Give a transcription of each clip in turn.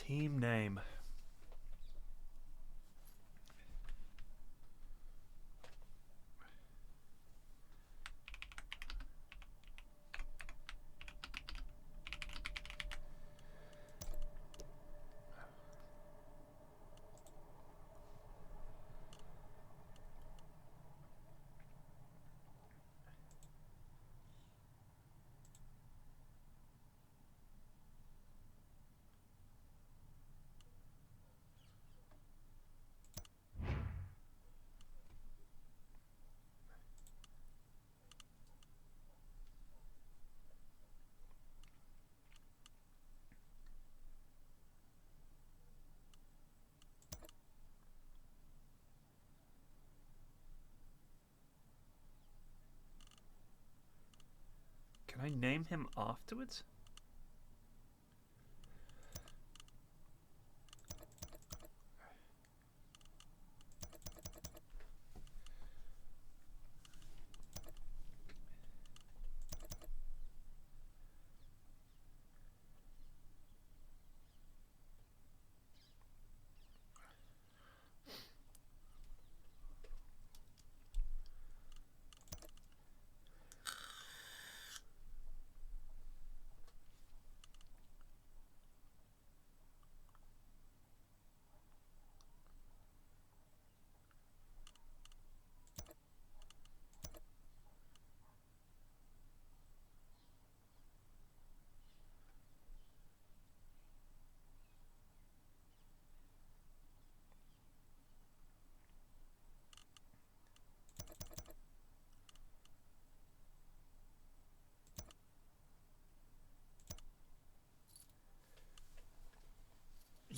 Team name. Can I name him afterwards?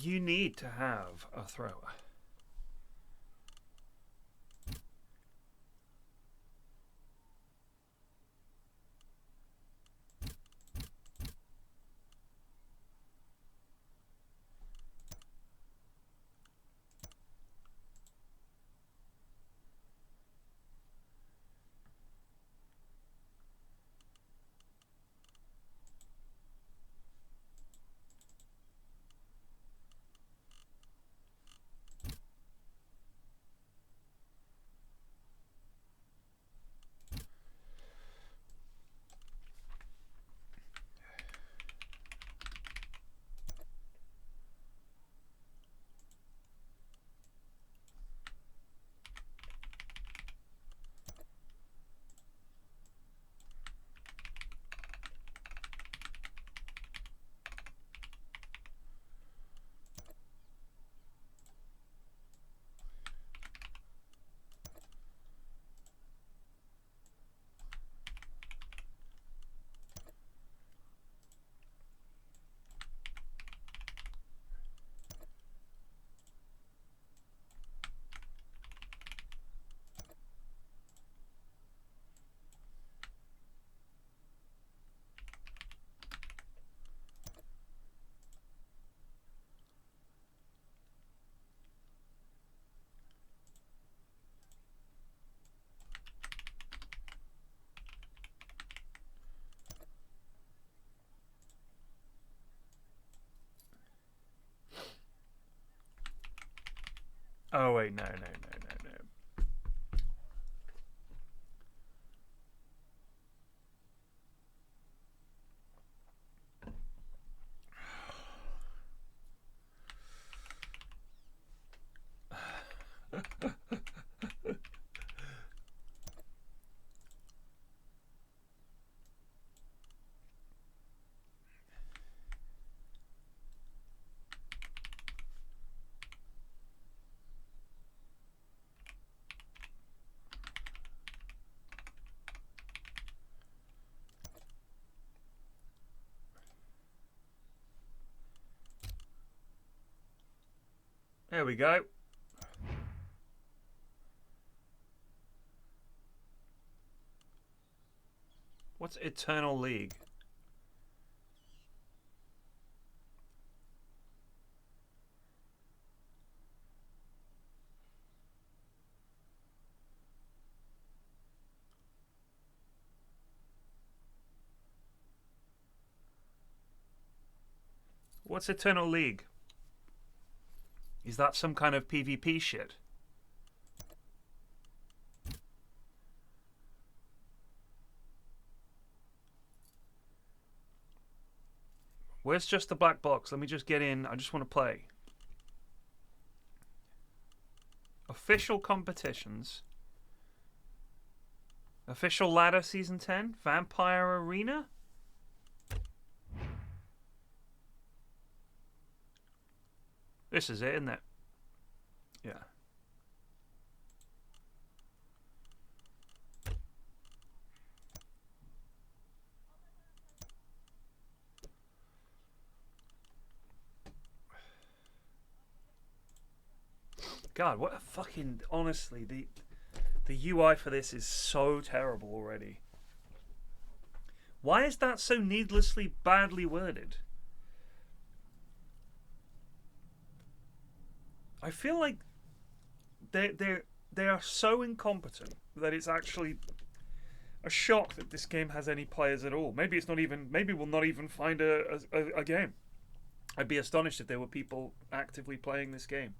You need to have a thrower. Oh wait, no. There we go. What's Eternal League? What's Eternal League? Is that some kind of PvP shit? Where's just the black box? Let me just get in. I just want to play. Official competitions. Official ladder season 10. Vampire Arena. This is it, isn't it? Yeah. God, what a fucking... Honestly, the UI for this is so terrible already. Why is that so needlessly badly worded? I feel like they are so incompetent that it's actually a shock that this game has any players at all. Maybe it's not even... Maybe we'll not even find a game. I'd be astonished if there were people actively playing this game.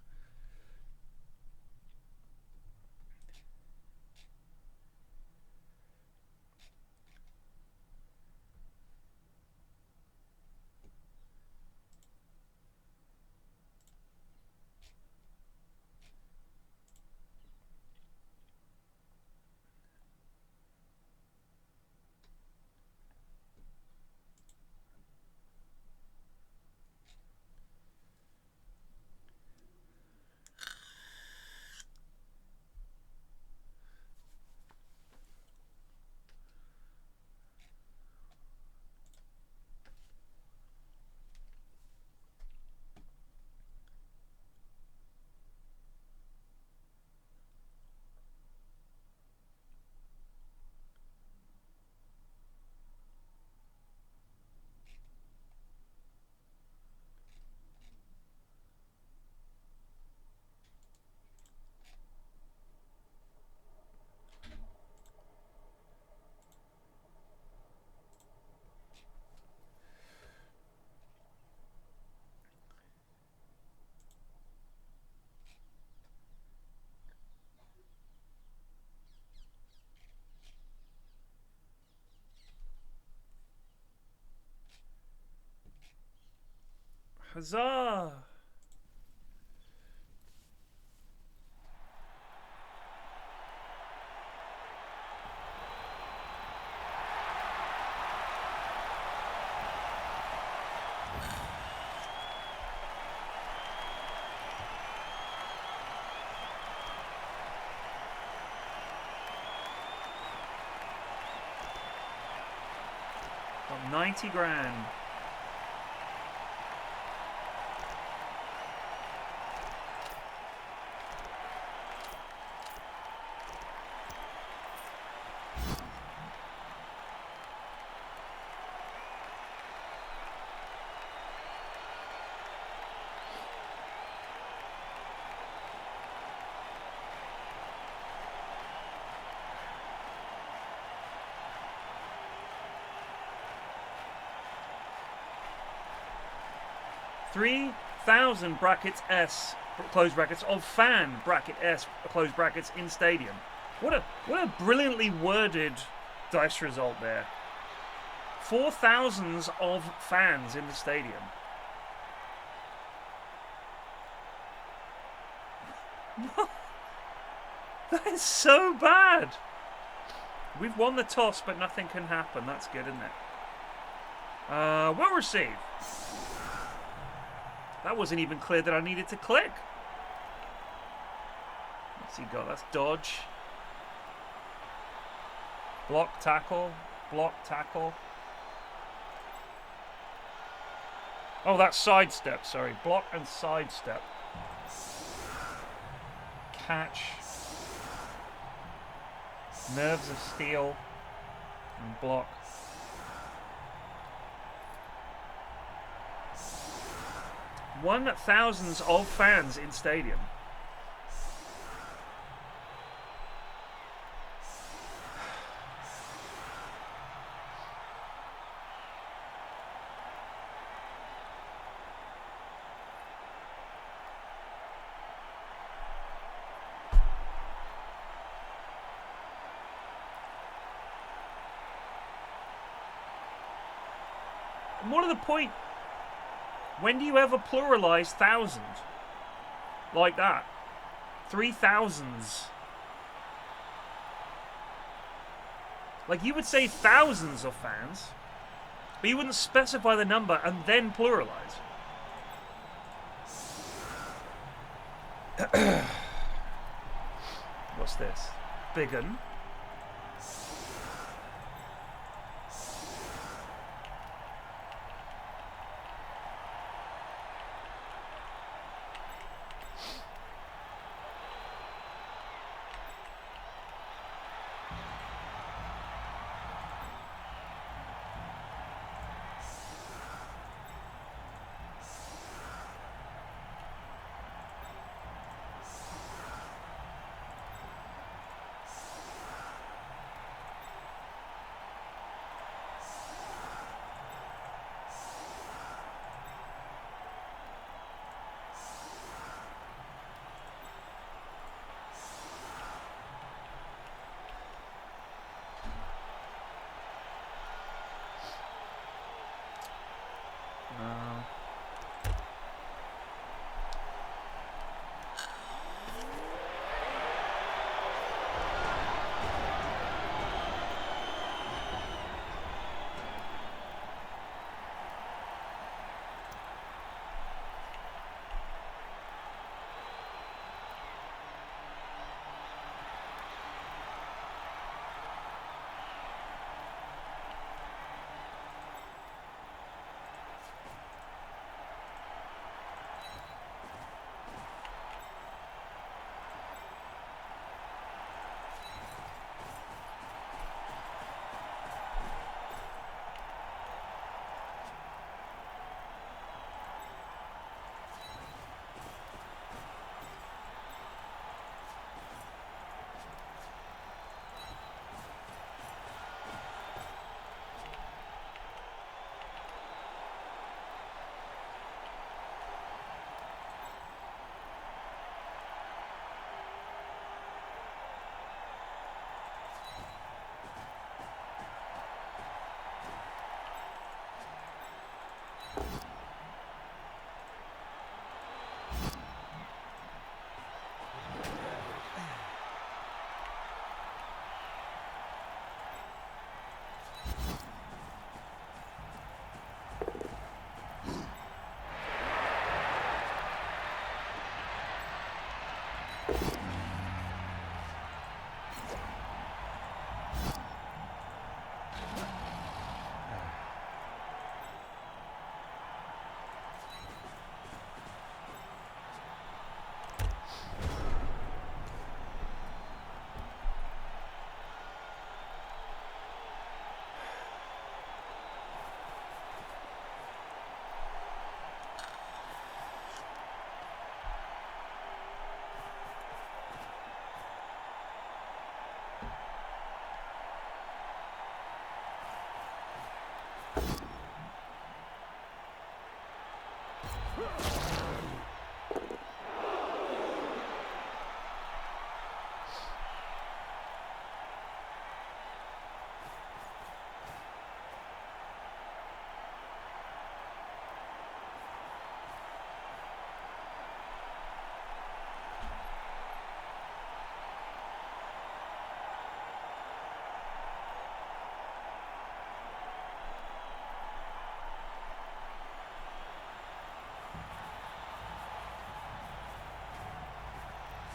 Huzzah! Got 90 grand. $3,000 brackets S close brackets of fan bracket S close brackets in stadium. What a brilliantly worded dice result there. 4,000s of fans in the stadium. That is so bad. We've won the toss, but nothing can happen. That's good, isn't it? We'll receive. That wasn't even clear that I needed to click. What's he got? That's dodge. Block, tackle. Block, tackle. Oh, that's sidestep, sorry. Block and sidestep. Catch. Nerves of steel. And block. Thousands of fans in stadium. More to the point, when do you ever pluralize thousand? Like that. 3,000s. Like, you would say thousands of fans, but you wouldn't specify the number and then pluralize. What's this? Big un.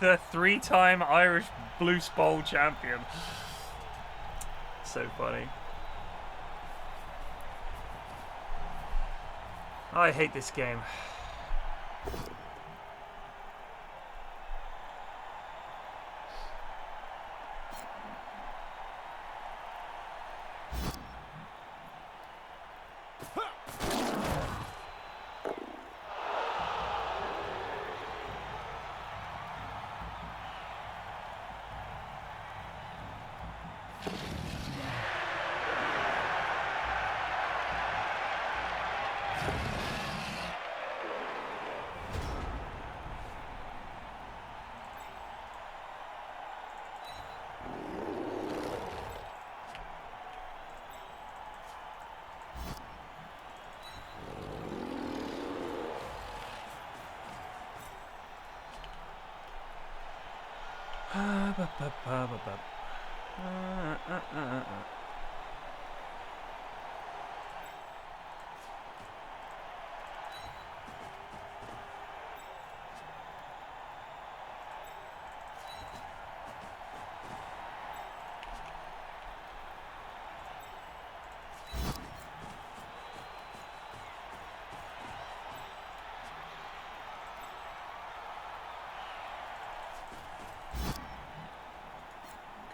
The 3-time Irish Blues Bowl champion. So funny. I hate this game.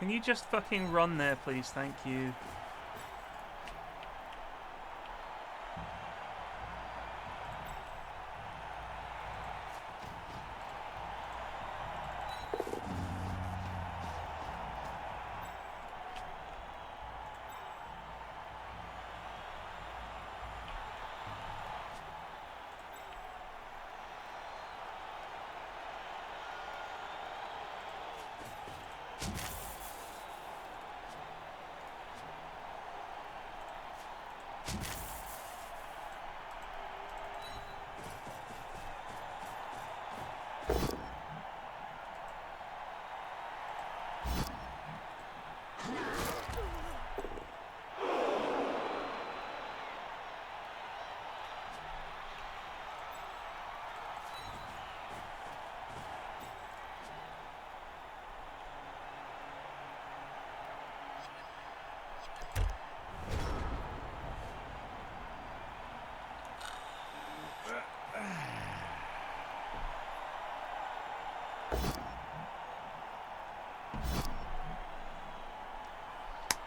Can you just fucking run there, please? Thank you.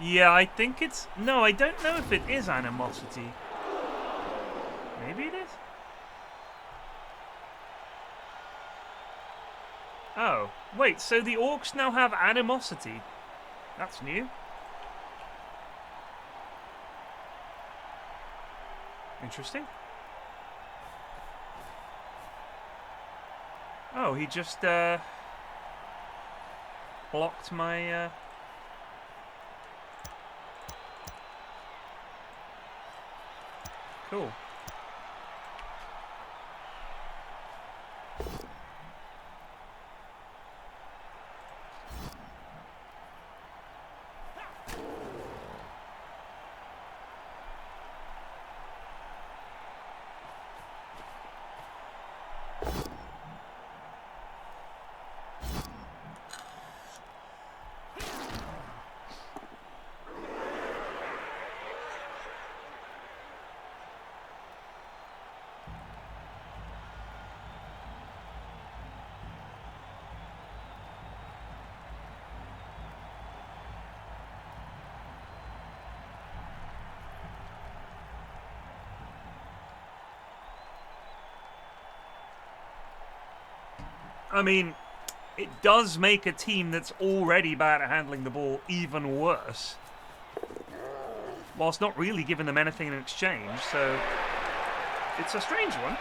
Yeah, I think it's... No, I don't know if it is animosity. Maybe it is? Oh, wait, so the orcs now have animosity? That's new. Interesting. Oh, he just, blocked my, Cool. I mean, it does make a team that's already bad at handling the ball even worse, whilst not really giving them anything in exchange, so it's a strange one.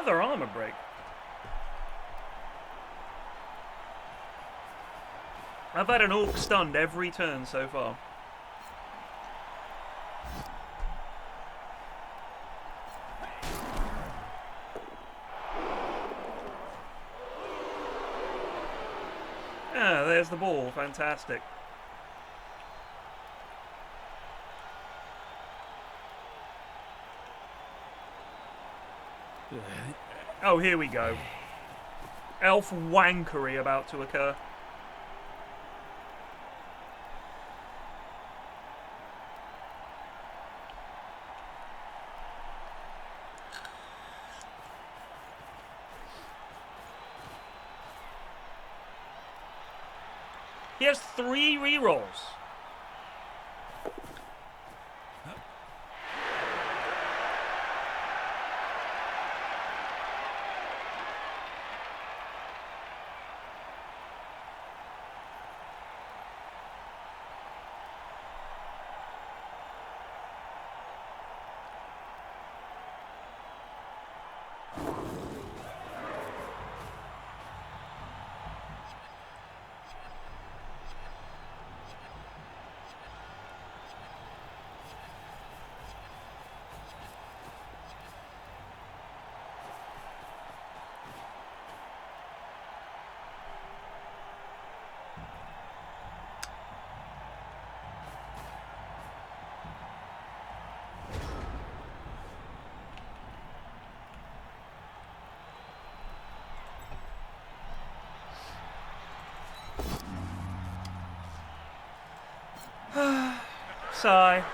Another armor break. I've had an orc stunned every turn so far. Ah, there's the ball. Fantastic. Oh, here we go. Elf wankery about to occur. He has 3 rerolls. Sigh.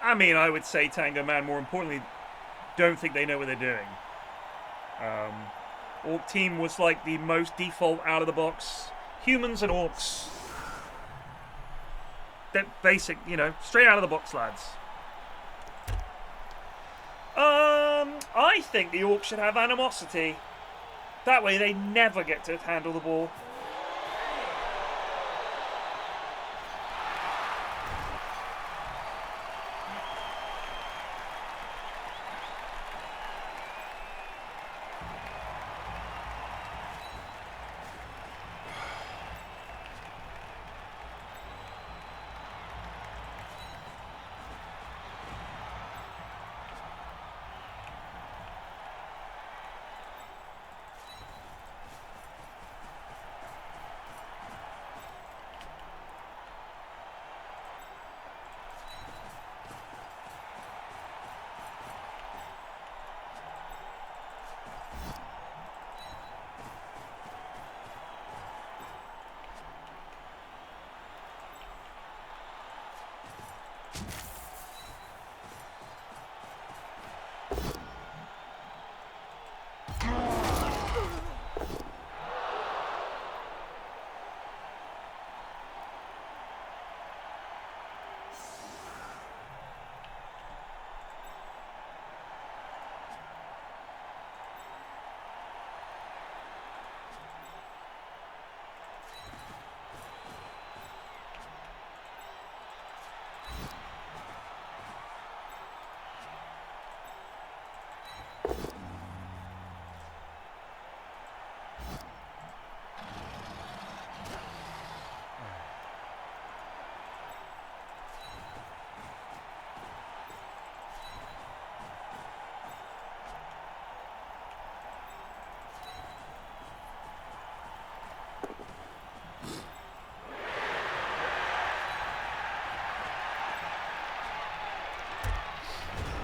I mean, I would say Tango Man, more importantly, don't think they know what they're doing. Orc team was like the most default out of the box. Humans and orcs. They're basic, you know, straight out of the box, lads. I think the orcs should have animosity. That way they never get to handle the ball.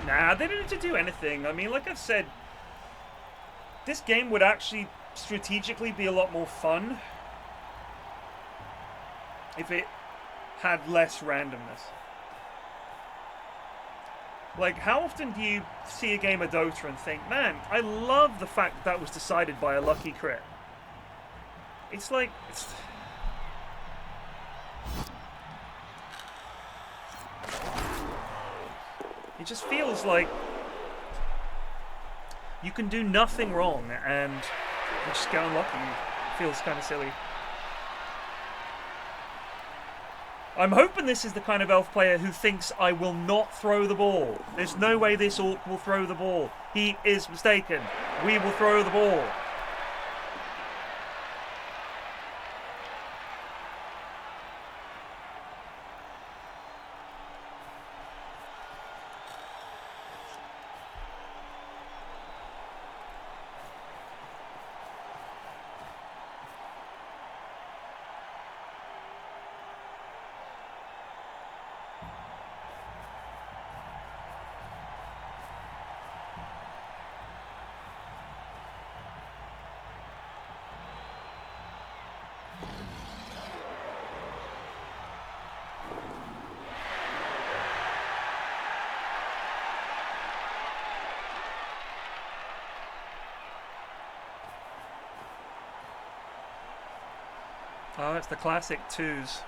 Nah, they didn't need to do anything. I mean, like I've said, this game would actually strategically be a lot more fun if it had less randomness. Like, how often do you see a game of Dota and think, man, I love the fact that was decided by a lucky crit? It's like... It just feels like you can do nothing wrong and you just get unlucky. It feels kind of silly. I'm hoping this is the kind of elf player who thinks I will not throw the ball. There's no way this orc will throw the ball. He is mistaken. We will throw the ball. Oh, it's the classic twos.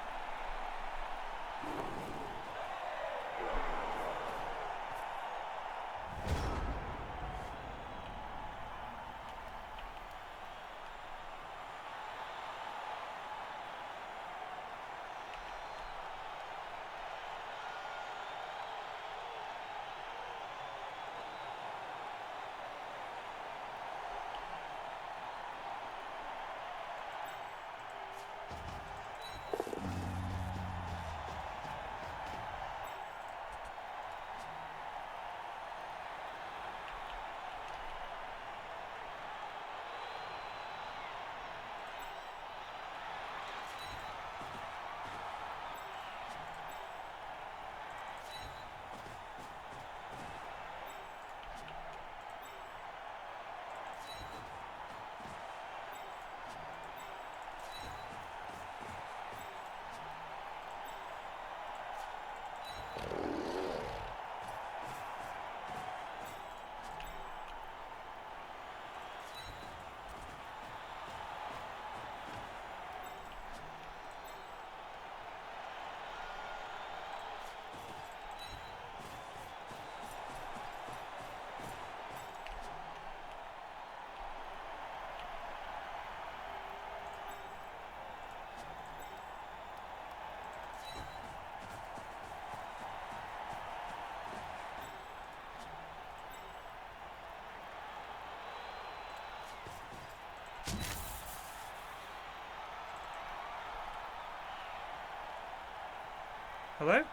Hello?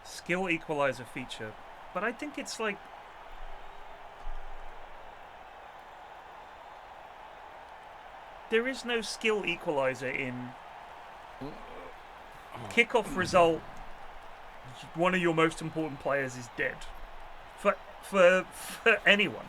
Skill equalizer feature, but I think it's like there is no skill equalizer in kickoff result. One of your most important players is dead for anyone.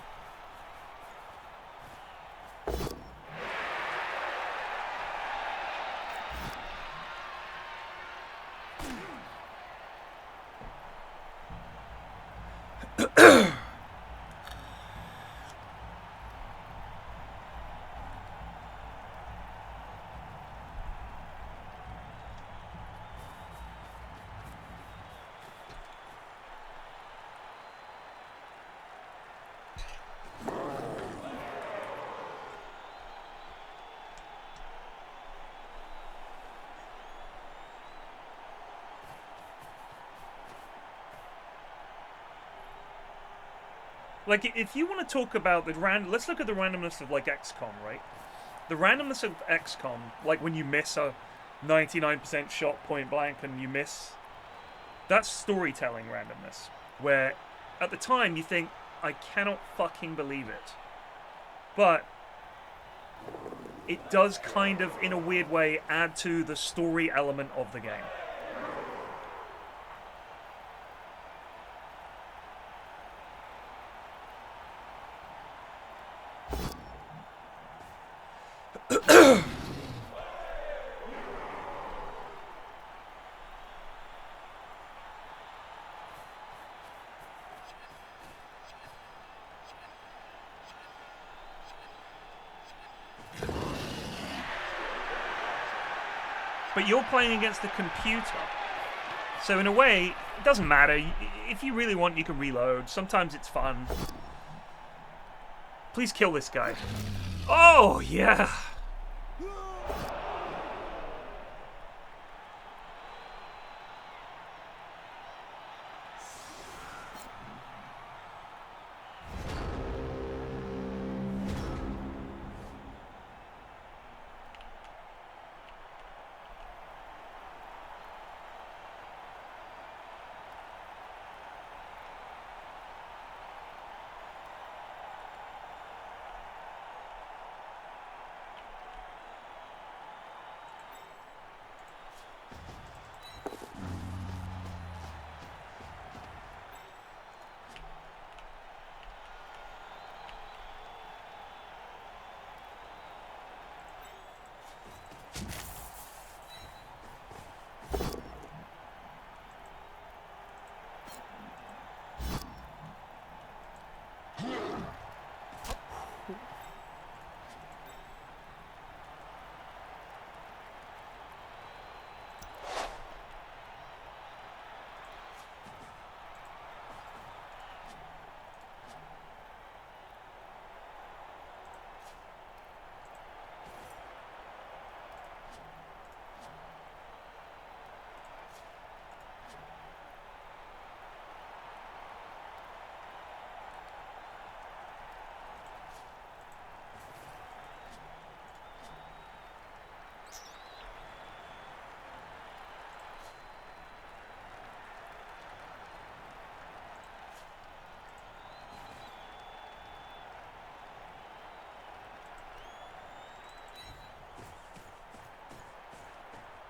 Like, if you want to talk about the let's look at the randomness of, like, XCOM, right? The randomness of XCOM, like when you miss a 99% shot point blank and you miss, that's storytelling randomness. Where, at the time, you think, I cannot fucking believe it. But it does kind of, in a weird way, add to the story element of the game. But you're playing against the computer. So in a way, it doesn't matter. If you really want, you can reload. Sometimes it's fun. Please kill this guy. Oh, yeah.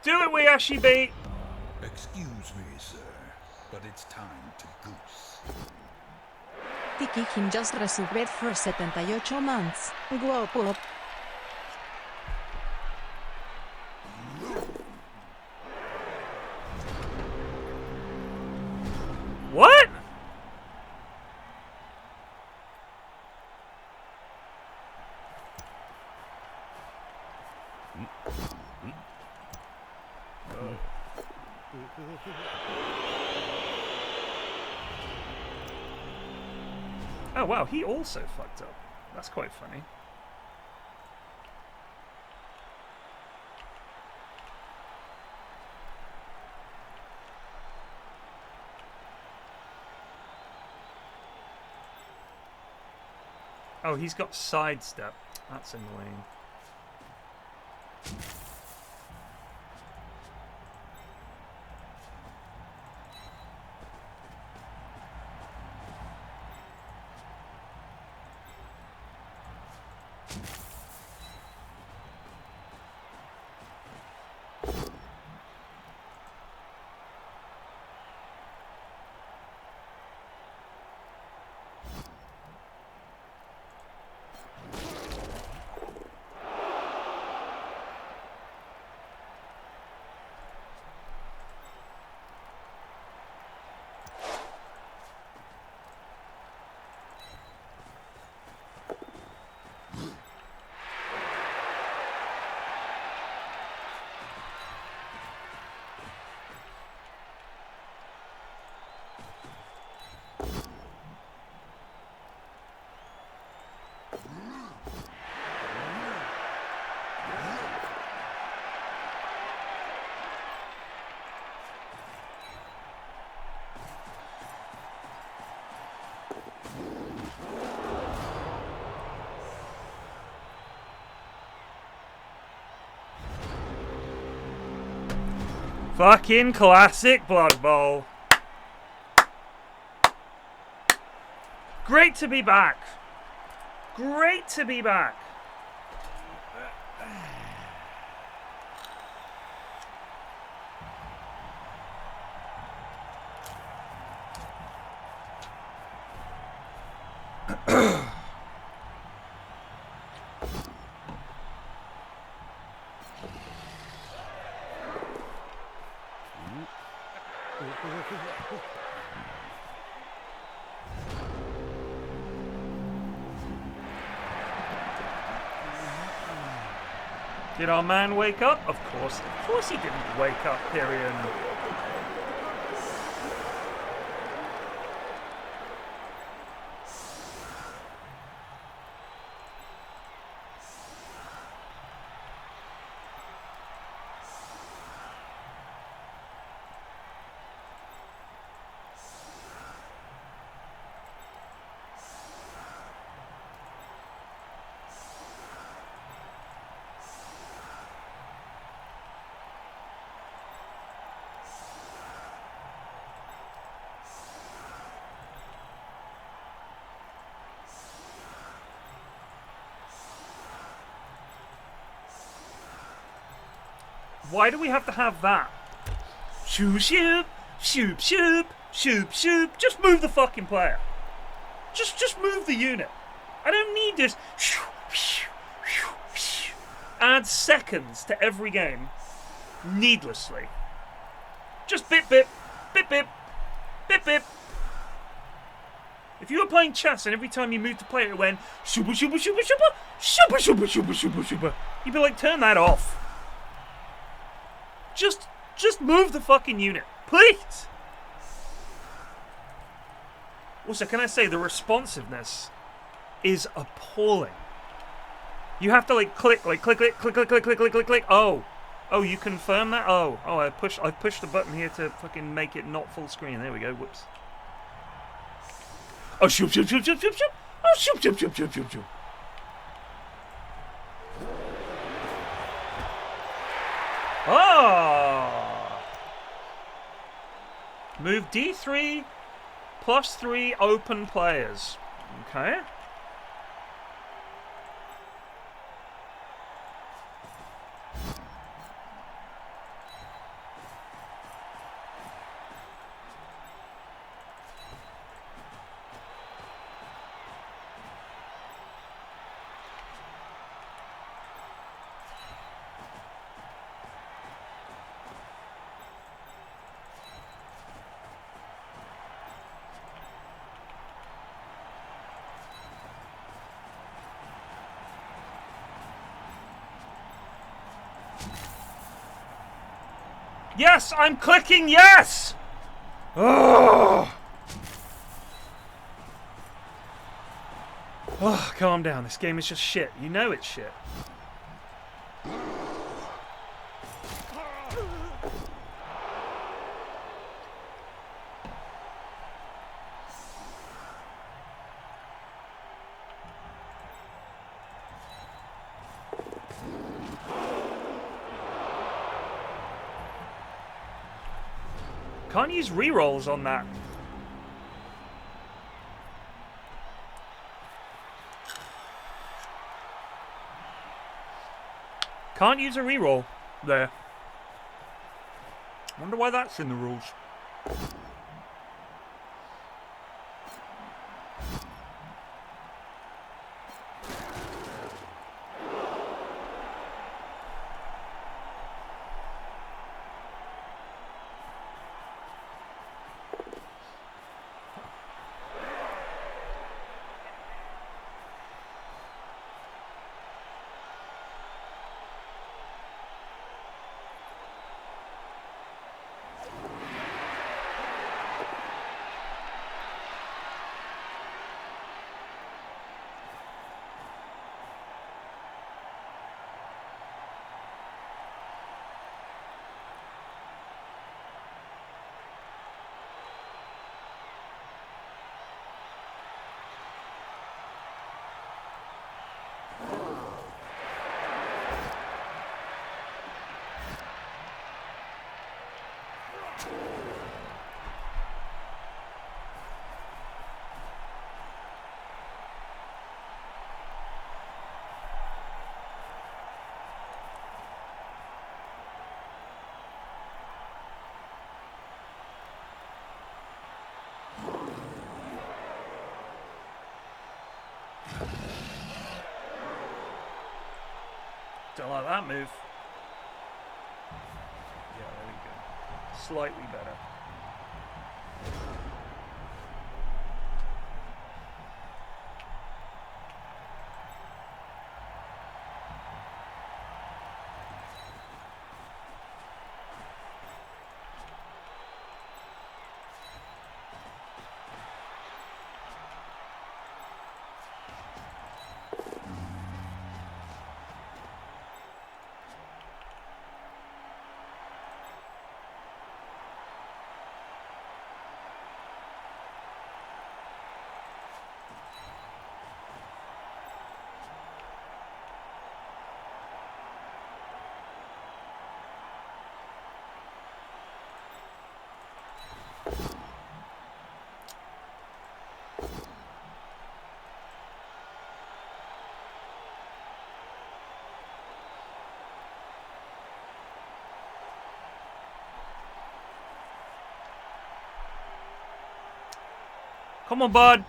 Do it, Weyashibi! Excuse me, sir, but it's time to goose. Tiki Kim just received for 78 months. Go up. What? Oh wow, he also fucked up. That's quite funny. Oh, he's got sidestep. That's annoying. Fucking classic Blood Bowl. Great to be back. Great to be back. Did our man wake up? Of course he didn't wake up, Tyrion. Why do we have to have that? Shoop, shoop, shoop, shoop, shoop, shoop. Just move the fucking player. Just move the unit. I don't need this. Add seconds to every game needlessly. Just bip bip, bip bip, bip bip. If you were playing chess and every time you moved to player it went shooba shooba shooba shooba shooba shooba shooba shooba shooba, you'd be like, turn that off. Just move the fucking unit, please. Also, can I say the responsiveness is appalling. You have to click click click click click click click click click. Oh, you confirm that? Oh, I pushed the button here to fucking make it not full screen. There we go. Whoops. Oh, shoop shoop shoop shoop shoop shoop. Oh, shoop shoop shoop shoop shoop shoop. Oh! Move D3 +3 open players. Okay. Yes, I'm clicking yes! Oh! Oh, calm down. This game is just shit. You know it's shit. Can't use rerolls on that. Can't use a reroll there. Wonder why that's in the rules. Don't like that move. Yeah, there we go. Slightly better. Come on, bud.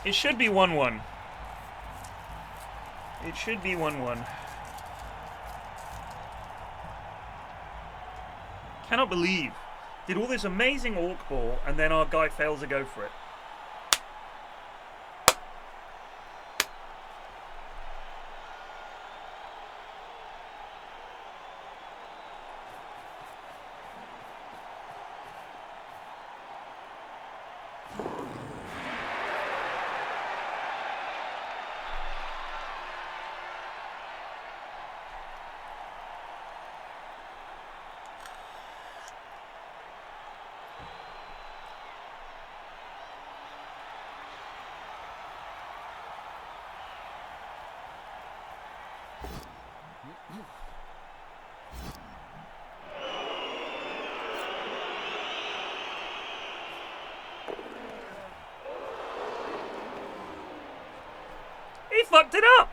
It should be 1-1. It should be 1-1. Cannot believe. Did all this amazing orc ball and then our guy fails to go for it. fucked it up.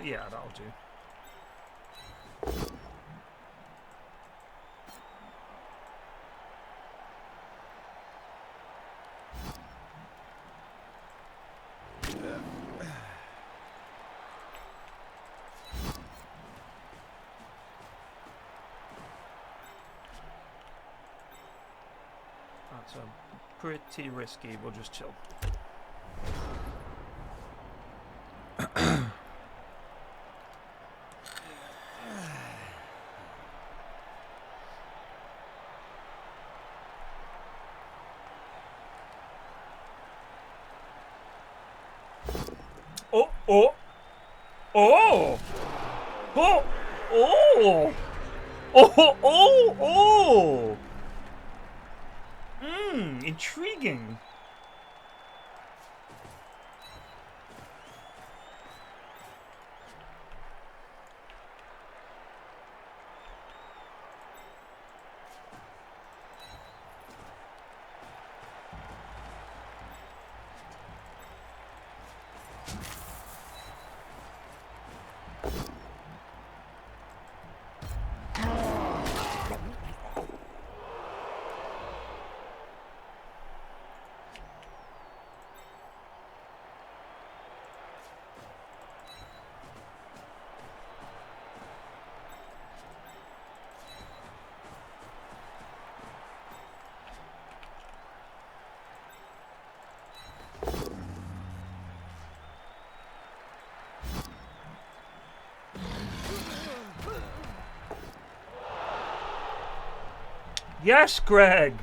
Yeah, that'll do. That's pretty risky. We'll just chill. Oh, oh, oh, oh, oh, oh, oh, oh. Intriguing. Yes, Greg.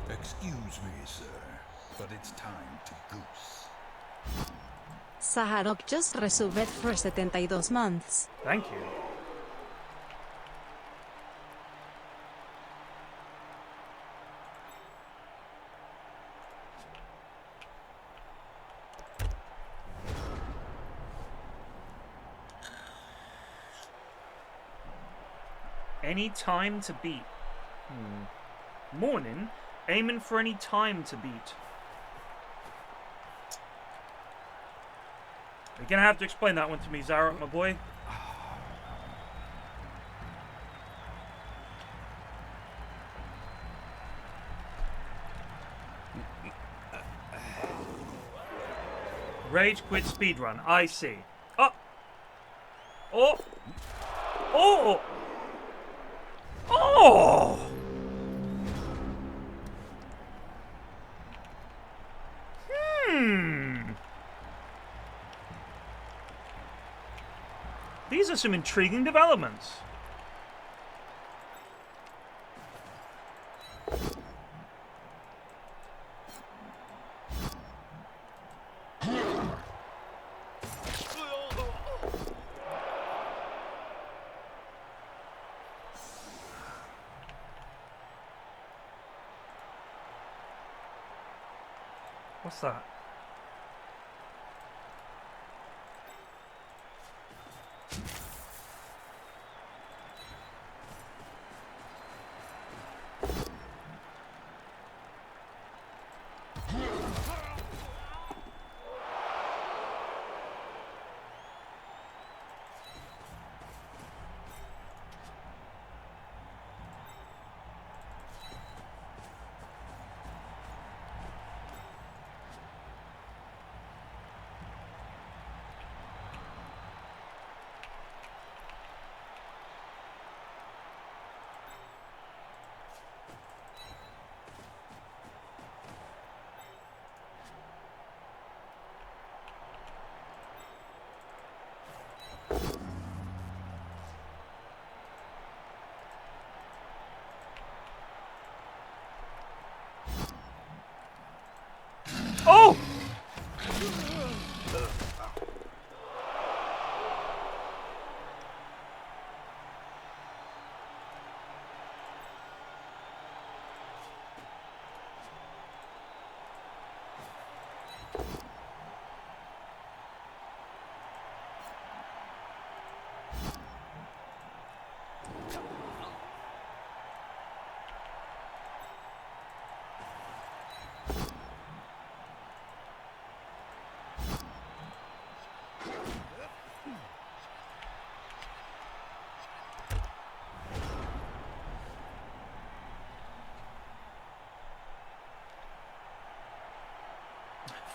Excuse me, sir, but it's time to goose. Saharok just resubbed for 72 months. Thank you. Any time to beat. Morning. Aiming for any time to beat. You're gonna have to explain that one to me, Zarok, my boy. Rage quit speedrun. I see. Oh! Oh! Oh! Oh! These are some intriguing developments. What's that?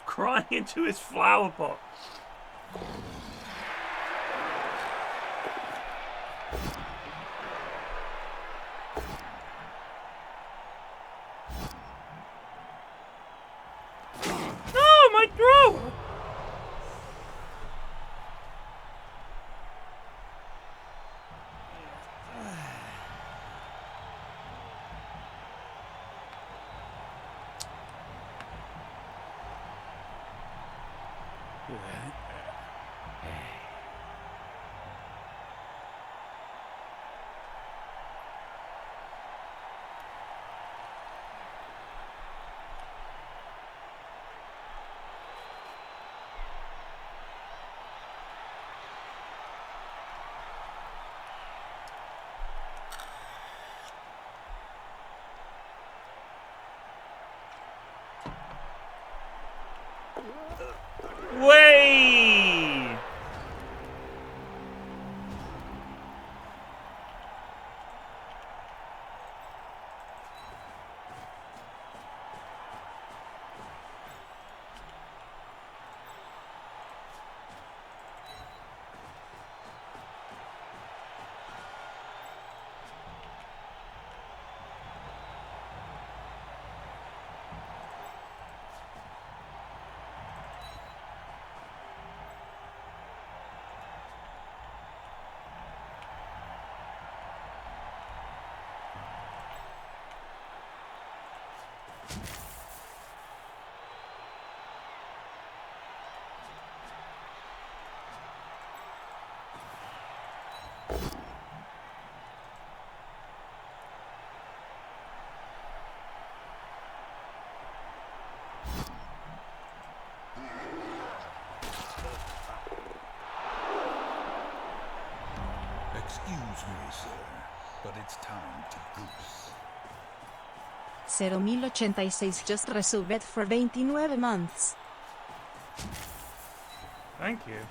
crying into his flower pot. No, my throat! Way! Excuse me, sir, but it's time to goose. 0.086 just resubbed for 29 months. Thank you.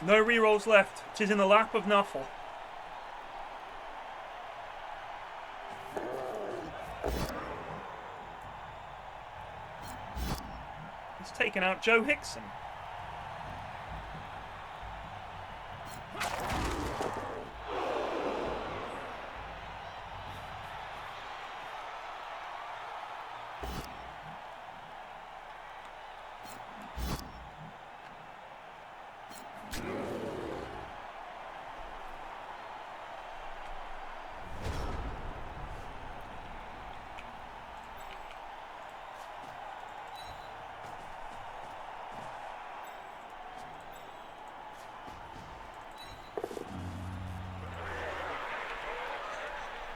No rerolls left. 'Tis in the lap of Nuffle. He's taken out Joe Hickson.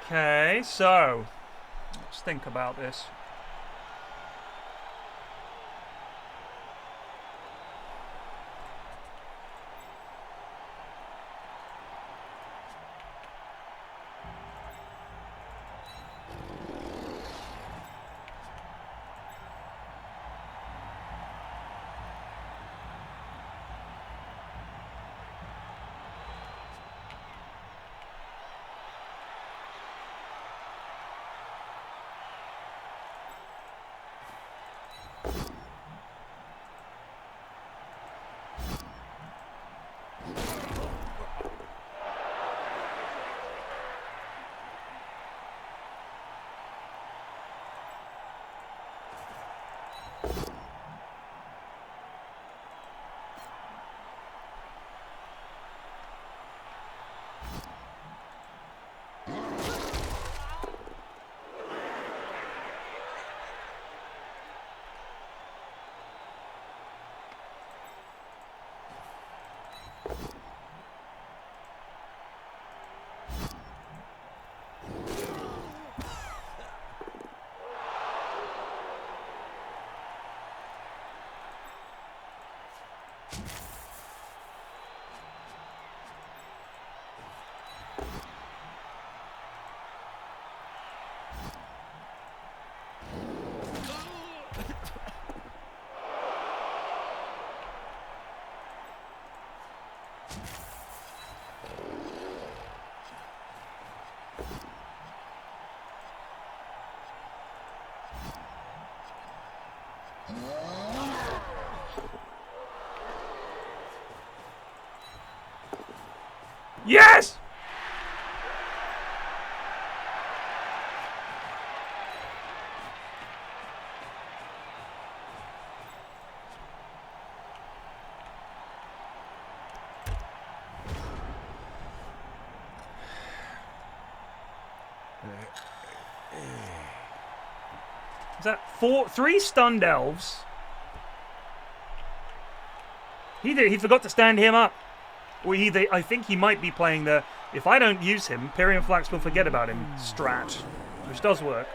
Okay, so let's think about this. Yes! Is that 3 stunned elves? He forgot to stand him up. Or I think he might be playing the if I don't use him, PFlax will forget about him strat, which does work.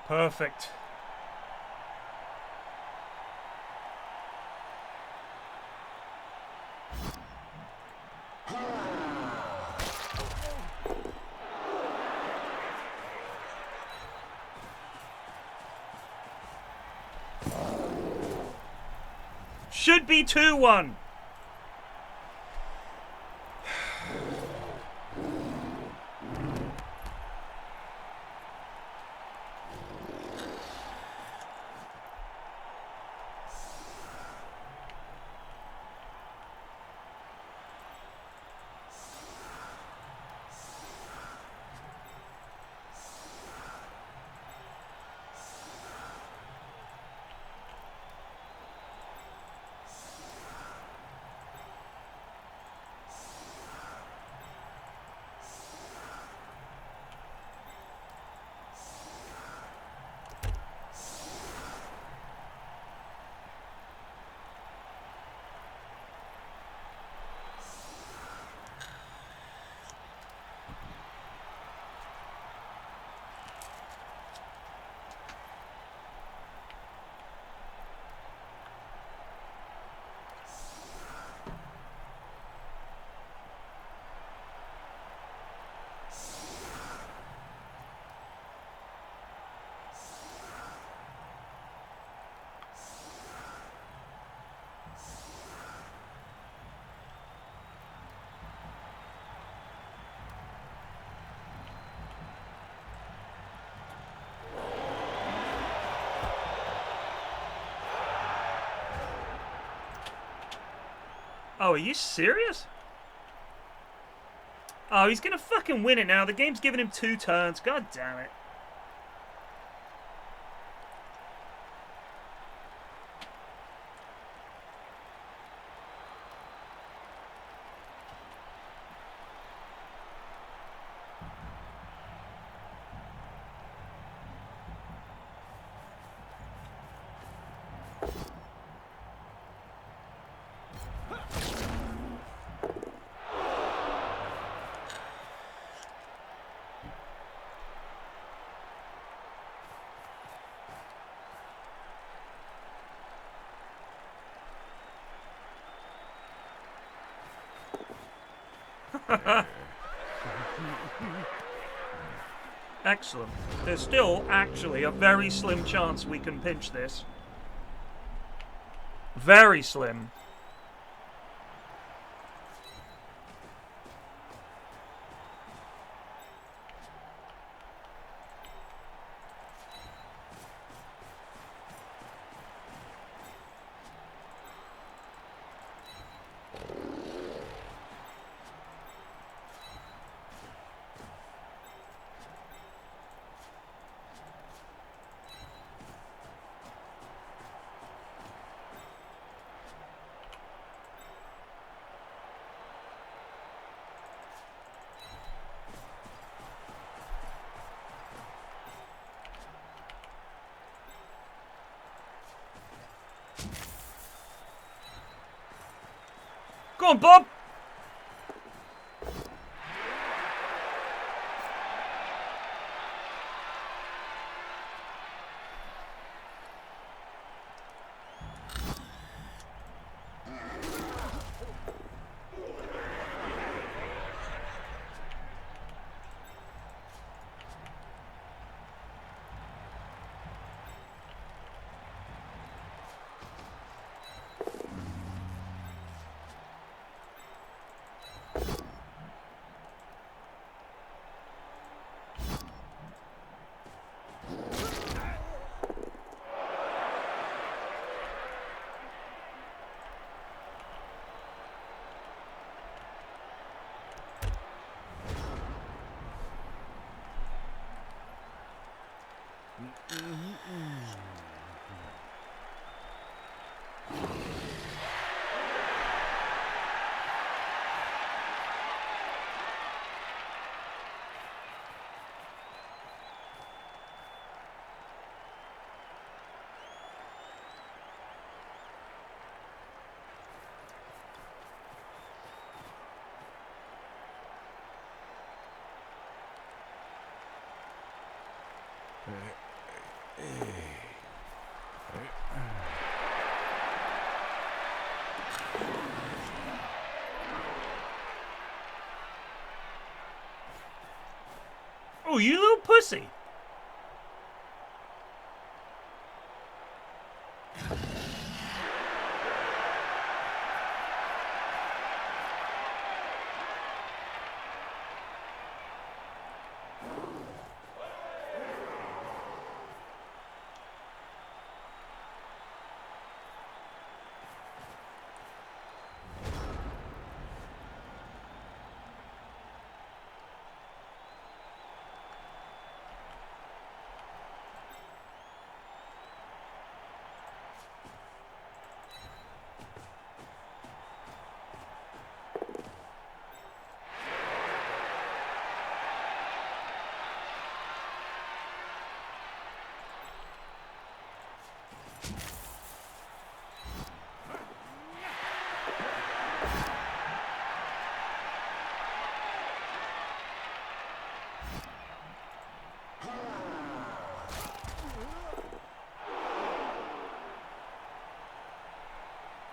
Perfect. Should be 2-1. Oh, are you serious? Oh, he's gonna fucking win it now. The game's giving him 2 turns. God damn it. Excellent. There's still, actually, a very slim chance we can pinch this. Very slim. Go on, Bob! Oh, you little pussy!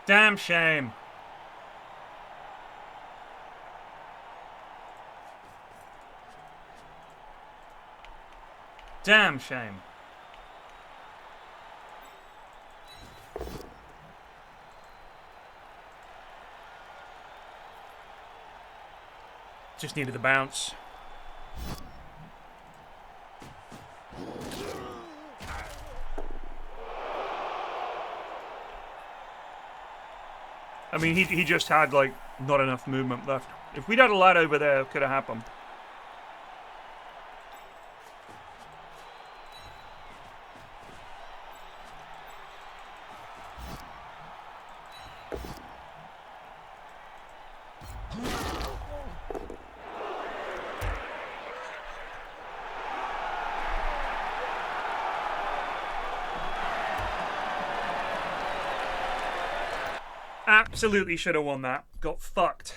Damn shame. Damn shame. Just needed the bounce. I mean, he just had, like, not enough movement left. If we'd had a lad over there, it could have happened. Absolutely should have won that. Got fucked.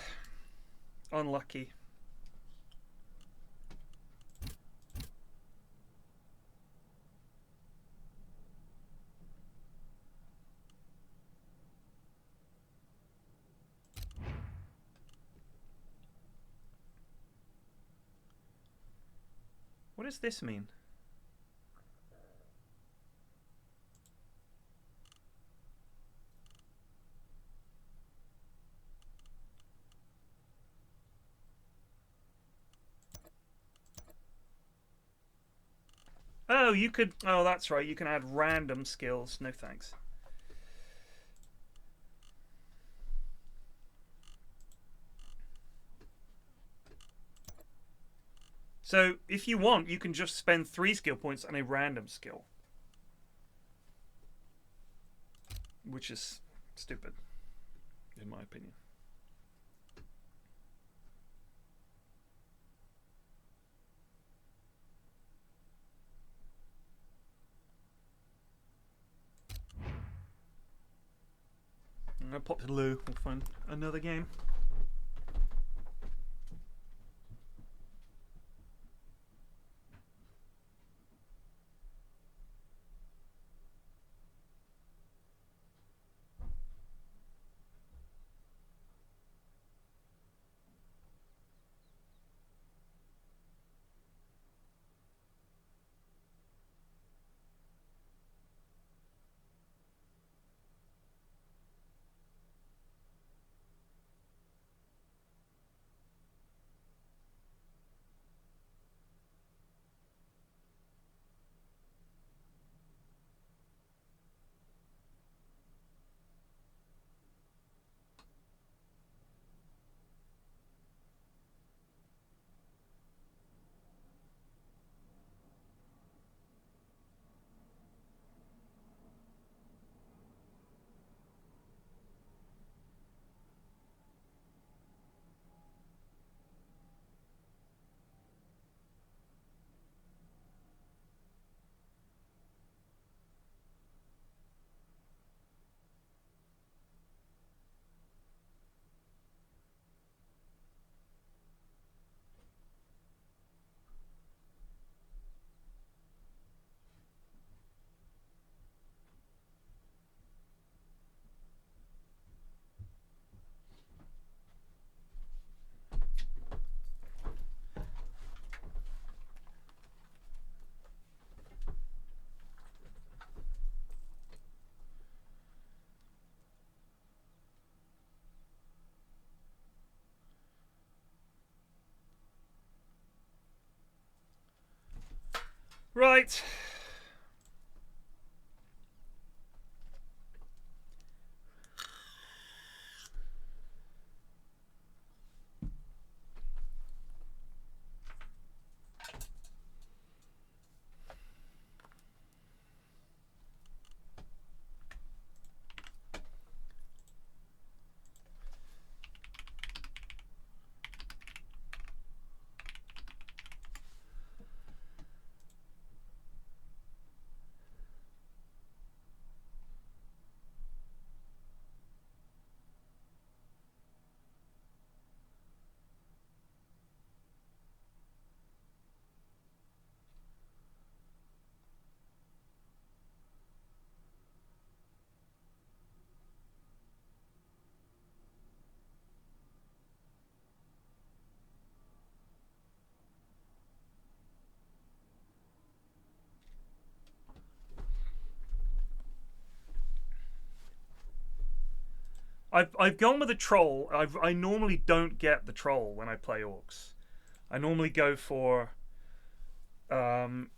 Unlucky. What does this mean? Oh, you could... Oh, that's right. You can add random skills. No thanks. So, if you want, you can just spend 3 skill points on a random skill. Which is stupid, in my opinion. I'm going to pop to the loo. We'll find another game. Right. I've gone with a troll. I normally don't get the troll when I play orcs. I normally go for 4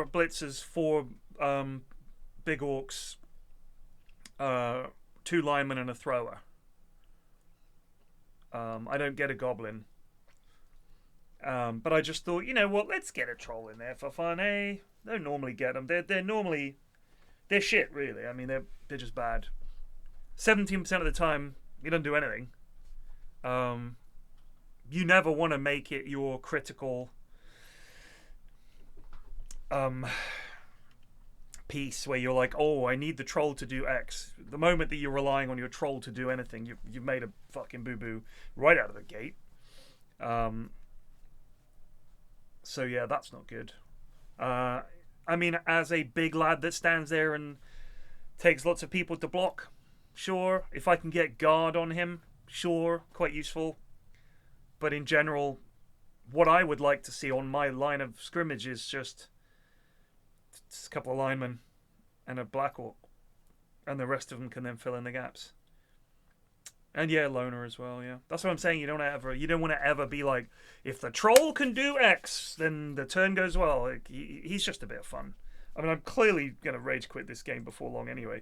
blitzers, 4 big orcs, 2 linemen, and a thrower. I don't get a goblin. But I just thought, you know what? Let's get a troll in there for fun. Hey, don't normally get them. They're shit, really. I mean, they're just bad. 17% of the time, you don't do anything. You never want to make it your critical piece where you're like, oh, I need the troll to do X. The moment that you're relying on your troll to do anything, you've made a fucking boo-boo right out of the gate. So yeah, that's not good. I mean, as a big lad that stands there and takes lots of people to block, sure. If I can get guard on him, sure, quite useful. But in general, what I would like to see on my line of scrimmage is just a couple of linemen and a Black Orc, and the rest of them can then fill in the gaps. And yeah, loner as well. Yeah, that's what I'm saying. You don't want to ever be like, if the troll can do X, then the turn goes well. Like, he's just a bit of fun. I mean, I'm clearly gonna rage quit this game before long anyway.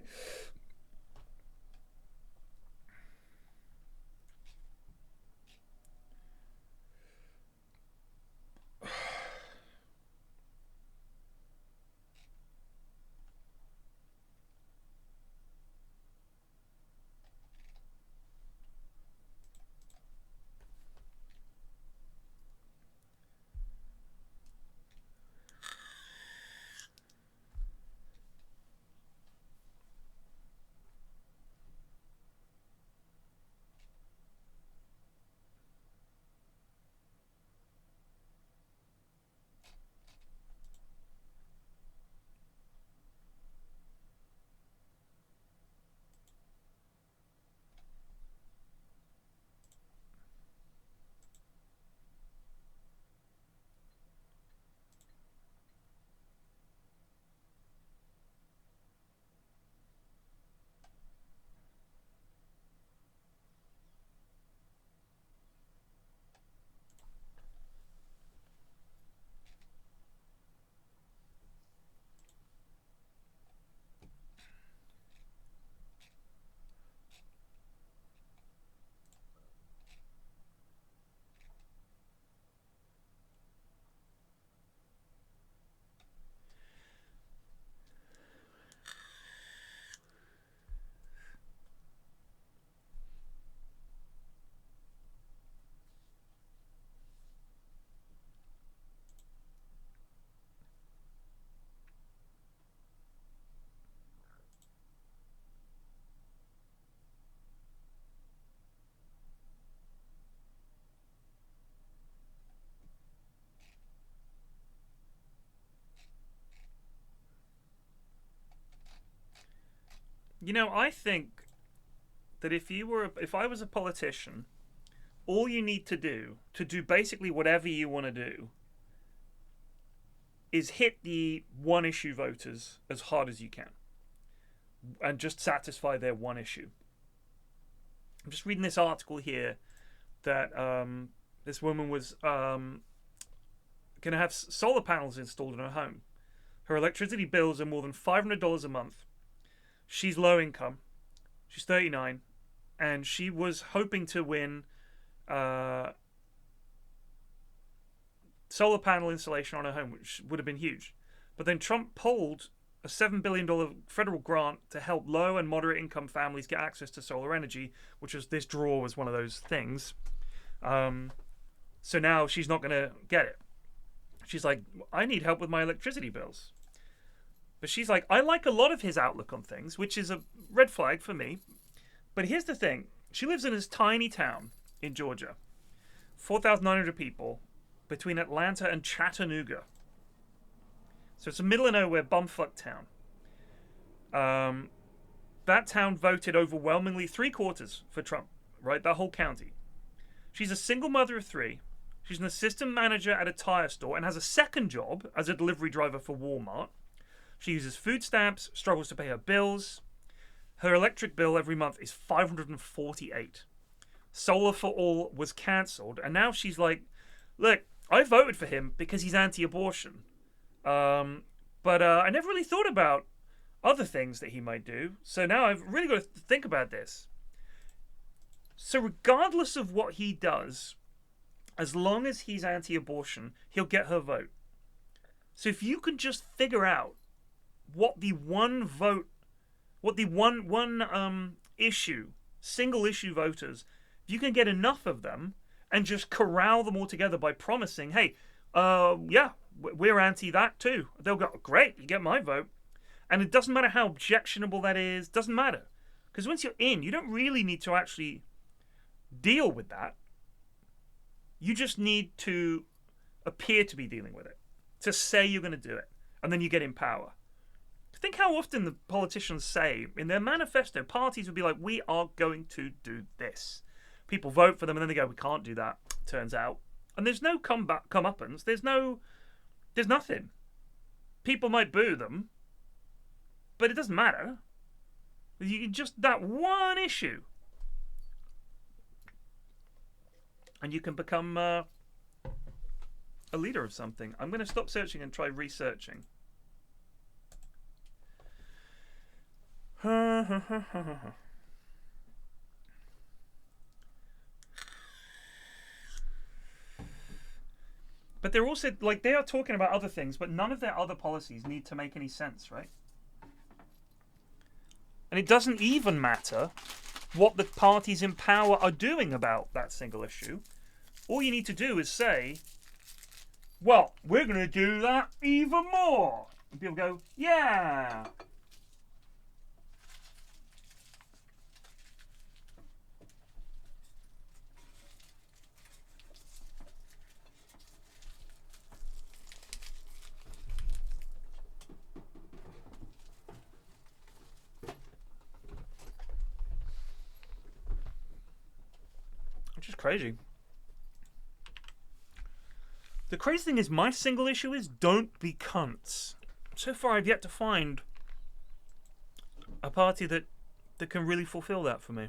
You know, I think that if I was a politician, all you need to do basically whatever you want to do is hit the one issue voters as hard as you can and just satisfy their one issue. I'm just reading this article here that this woman was going to have solar panels installed in her home. Her electricity bills are more than $500 a month. She's low income. She's 39. And she was hoping to win solar panel installation on her home, which would have been huge. But then Trump pulled a $7 billion federal grant to help low and moderate income families get access to solar energy, which was, this draw was one of those things. So now she's not going to get it. She's like, I need help with my electricity bills. But she's like, I like a lot of his outlook on things, which is a red flag for me. But here's the thing. She lives in this tiny town in Georgia. 4,900 people between Atlanta and Chattanooga. So it's a middle of nowhere bumfuck town. That town voted overwhelmingly 3/4 for Trump, right? That whole county. She's a single mother of 3. She's an assistant manager at a tire store and has a second job as a delivery driver for Walmart. She uses food stamps, struggles to pay her bills. Her electric bill every month is $548. Solar for All was cancelled, and now she's like, look, I voted for him because he's anti-abortion. But I never really thought about other things that he might do. So now I've really got to think about this. So regardless of what he does, as long as he's anti-abortion, he'll get her vote. So if you can just figure out what the one vote, what the one issue, single issue voters, if you can get enough of them and just corral them all together by promising, hey, yeah, we're anti that too. They'll go, great, you get my vote. And it doesn't matter how objectionable that is, doesn't matter. Because once you're in, you don't really need to actually deal with that. You just need to appear to be dealing with it, to say you're going to do it, and then you get in power. Think how often the politicians say in their manifesto, parties would be like, we are going to do this. People vote for them and then they go, we can't do that, turns out. And there's no comeuppance. There's nothing. People might boo them, but it doesn't matter. You just that one issue, and you can become a leader of something. I'm going to stop searching and try researching. But they're also, like, they are talking about other things, but none of their other policies need to make any sense, right? And it doesn't even matter what the parties in power are doing about that single issue. All you need to do is say, well, we're going to do that even more. And people go, yeah. Which is crazy. The crazy thing is, my single issue is don't be cunts. So far, I've yet to find a party that can really fulfill that for me.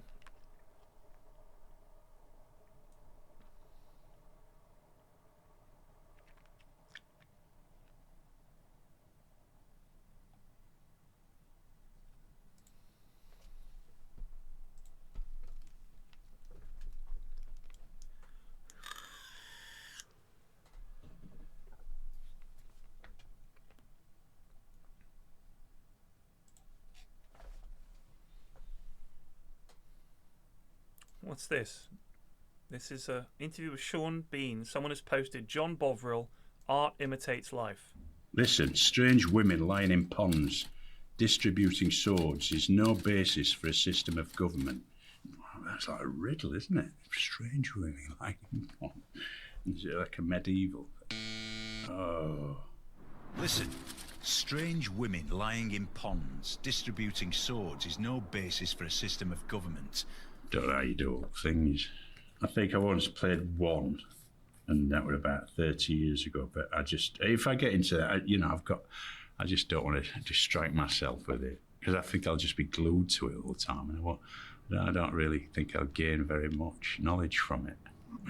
What's this? This is an interview with Sean Bean. Someone has posted, John Bovril, art imitates life. Listen, strange women lying in ponds, distributing swords is no basis for a system of government. That's like a riddle, isn't it? Strange women lying in ponds. Is it like a medieval? Oh. Listen, strange women lying in ponds, distributing swords is no basis for a system of government. Don't know how you do things. I think I once played one, and that was about 30 years ago. But if I get into that, I just don't want to distract myself with it because I think I'll just be glued to it all the time, and I don't really think I'll gain very much knowledge from it,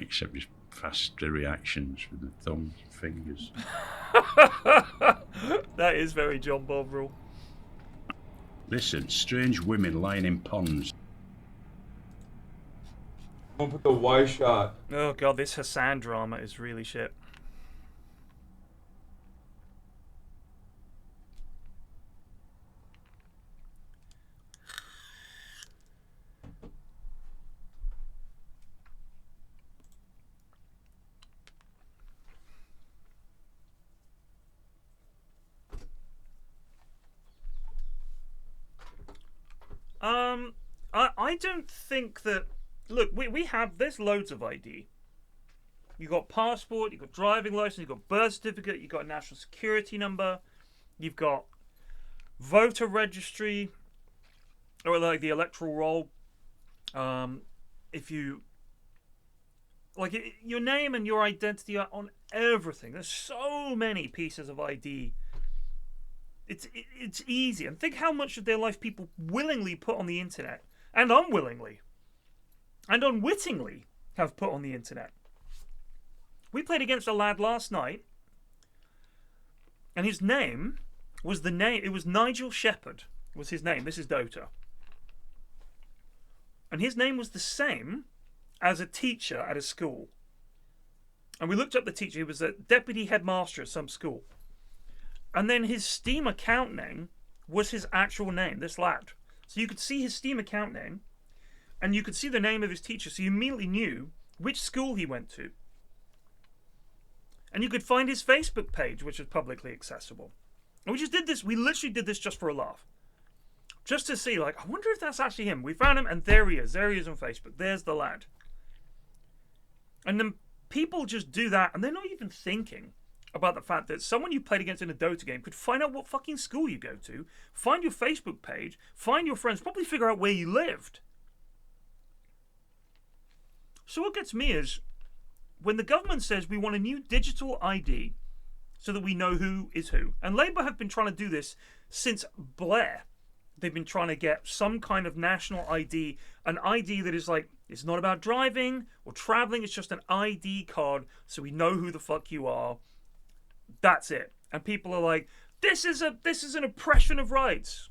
except just faster reactions with the thumbs and fingers. That is very John Bovril. Listen, strange women lying in ponds. I'm gonna put the Y shot. Oh god, this Hassan drama is really shit. I don't think that. Look, we have, there's loads of ID. You've got passport, you've got driving license, you've got birth certificate, you've got a national security number, you've got voter registry, or like the electoral roll. If you, like, your name and your identity are on everything. There's so many pieces of ID. It's easy. And think how much of their life people willingly put on the internet, and unwillingly. And unwittingly have put on the internet. We played against a lad last night, and his name was it was Nigel Shepherd was his name. This is Dota. And his name was the same as a teacher at a school. And we looked up the teacher. He was a deputy headmaster at some school. And then his Steam account name was his actual name, this lad. So you could see his Steam account name, and you could see the name of his teacher, so you immediately knew which school he went to. And you could find his Facebook page, which was publicly accessible. And we just did this, we literally did this just for a laugh. Just to see, like, I wonder if that's actually him. We found him, and there he is on Facebook. There's the lad. And then people just do that, and they're not even thinking about the fact that someone you played against in a Dota game could find out what fucking school you go to, find your Facebook page, find your friends, probably figure out where you lived. So what gets me is, when the government says we want a new digital ID so that we know who is who, and Labour have been trying to do this since Blair. They've been trying to get some kind of national ID, an ID that is like, it's not about driving or traveling, it's just an ID card so we know who the fuck you are. That's it. And people are like, this is an oppression of rights.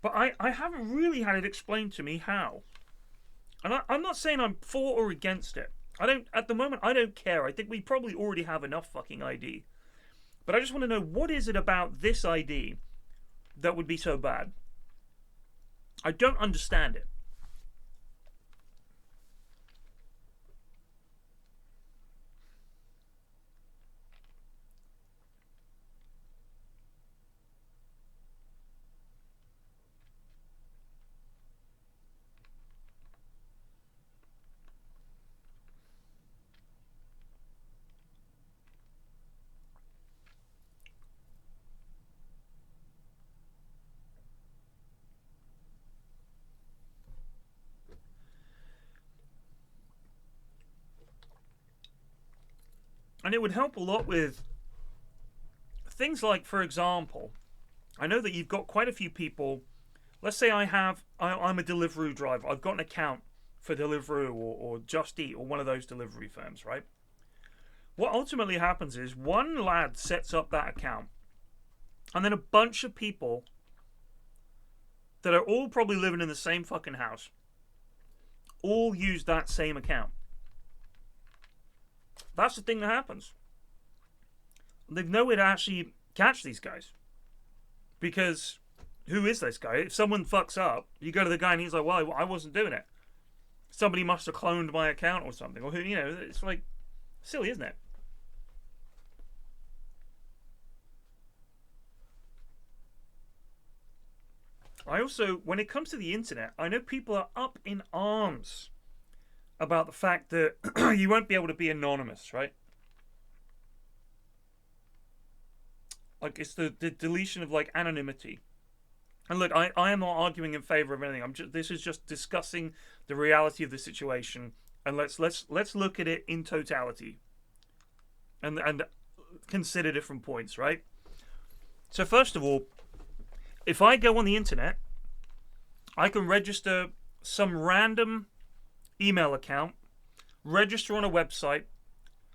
But I haven't really had it explained to me how. And I'm not saying I'm for or against it. At the moment, I don't care. I think we probably already have enough fucking ID. But I just want to know, what is it about this ID that would be so bad? I don't understand it. And it would help a lot with things like, for example, I know that you've got quite a few people. Let's say I'm a Deliveroo driver. I've got an account for Deliveroo or Just Eat or one of those delivery firms, right? What ultimately happens is one lad sets up that account, and then a bunch of people that are all probably living in the same fucking house all use that same account. That's the thing that happens. They've nowhere to actually catch these guys. Because who is this guy? If someone fucks up, you go to the guy and he's like, well, I wasn't doing it. Somebody must have cloned my account or something. Or who, it's like silly, isn't it? I also, when it comes to the internet, I know people are up in arms about the fact that you won't be able to be anonymous, right? Like, it's the deletion of, like, anonymity. And look, I am not arguing in favor of anything. This is just discussing the reality of the situation, and let's look at it in totality, and consider different points, right? So first of all, if I go on the internet, I can register some random email account, register on a website,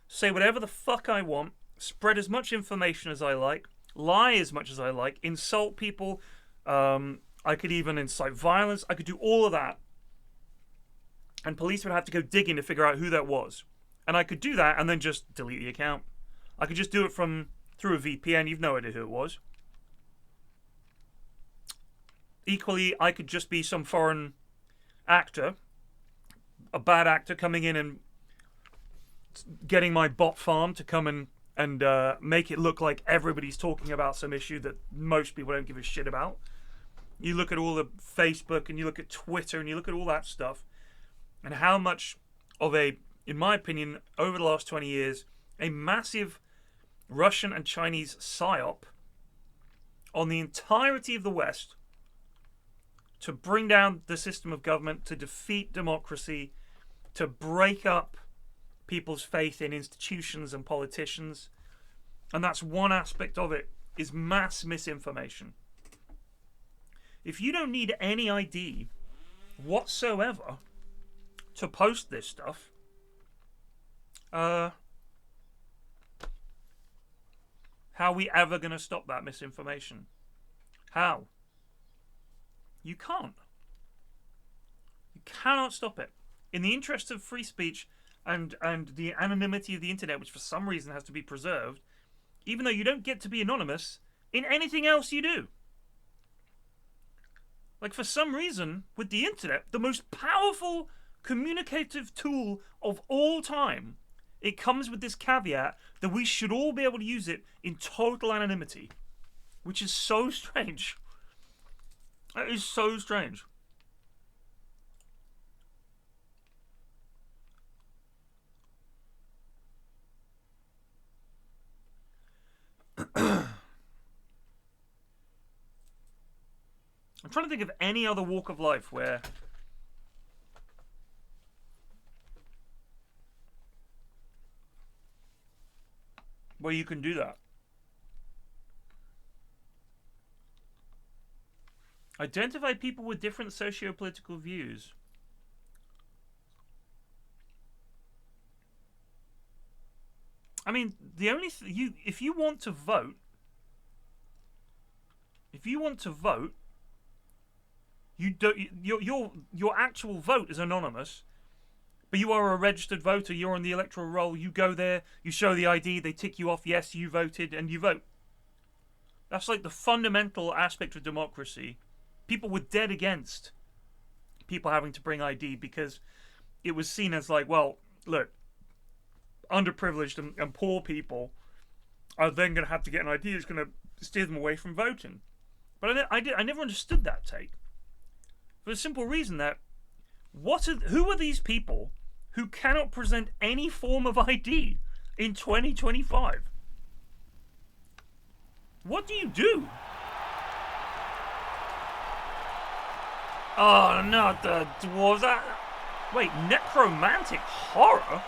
say whatever the fuck I want, spread as much information as I like, lie as much as I like, insult people. I could even incite violence. I could do all of that. And police would have to go digging to figure out who that was. And I could do that and then just delete the account. I could just do it through a VPN. You've no idea who it was. Equally, I could just be some foreign actor, a bad actor coming in and getting my bot farm to come and make it look like everybody's talking about some issue that most people don't give a shit about. You look at all the Facebook and you look at Twitter and you look at all that stuff, and how much of in my opinion, over the last 20 years, a massive Russian and Chinese psyop on the entirety of the West to bring down the system of government, to defeat democracy, to break up people's faith in institutions and politicians. And that's one aspect of it, is mass misinformation. If you don't need any ID whatsoever to post this stuff, how are we ever going to stop that misinformation? How? You can't. You cannot stop it. In the interest of free speech and the anonymity of the internet, which for some reason has to be preserved, even though you don't get to be anonymous in anything else you do. Like, for some reason, with the internet, the most powerful communicative tool of all time, it comes with this caveat that we should all be able to use it in total anonymity, which is so strange. That is so strange. I'm trying to think of any other walk of life where where you can do that. Identify people with different socio-political views. I mean, the only if you want to vote, you don't. Your actual vote is anonymous, but you are a registered voter. You're on the electoral roll. You go there, you show the ID, they tick you off. Yes, you voted, and you vote. That's like the fundamental aspect of democracy. People were dead against people having to bring ID because it was seen as like, well, look, underprivileged and poor people are then going to have to get an ID that's going to steer them away from voting. But I never understood that take. For the simple reason that who are these people who cannot present any form of ID in 2025? What do you do? Oh, not the dwarves. Wait, necromantic horror?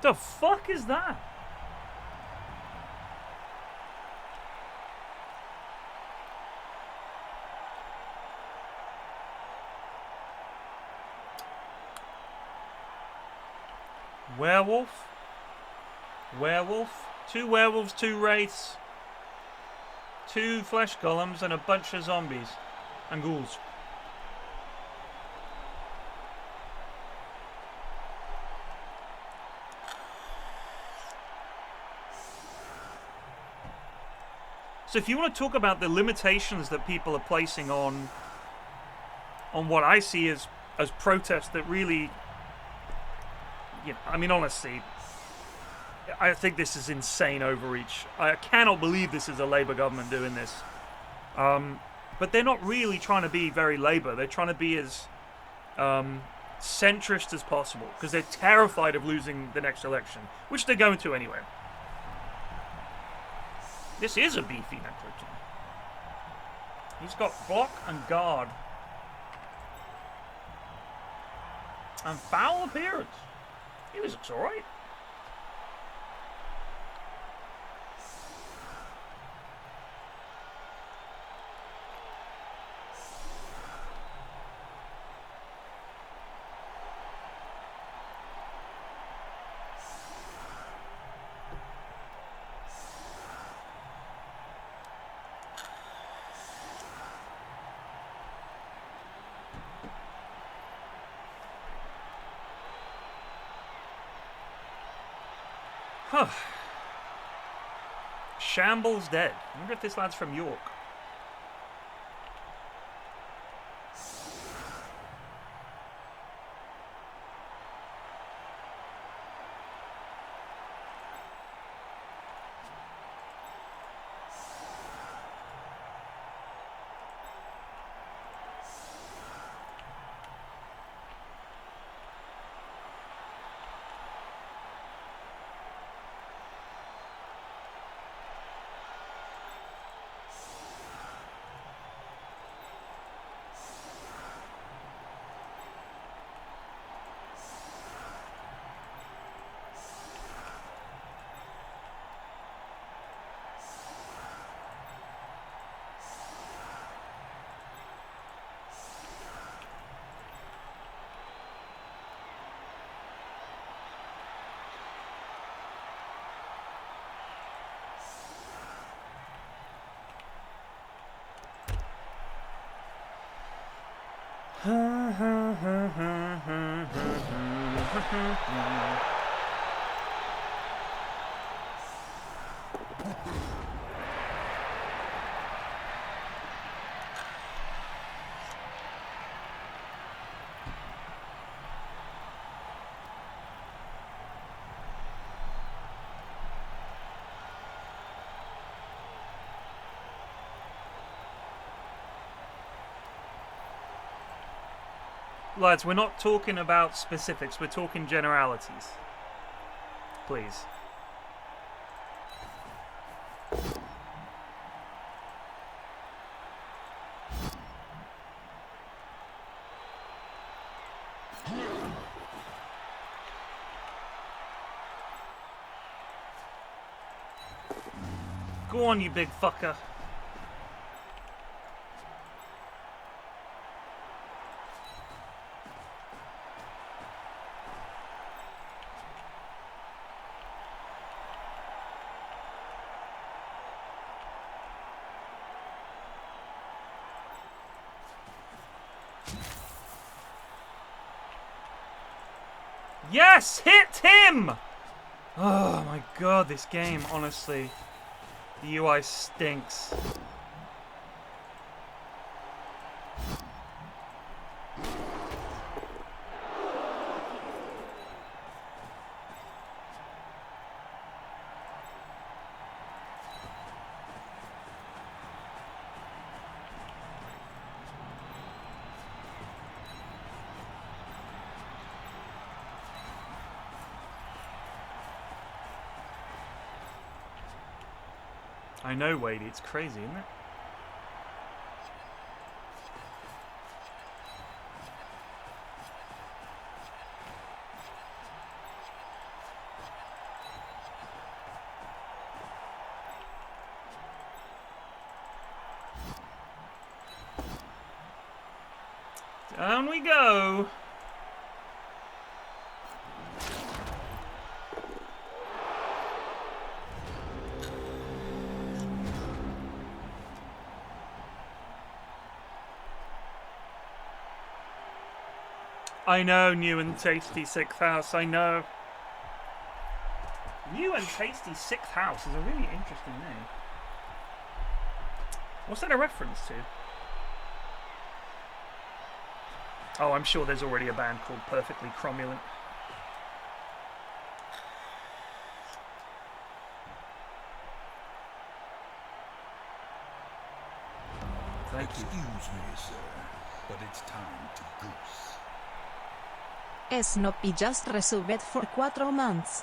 The fuck is that? Werewolf? Werewolf? 2 werewolves, 2 wraiths, 2 flesh golems, and a bunch of zombies and ghouls. So if you want to talk about the limitations that people are placing on what I see as protests that really, you know, I mean, honestly, I think this is insane overreach. I cannot believe this is a Labour government doing this. But they're not really trying to be very Labour. They're trying to be as centrist as possible because they're terrified of losing the next election, which they're going to anyway. This is a beefy Necroton. He's got block and guard. And foul appearance. He looks alright. Huh. Shambles dead. I wonder if this lad's from York. Lads, we're not talking about specifics, we're talking generalities. Please. Go on, you big fucker. Yes! Hit him! Oh my god, this game, honestly. The UI stinks. I know, Wade, it's crazy, isn't it? Down we go. I know, new and tasty sixth house, I know. New and tasty sixth house is a really interesting name. What's that a reference to? Oh, I'm sure there's already a band called Perfectly Cromulent. Thank you. Excuse me, sir, but it's time to goose. Snoopy just resubbed for 4 months.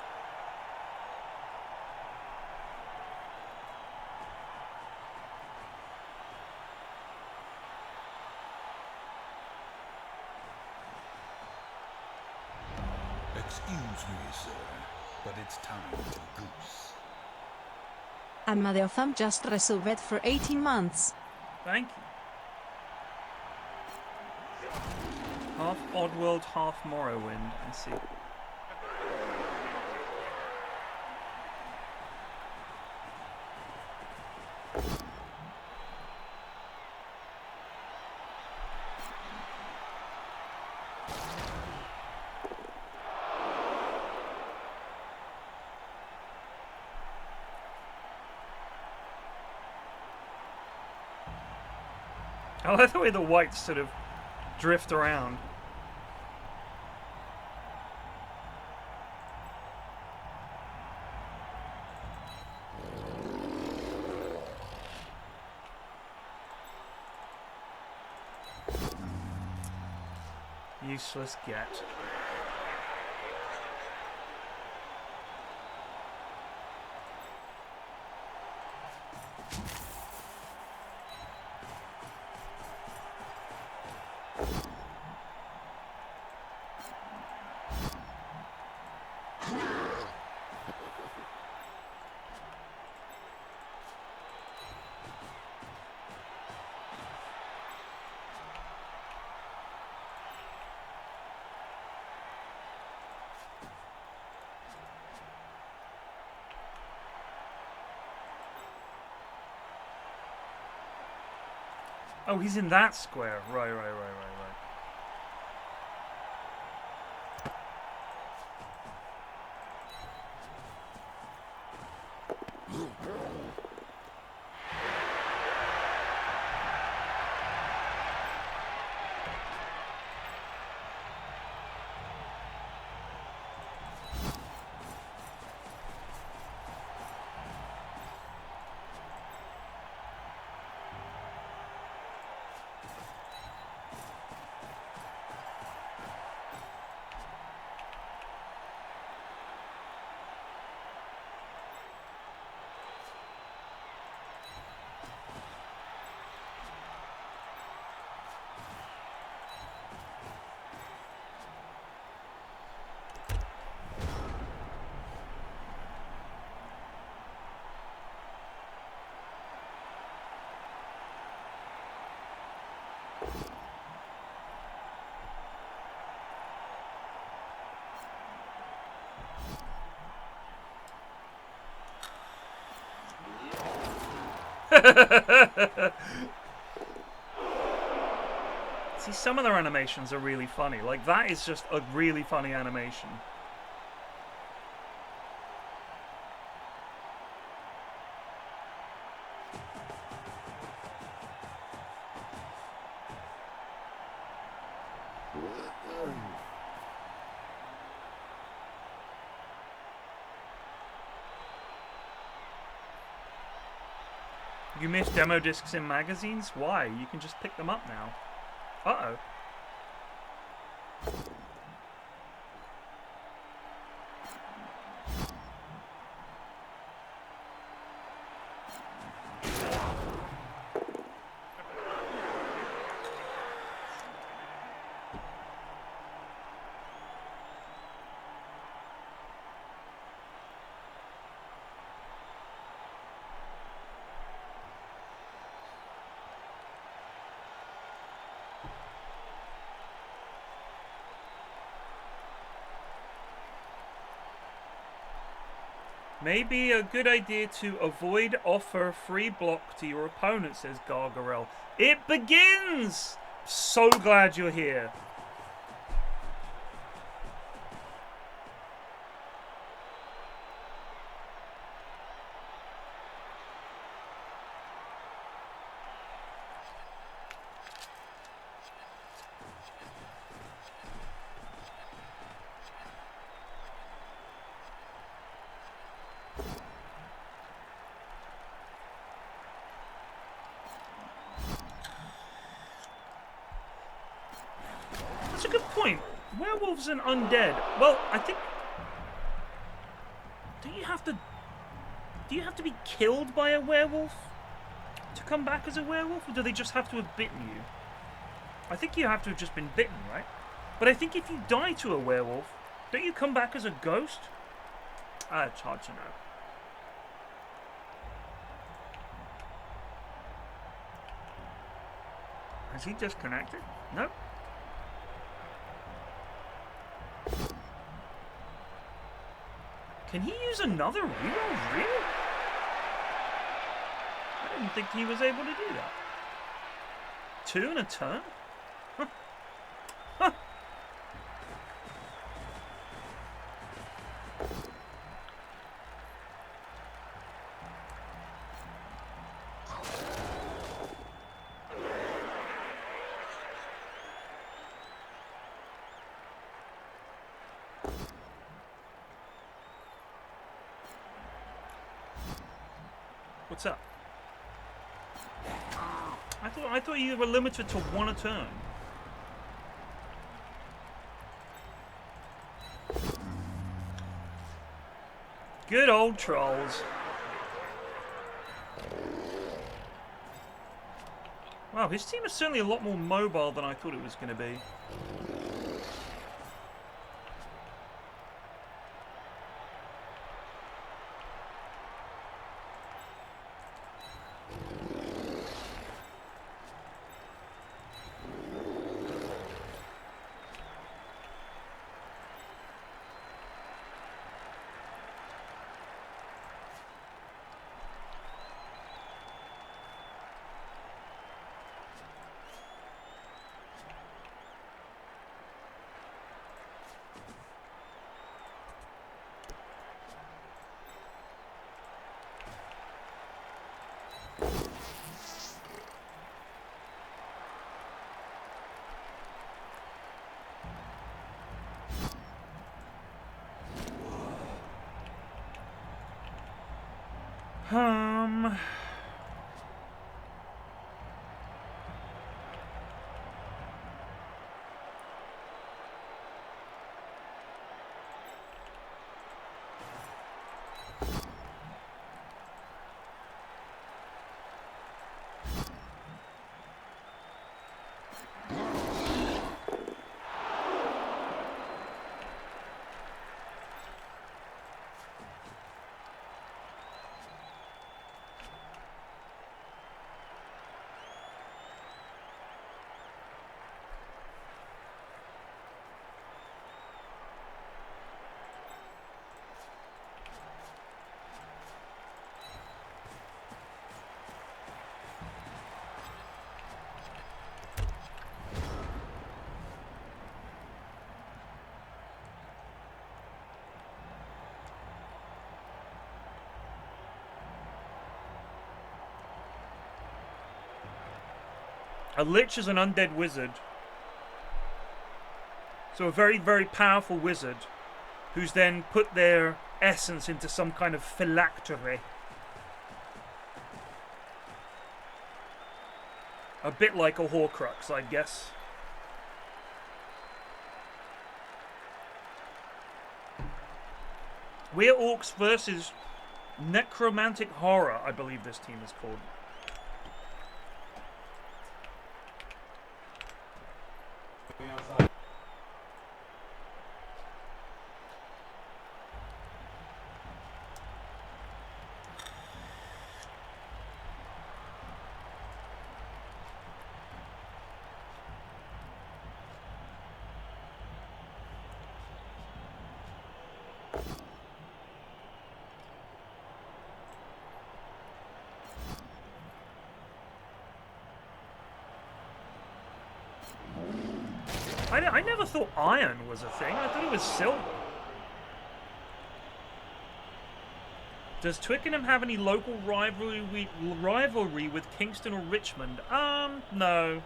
Excuse me, sir, but it's time to goose. Amadeofam just resubbed for 18 months. Thank you. Half Oddworld, half Morrowind, I see. I like the way the whites sort of drift around. Useless get. Oh, he's in that square. Right. See, some of their animations are really funny. Like, that is just a really funny animation. You missed demo discs in magazines? Why? You can just pick them up now. Uh-oh. Maybe a good idea to avoid offer free block to your opponent, says Gargarel. It begins! So glad you're here. That's a good point. Werewolves and undead. Well, I think... Do you have to be killed by a werewolf to come back as a werewolf? Or do they just have to have bitten you? I think you have to have just been bitten, right? But I think if you die to a werewolf, don't you come back as a ghost? It's hard to know. Has he disconnected? Nope. Can he use another reroll? Really? I didn't think he was able to do that. 2 in a turn? Huh. Huh. What's up? I thought you were limited to 1 a turn. Good old trolls. Wow, his team is certainly a lot more mobile than I thought it was going to be. A lich is an undead wizard. So a very, very powerful wizard who's then put their essence into some kind of phylactery. A bit like a Horcrux, I guess. We're Orcs versus Necromantic Horror, I believe this team is called. I never thought iron was a thing. I thought it was silver. Does Twickenham have any local rivalry with Kingston or Richmond? No.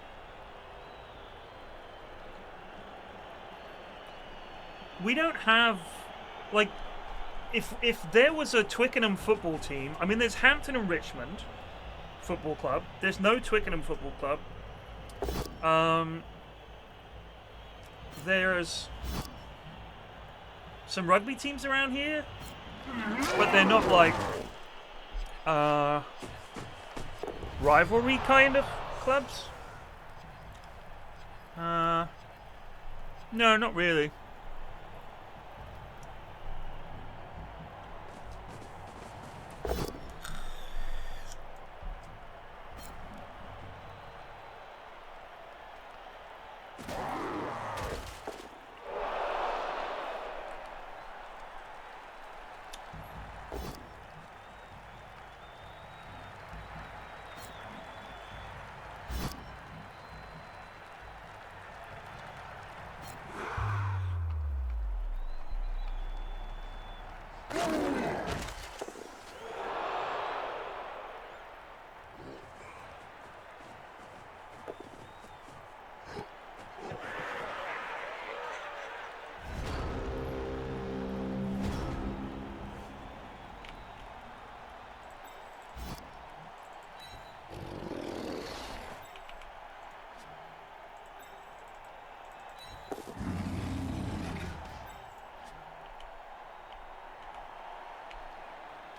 We don't have, like, if there was a Twickenham football team, I mean, there's Hampton and Richmond Football Club. There's no Twickenham Football Club. There's some rugby teams around here, but they're not like rivalry kind of clubs. No, not really.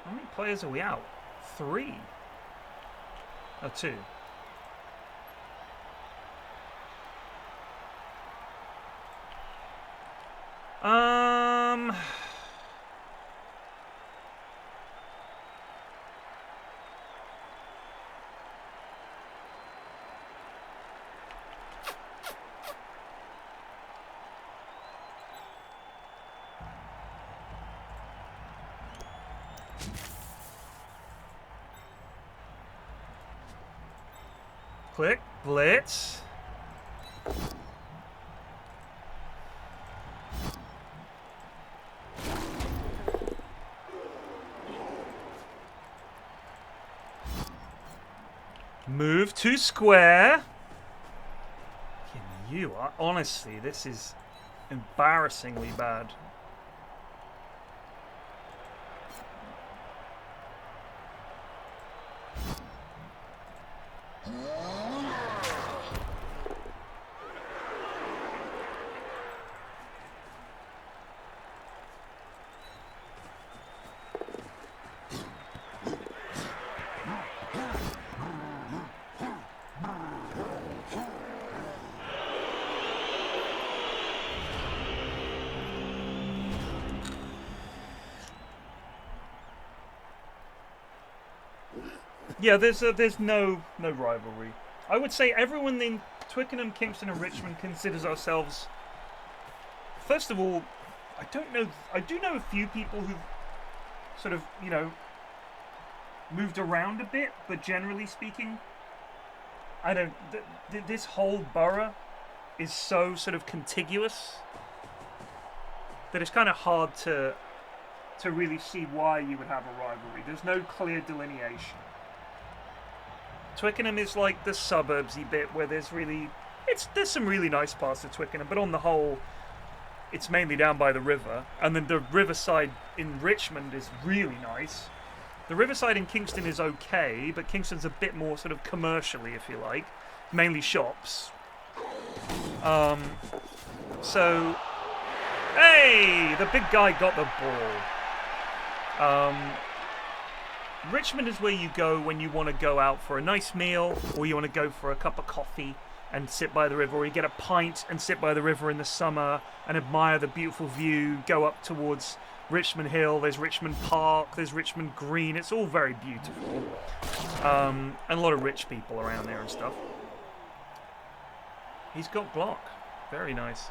How many players are we out? 3? Or 2? Click, blitz. Move to square. You are honestly, this is embarrassingly bad. Yeah, there's no rivalry. I would say everyone in Twickenham, Kingston, and Richmond considers ourselves. First of all, I don't know. I do know a few people who've sort of, moved around a bit, but generally speaking, I don't. This whole borough is so sort of contiguous that it's kind of hard to really see why you would have a rivalry. There's no clear delineation. Twickenham is like the suburbsy bit where there's some really nice parts of Twickenham, but on the whole, it's mainly down by the river. And then the riverside in Richmond is really nice. The riverside in Kingston is okay, but Kingston's a bit more sort of commercially, if you like, mainly shops. So, hey, the big guy got the ball. Richmond is where you go when you want to go out for a nice meal, or you want to go for a cup of coffee and sit by the river, or you get a pint and sit by the river in the summer and admire the beautiful view, go up towards Richmond Hill, there's Richmond Park, there's Richmond Green, it's all very beautiful. And a lot of rich people around there and stuff. He's got block. Very nice.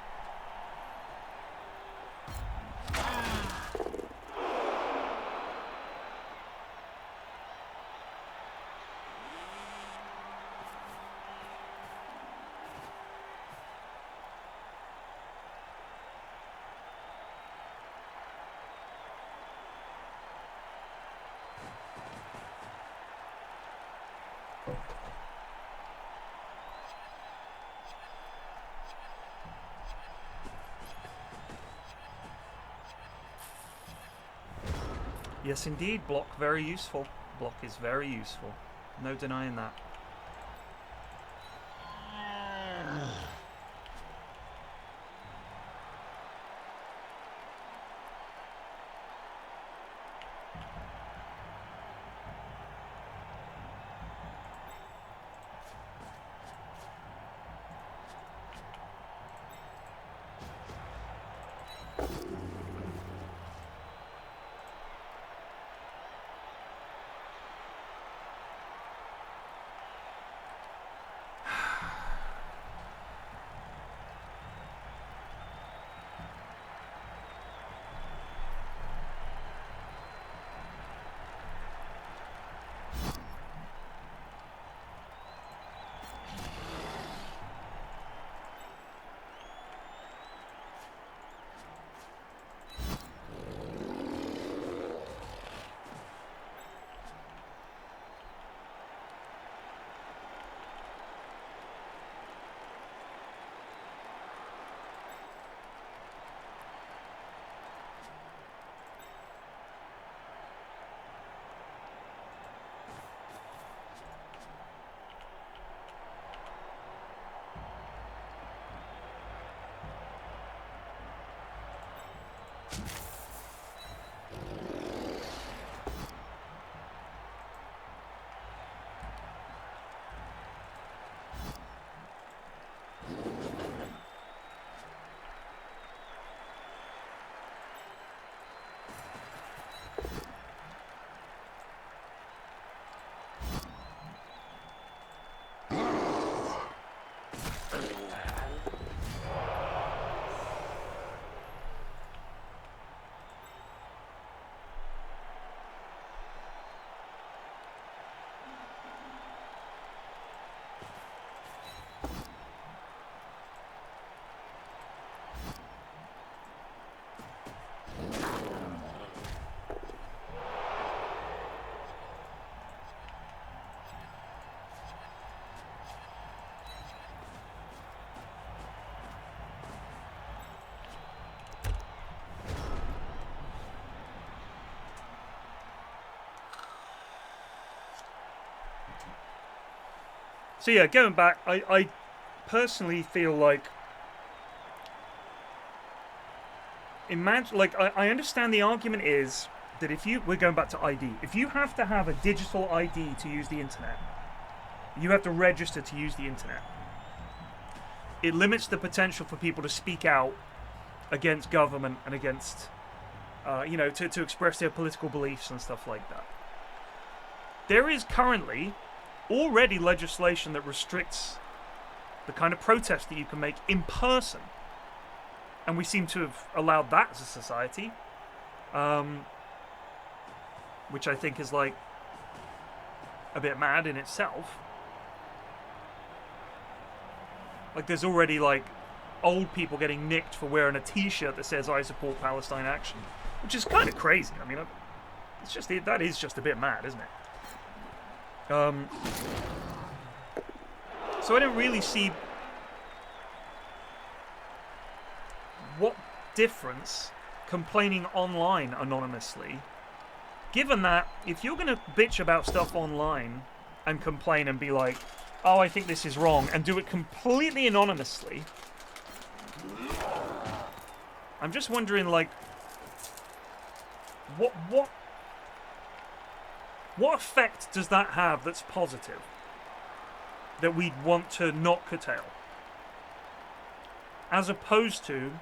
Yes, indeed. Block very useful. Block is very useful. No denying that. So yeah, going back, I personally feel like, imagine, like, I understand the argument is that if you, we're going back to ID, if you have to have a digital ID to use the internet, you have to register to use the internet. It limits the potential for people to speak out against government and against, you know, to express their political beliefs and stuff like that. There is currently already legislation that restricts the kind of protest that you can make in person. And we seem to have allowed that as a society. Which I think is, like, a bit mad in itself. Like, there's already, like, old people getting nicked for wearing a t-shirt that says, I support Palestine action. Which is kind of crazy. I mean, it's just, that is just a bit mad, isn't it? So I don't really see what difference complaining online anonymously, given that if you're going to bitch about stuff online and complain and be like, oh, I think this is wrong, and do it completely anonymously, I'm just wondering, like, what effect does that have that's positive, that we'd want to not curtail? As opposed to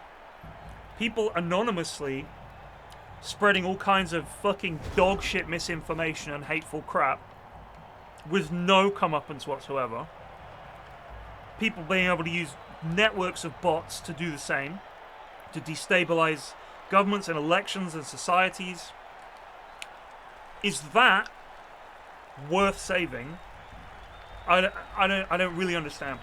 people anonymously spreading all kinds of fucking dog shit misinformation and hateful crap with no comeuppance whatsoever. People being able to use networks of bots to do the same, to destabilize governments and elections and societies. Is that worth saving? I don't really understand.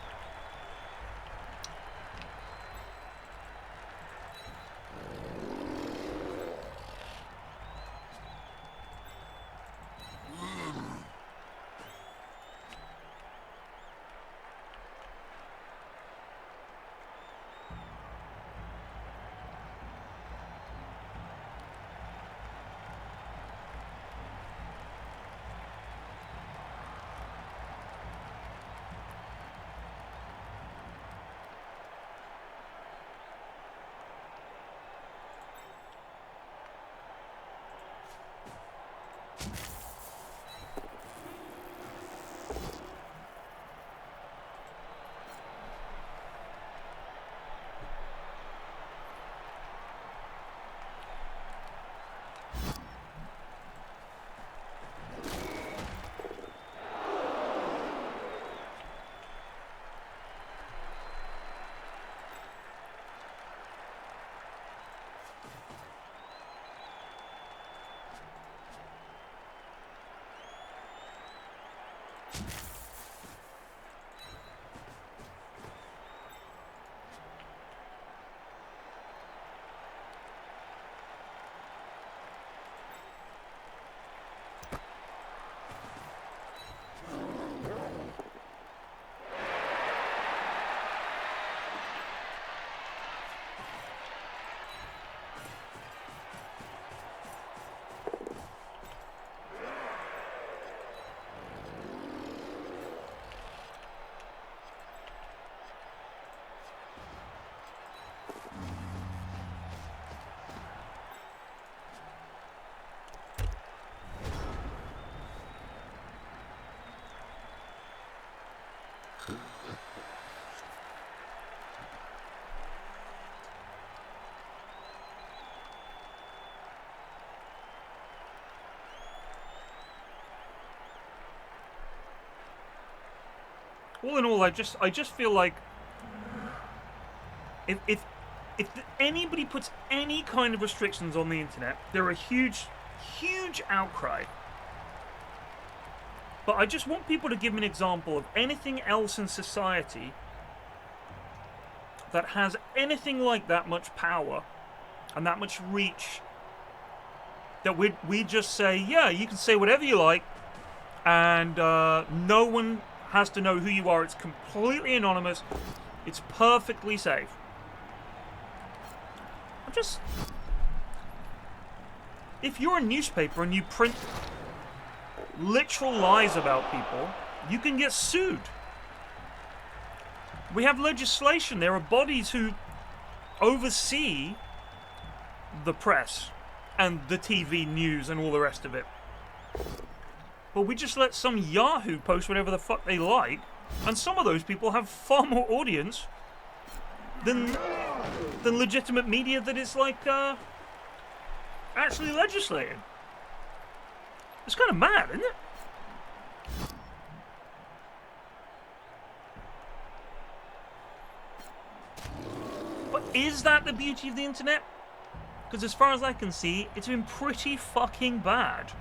All in all, I just feel like if anybody puts any kind of restrictions on the internet, there are a huge outcry. But I just want people to give me an example of anything else in society that has anything like that much power and that much reach, that we just say, yeah, you can say whatever you like, and no one has to know who you are. It's completely anonymous. It's perfectly safe. If you're a newspaper and you print literal lies about people, you can get sued We have legislation. There are bodies who oversee the press and the TV news and all the rest of it. But we just let some Yahoo post whatever the fuck they like, and some of those people have far more audience than legitimate media that is like actually legislating. It's kind of mad, isn't it? But is that the beauty of the internet? Because as far as I can see, it's been pretty fucking bad.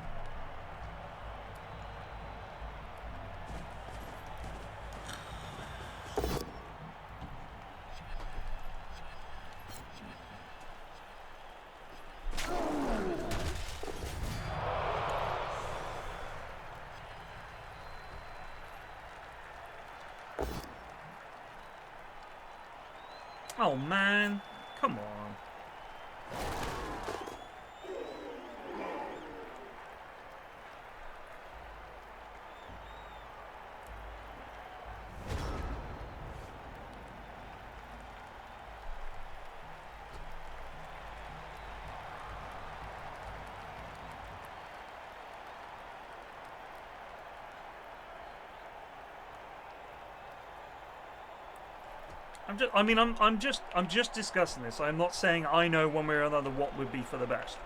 Oh man, come on. I'm just discussing this. I'm not saying I know one way or another what would be for the best.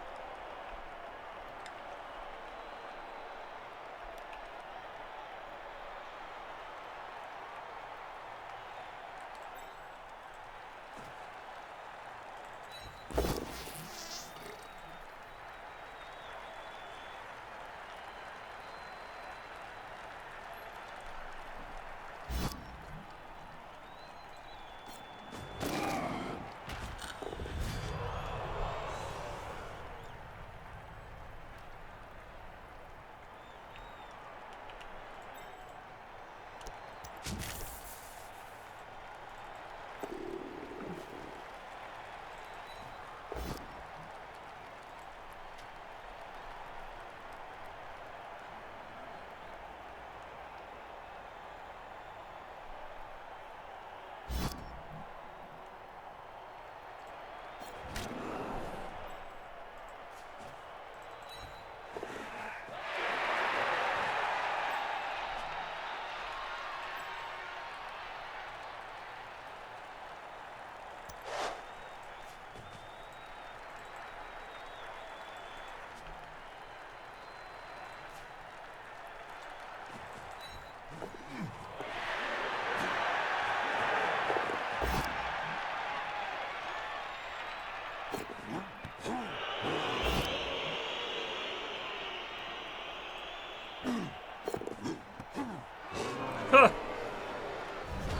Huh.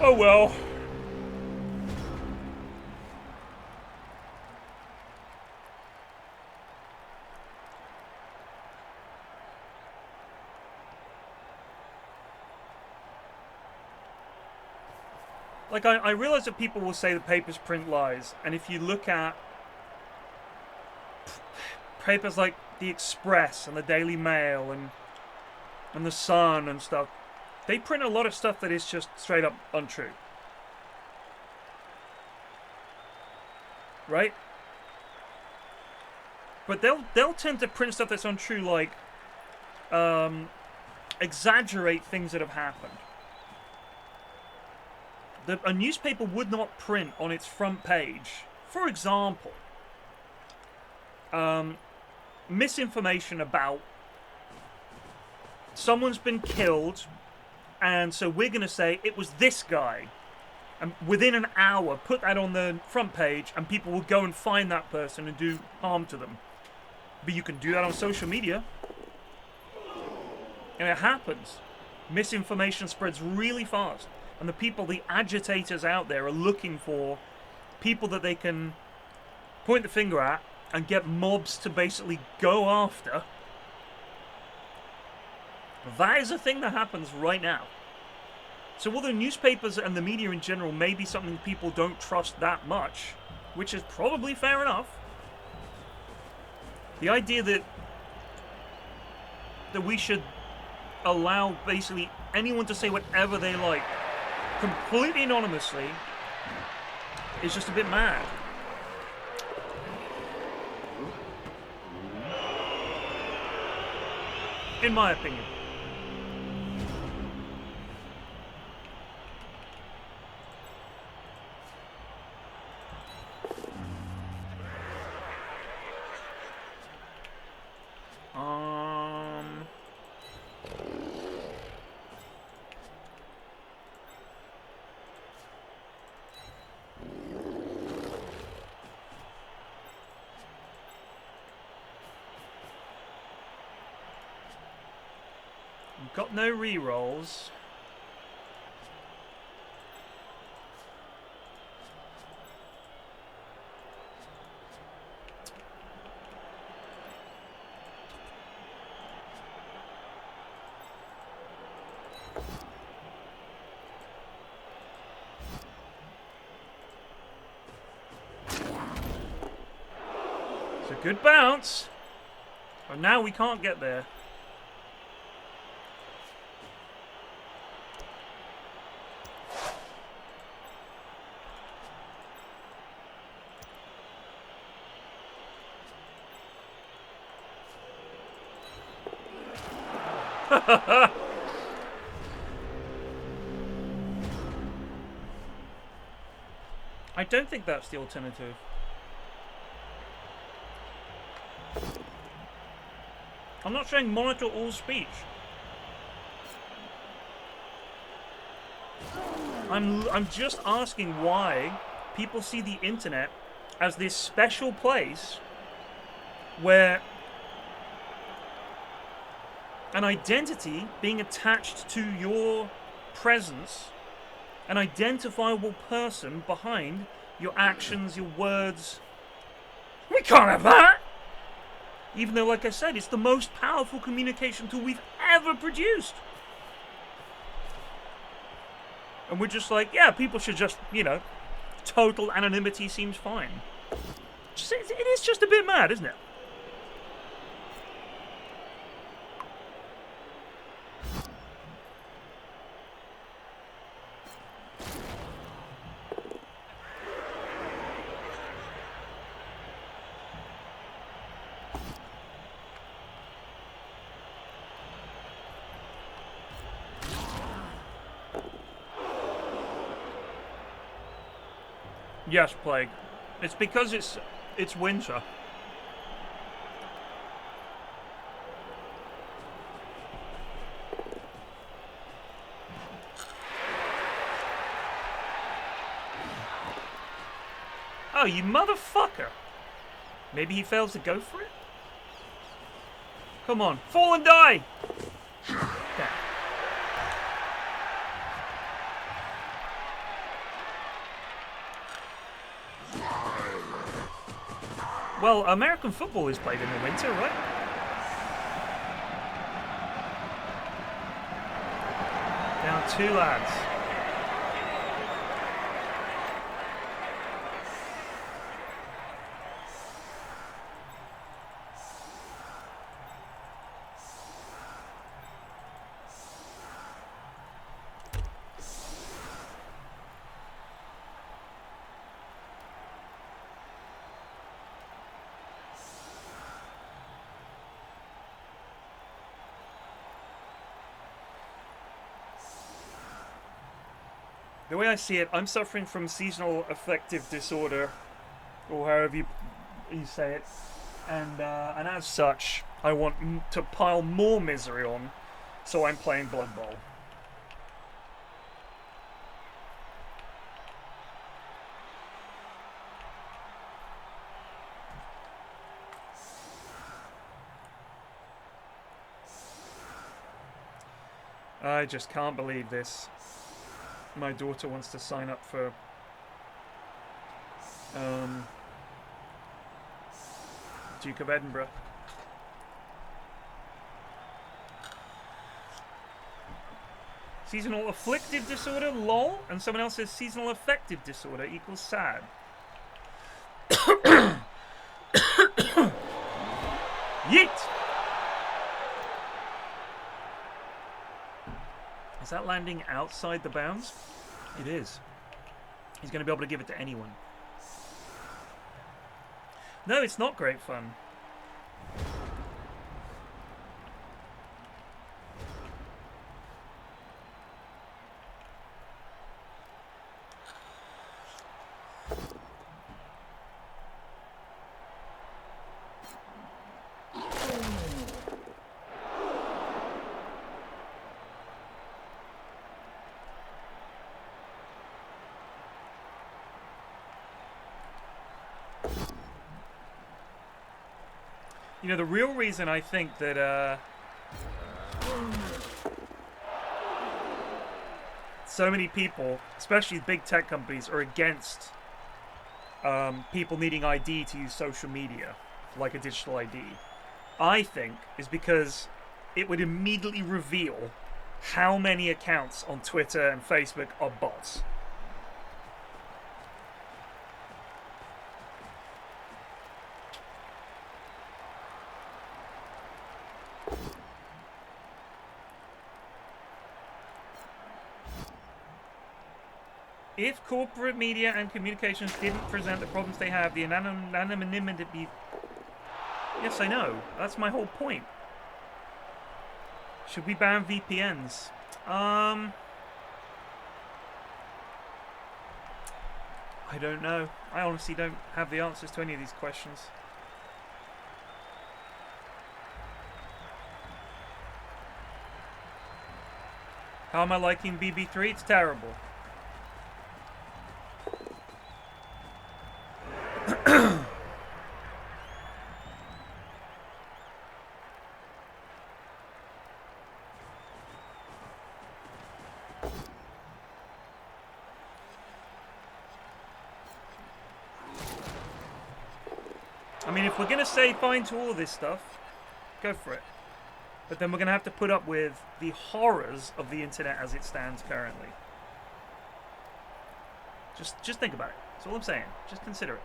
Oh well. Like, I realize that people will say the papers print lies, and if you look at papers like the Express and the Daily Mail and the Sun and stuff, they print a lot of stuff that is just straight up untrue. Right? But they'll tend to print stuff that's untrue, like exaggerate things that have happened. A newspaper would not print on its front page, for example, misinformation about someone's been killed, and so we're going to say it was this guy. And within an hour, put that on the front page, and people will go and find that person and do harm to them. But you can do that on social media. And it happens. Misinformation spreads really fast. And the people, the agitators out there, are looking for people that they can point the finger at and get mobs to basically go after. That is a thing that happens right now. So although newspapers and the media in general may be something people don't trust that much, which is probably fair enough, the idea that we should allow basically anyone to say whatever they like completely anonymously is just a bit mad. In my opinion. Got no re-rolls. It's a good bounce. But now we can't get there. I don't think that's the alternative. I'm not showing monitor all speech. I'm just asking why people see the internet as this special place where an identity being attached to your presence, an identifiable person behind your actions, your words. We can't have that! Even though, like I said, it's the most powerful communication tool we've ever produced. And we're just like, yeah, people should just, you know, total anonymity seems fine. It is just a bit mad, isn't it? Yes, Plague. It's because it's winter. Oh, you motherfucker! Maybe he fails to go for it? Come on, fall and die! Damn. Well, American football is played in the winter, right? Down 2 lads. The way I see it, I'm suffering from seasonal affective disorder, or however you say it, and as such, I want to pile more misery on, so I'm playing Blood Bowl. I just can't believe this. My daughter wants to sign up for Duke of Edinburgh. Seasonal afflictive disorder, lol, and someone else says seasonal affective disorder equals sad. Yeet! Is that landing outside the bounds? It is. He's going to be able to give it to anyone. No, it's not great fun. You know, the real reason I think that so many people, especially big tech companies, are against people needing ID to use social media, like a digital ID, I think is because it would immediately reveal how many accounts on Twitter and Facebook are bots. If corporate media and communications didn't present the problems they have, the anonymity would be... Yes, I know. That's my whole point. Should we ban VPNs? I don't know. I honestly don't have the answers to any of these questions. How am I liking BB3? It's terrible. I mean, if we're going to say fine to all of this stuff, go for it. But then we're going to have to put up with the horrors of the internet as it stands currently. Just think about it. That's all I'm saying. Just consider it.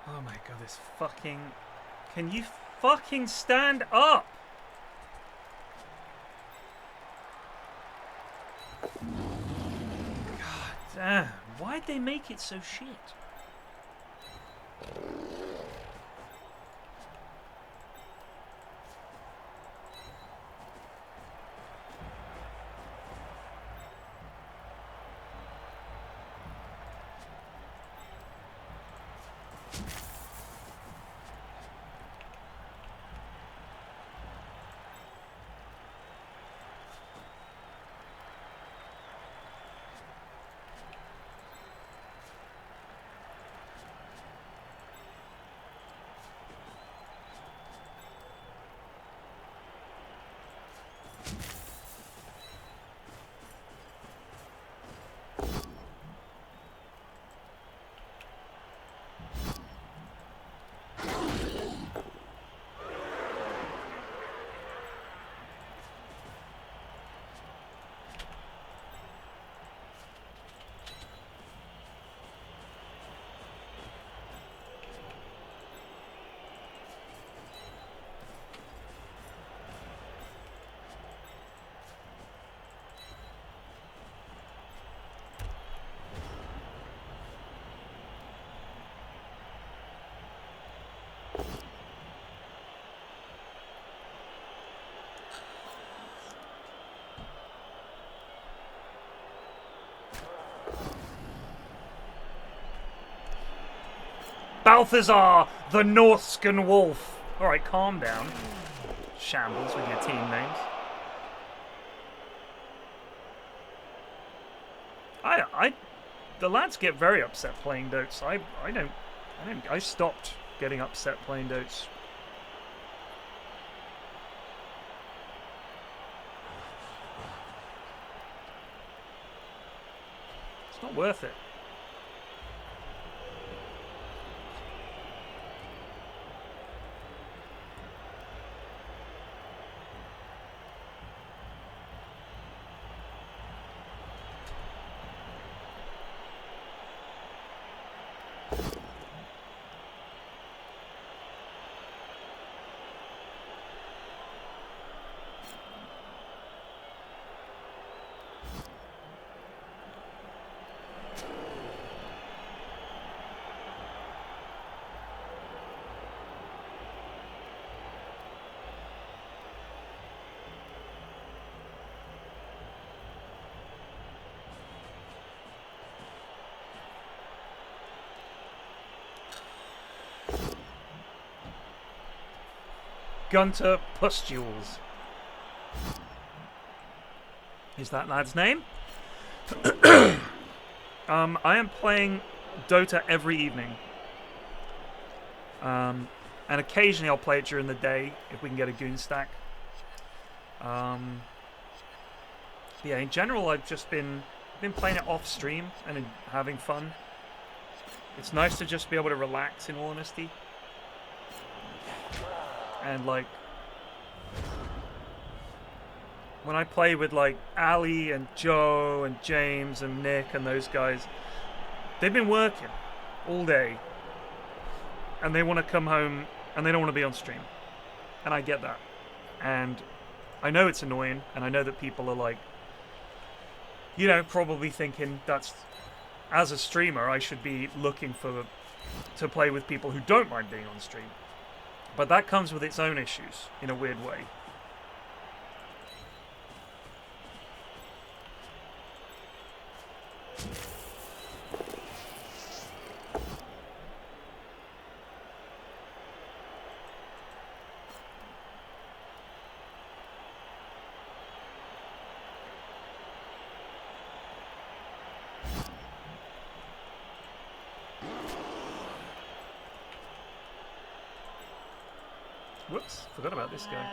Oh my god, this fucking... Can you fucking stand up? God damn. Why'd they make it so shit? Balthazar, the Northscan Wolf. Alright, calm down. Shambles with your team names. The lads get very upset playing Dotes. I stopped getting upset playing Dotes not worth it. Gunter Pustules. Is that lad's name? I am playing Dota every evening. And occasionally I'll play it during the day if we can get a goon stack. Yeah, in general I've just been playing it off stream and having fun. It's nice to just be able to relax, in all honesty. And like when I play with like Ali and Joe and James and Nick and those guys, they've been working all day and they want to come home and they don't want to be on stream, and I get that, and I know it's annoying, and I know that people are like, you know, probably thinking that's, as a streamer I should be looking to play with people who don't mind being on stream. But that comes with its own issues, in a weird way. Whoops, forgot about this guy.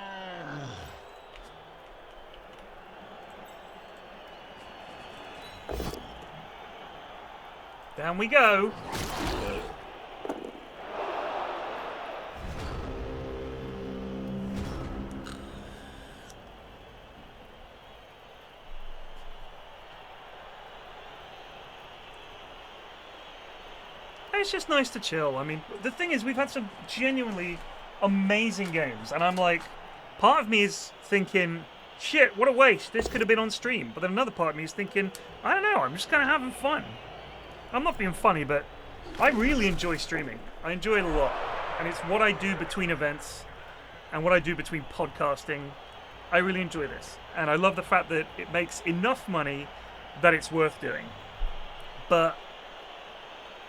Down we go. It's just nice to chill. I mean, the thing is, we've had some genuinely amazing games, and I'm like, part of me is thinking, shit, what a waste, this could have been on stream. But then another part of me is thinking, I don't know, I'm just kind of having fun. I'm not being funny, but I really enjoy streaming. I enjoy it a lot, and it's what I do between events and what I do between podcasting. I really enjoy this, and I love the fact that it makes enough money that it's worth doing. But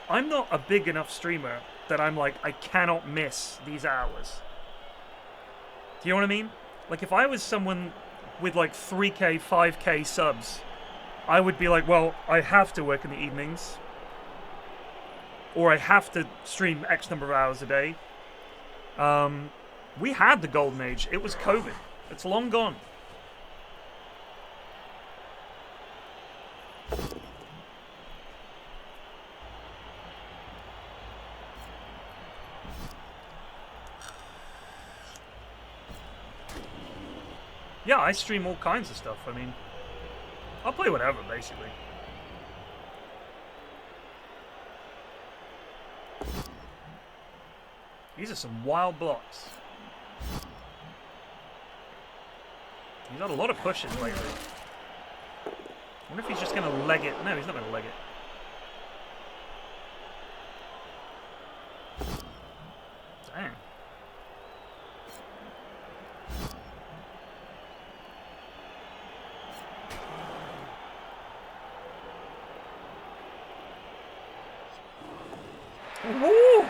I'm not a big enough streamer that I'm like, I cannot miss these hours. Do you know what I mean? Like, if I was someone with like 3k, 5k subs, I would be like, well, I have to work in the evenings, or I have to stream X number of hours a day. We had the golden age. It was COVID. It's long gone. Yeah, I stream all kinds of stuff. I mean, I'll play whatever, basically. These are some wild blocks. He's had a lot of pushes lately. I wonder if he's just going to leg it. No, he's not going to leg it. Damn. Woo!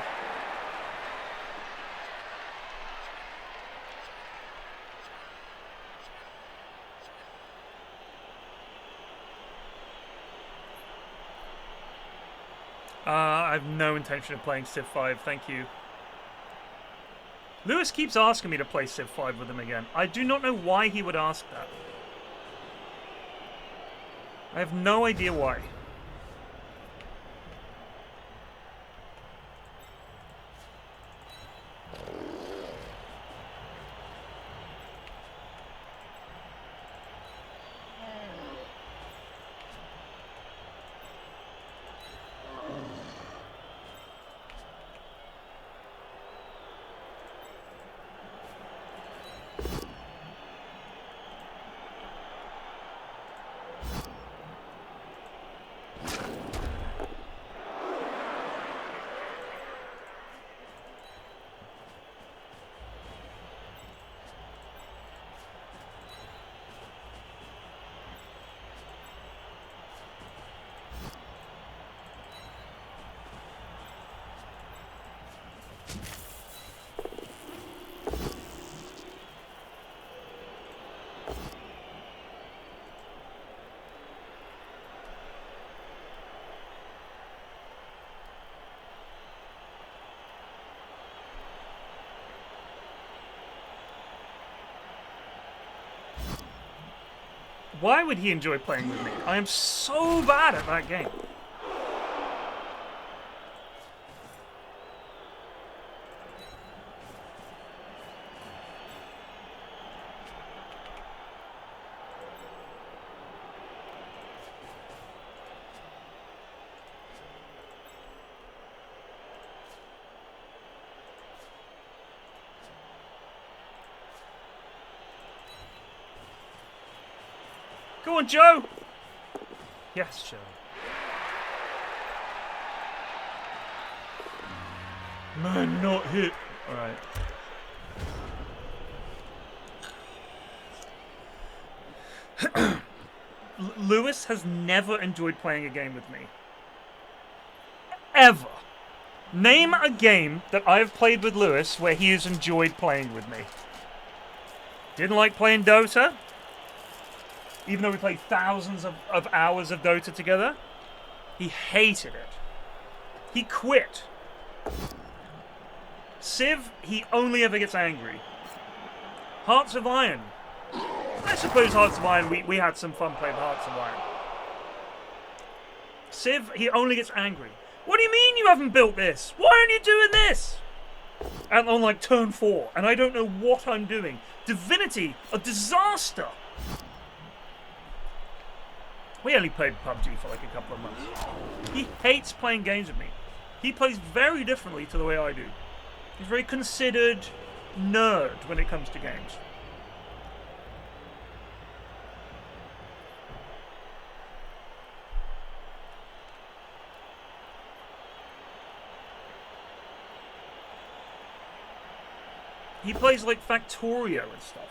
I have no intention of playing Civ 5, thank you. Lewis keeps asking me to play Civ 5 with him again. I do not know why he would ask that. I have no idea why. Why would he enjoy playing with me? I am so bad at that game. Go on, Joe! Yes, Joe. Man, not hit. Alright. Lewis has never enjoyed playing a game with me. Ever. Name a game that I have played with Lewis where he has enjoyed playing with me. Didn't like playing Dota. Even though we played thousands of hours of Dota together, he hated it. He quit. Civ, he only ever gets angry. Hearts of Iron. I suppose Hearts of Iron, we had some fun playing Hearts of Iron. Civ, he only gets angry. What do you mean you haven't built this? Why aren't you doing this? And on like turn 4, and I don't know what I'm doing. Divinity, a disaster. We only played PUBG for like a couple of months. He hates playing games with me. He plays very differently to the way I do. He's a very considered nerd when it comes to games. He plays like Factorio and stuff.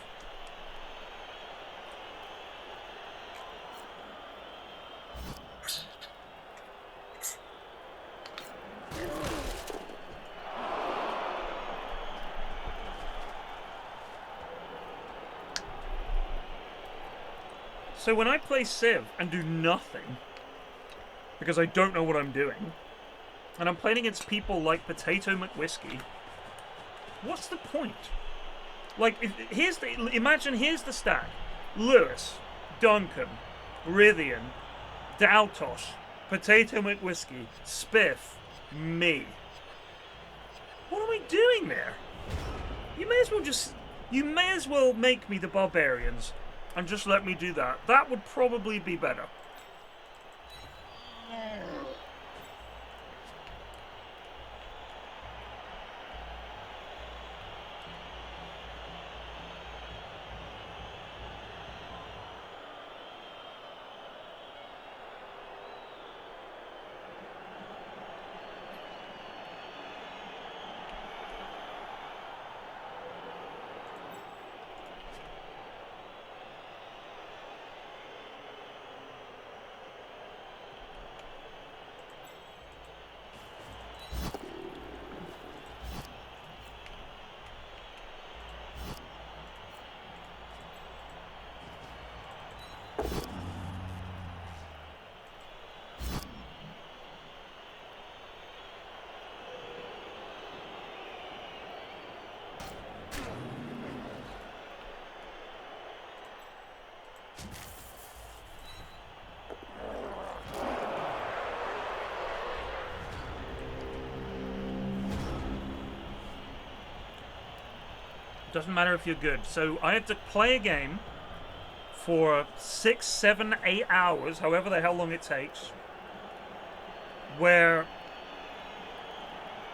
So when I play Civ and do nothing, because I don't know what I'm doing, and I'm playing against people like Potato McWhiskey, what's the point? Like, imagine here's the stack. Lewis, Duncan, Rithian, Daltos, Potato McWhiskey, Spiff, me. What am I doing there? You may as well make me the barbarians and just let me do that. That would probably be better. Doesn't matter if you're good. So I have to play a game for 6, 7, 8 hours, however the hell long it takes, where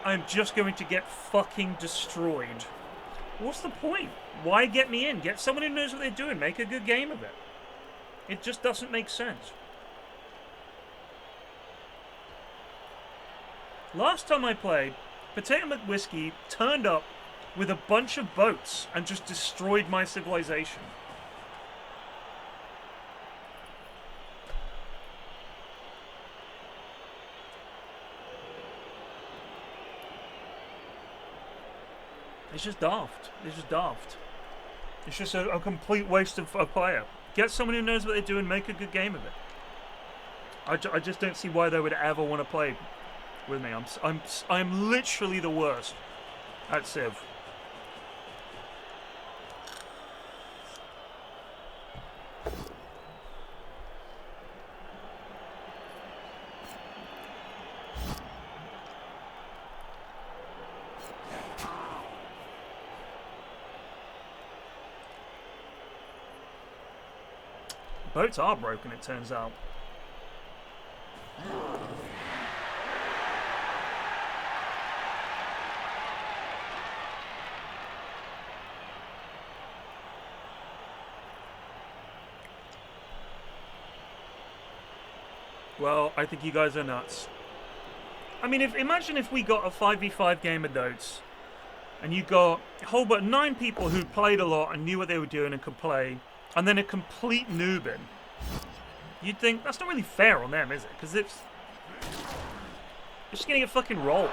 I'm just going to get fucking destroyed What's the point? Why get me in? Get someone who knows what they're doing. Make a good game of it. It just doesn't make sense. Last time I played, Potato McWhiskey turned up with a bunch of boats and just destroyed my civilization. It's just daft. It's just daft. It's just a complete waste of a player. Get someone who knows what they're doing, make a good game of it. I just don't see why they would ever want to play with me. I'm literally the worst at Civ. Boats are broken, it turns out. Well, I think you guys are nuts. I mean, imagine if we got a 5v5 game of Dotes, and you got a whole but 9 people who played a lot and knew what they were doing and could play, and then a complete noob in. You'd think, that's not really fair on them, is it? Because it's just gonna get fucking rolled.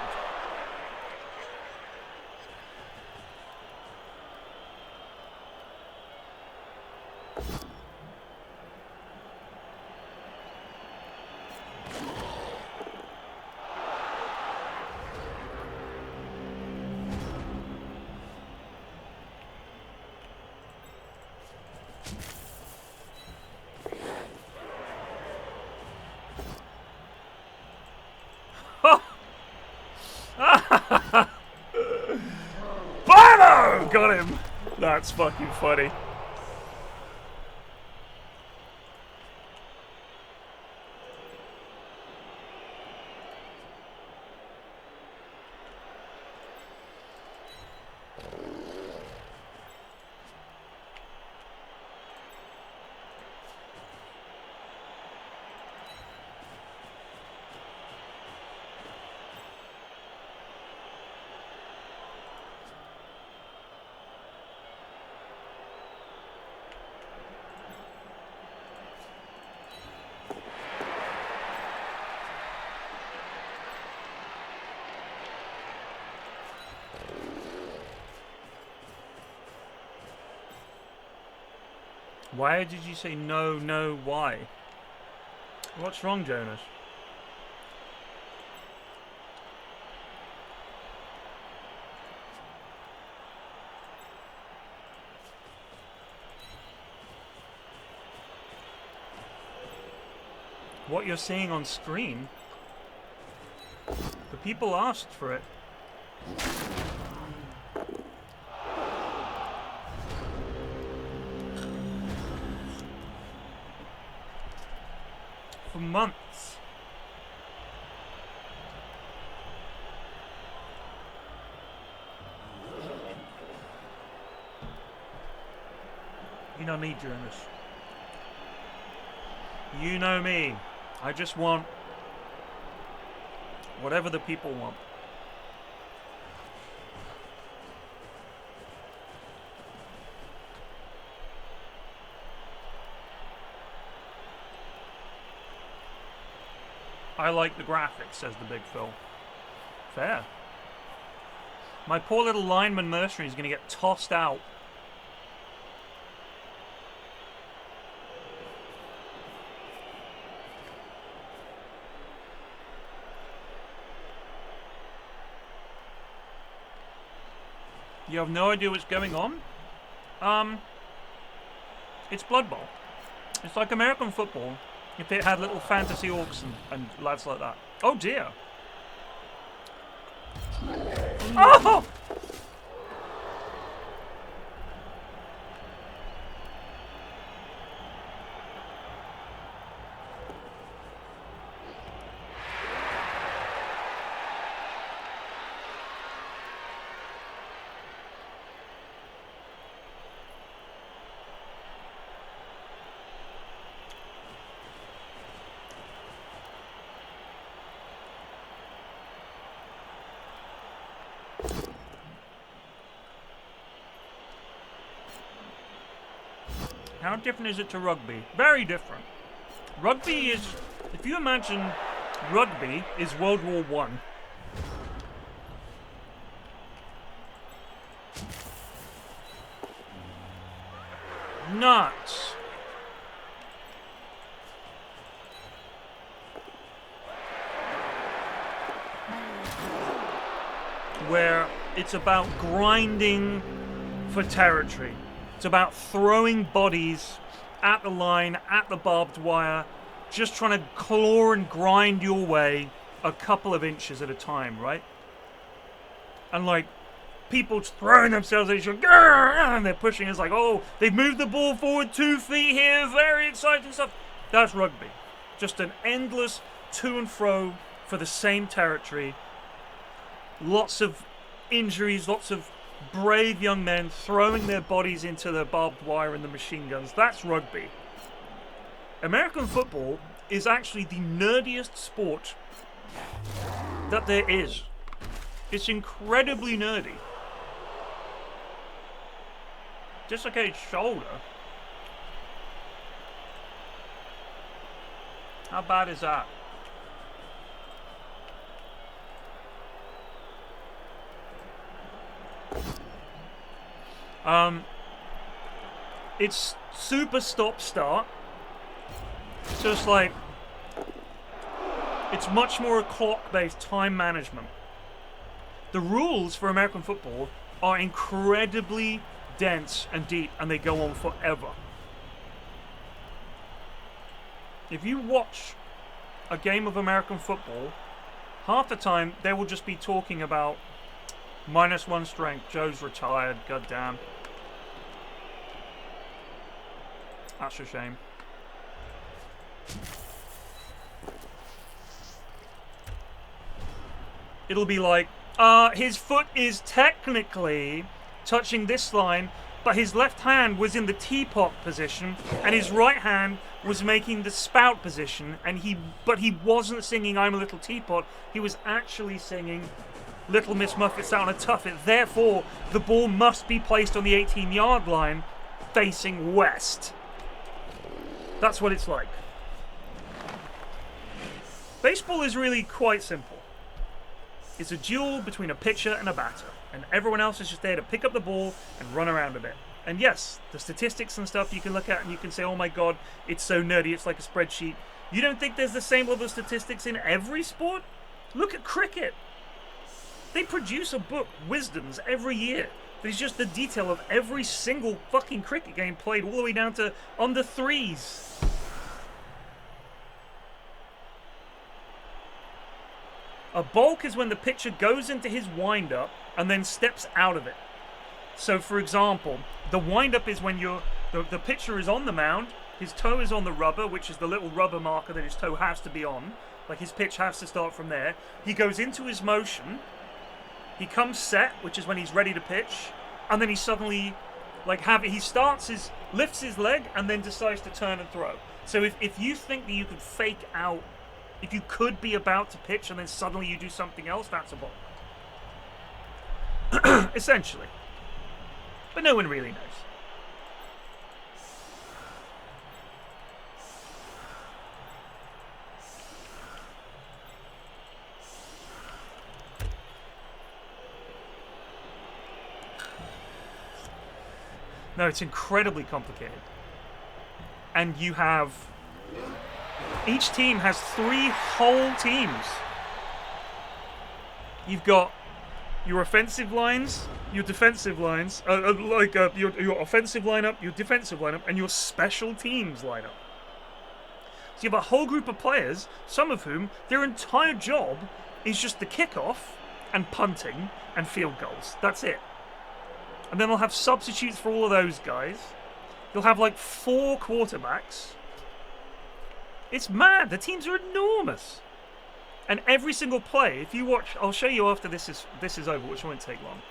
Bino! Got him! That's fucking funny. Why did you say no, no, why? What's wrong, Jonas? What you're seeing on screen? The people asked for it. For months. You know me, Jonas. You know me. I just want whatever the people want. I like the graphics, says the Big Phil. Fair. My poor little lineman mercenary is going to get tossed out. You have no idea what's going on? It's Blood Bowl. It's like American football if it had little fantasy orcs and lads like that. Oh dear. Oh! How different is it to rugby? Very different. Rugby is, if you imagine rugby is World War One. Nuts. Where it's about grinding for territory. It's about throwing bodies at the line, at the barbed wire, just trying to claw and grind your way a couple of inches at a time, right? And like, people throwing themselves at each other, and they're pushing. It's like, oh, they've moved the ball forward 2 feet here. Very exciting stuff. That's rugby. Just an endless to and fro for the same territory. Lots of injuries, lots of brave young men throwing their bodies into the barbed wire and the machine guns. That's rugby. American football is actually the nerdiest sport that there is. It's incredibly nerdy. Dislocated shoulder? How bad is that? It's super stop-start. So it's like, it's much more a clock-based time management. The rules for American football are incredibly dense and deep, and they go on forever. If you watch a game of American football, half the time they will just be talking about -1 strength, Joe's retired, goddamn. That's a shame. It'll be like, his foot is technically touching this line, but his left hand was in the teapot position, and his right hand was making the spout position, and he wasn't singing "I'm a Little Teapot." He was actually singing "Little Miss Muffet sat on a tuffet." Therefore, the ball must be placed on the 18-yard line, facing west. That's what it's like. Baseball is really quite simple. It's a duel between a pitcher and a batter, and everyone else is just there to pick up the ball and run around a bit. And yes, the statistics and stuff you can look at and you can say, oh my god, it's so nerdy, it's like a spreadsheet. You don't think there's the same level of statistics in every sport? Look at cricket. They produce a book, Wisdoms, every year. There's just the detail of every single fucking cricket game played all the way down to under threes. A balk is when the pitcher goes into his wind-up and then steps out of it. So, for example, the wind-up is when the pitcher is on the mound, his toe is on the rubber, which is the little rubber marker that his toe has to be on. Like, his pitch has to start from there. He goes into his motion. He comes set, which is when he's ready to pitch. And then he suddenly, lifts his leg and then decides to turn and throw. So if you think that you could fake out, if you could be about to pitch and then suddenly you do something else, that's a balk. Essentially. But no one really knows. No, it's incredibly complicated. And you have... Each team has 3 whole teams. You've got your offensive lines, your defensive lines, your offensive lineup, your defensive lineup, and your special teams lineup. So you have a whole group of players, some of whom their entire job is just the kickoff and punting and field goals. That's it. And then they'll have substitutes for all of those guys. You'll have like 4 quarterbacks. It's mad. The teams are enormous. And every single play, if you watch, I'll show you after this is over, which won't take long.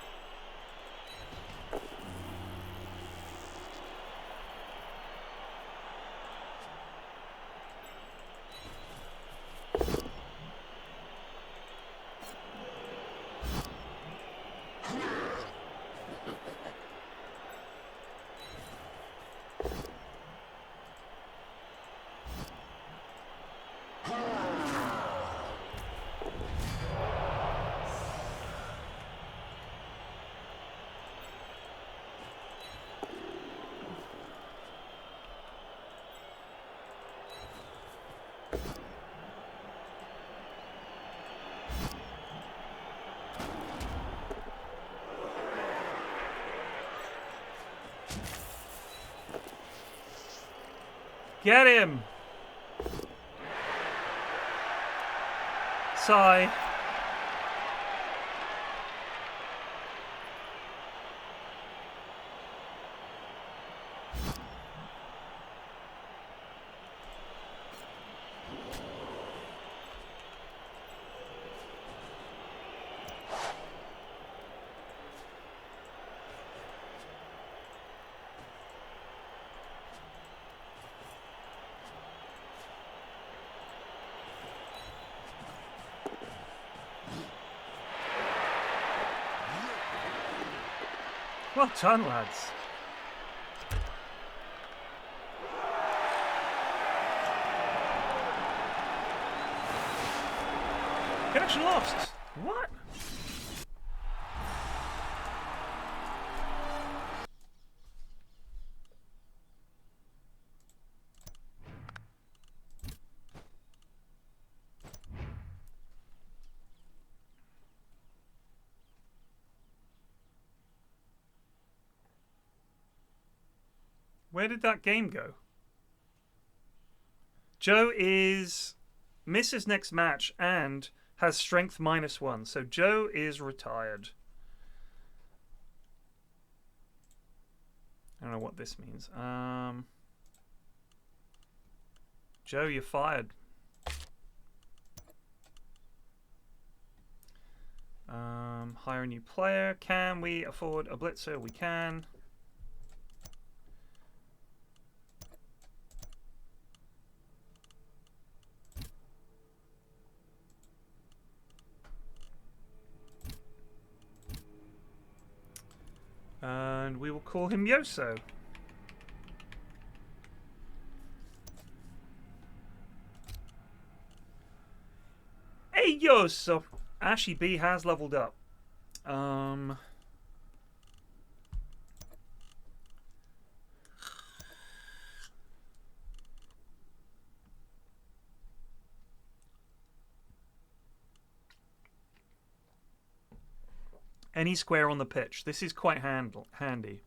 Get him! Sigh. Well done, lads. Connection lost. What? Where did that game go? Joe misses next match and has strength -1. So Joe is retired. I don't know what this means. Joe, you're fired. Hire a new player. Can we afford a blitzer? We can. And we will call him Yoso. Hey, Yoso! Ashy B has leveled up. Any square on the pitch. This is quite handy.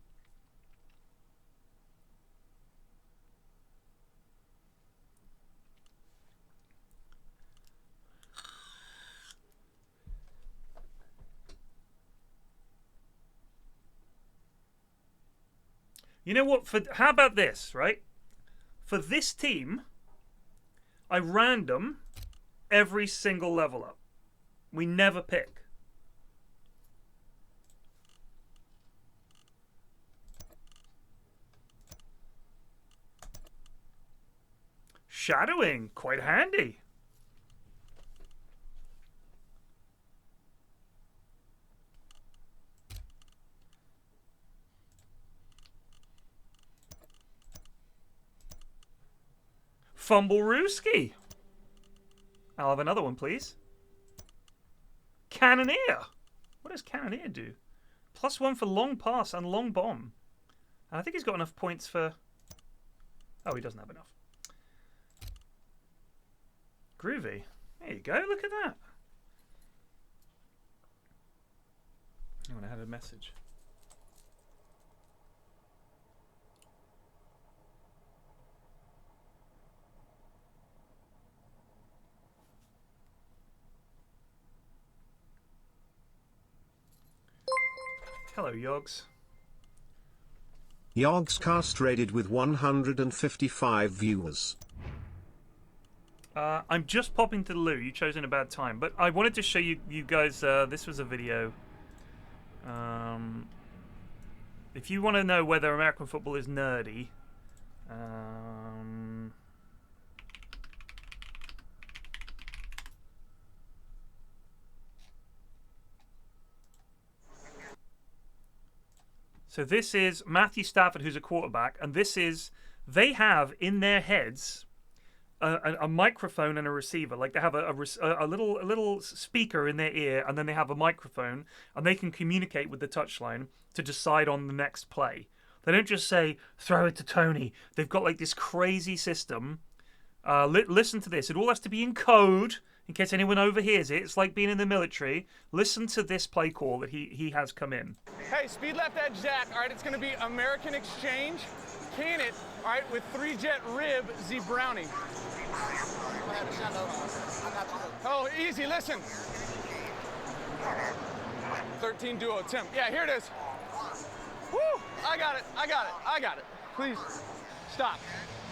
You know what? How about this, right? For this team, I random every single level up. We never pick. Shadowing, quite handy. Fumblerooski. I'll have another one, please. Cannoneer. What does Cannoneer do? +1 for long pass and long bomb. And I think he's got enough points for... Oh, he doesn't have enough. Groovy. There you go. Look at that. Oh, I had a message. Hello, Yogs. Yogs cast rated with 155 viewers. I'm just popping to the loo. You chose in a bad time, but I wanted to show you guys. This was a video. If you want to know whether American football is nerdy, so this is Matthew Stafford, who's a quarterback, and this is they have in their heads a microphone and a receiver. Like they have a little speaker in their ear, and then they have a microphone, and they can communicate with the touchline to decide on the next play. They don't just say, throw it to Tony. They've got like this crazy system. Listen to this. It all has to be in code in case anyone overhears it. It's like being in the military. Listen to this play call that he has come in. Hey, speed left edge Jack. All right, it's going to be American Exchange. can it, all right, with 3-jet rib Z brownie. Oh, easy, listen. 13 duo attempt. Yeah, here it is. Woo! I got it. Please, stop.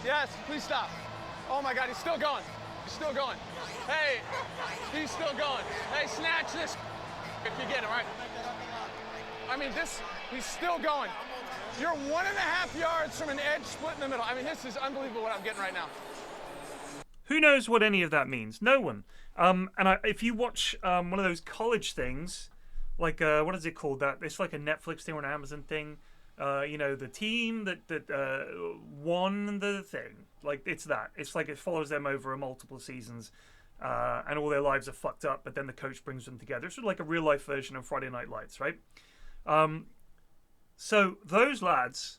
Yes, please stop. Oh my God, he's still going. Hey, he's still going. Hey, snatch this if you get him, right? I mean, he's still going. You're 1.5 yards from an edge split in the middle. I mean, this is unbelievable what I'm getting right now. Who knows what any of that means? No one. If you watch one of those college things, like what is it called? That it's like a Netflix thing or an Amazon thing. The team that won the thing. Like it's that. It's like it follows them over multiple seasons, and all their lives are fucked up. But then the coach brings them together. It's sort of like a real life version of Friday Night Lights, right? So those lads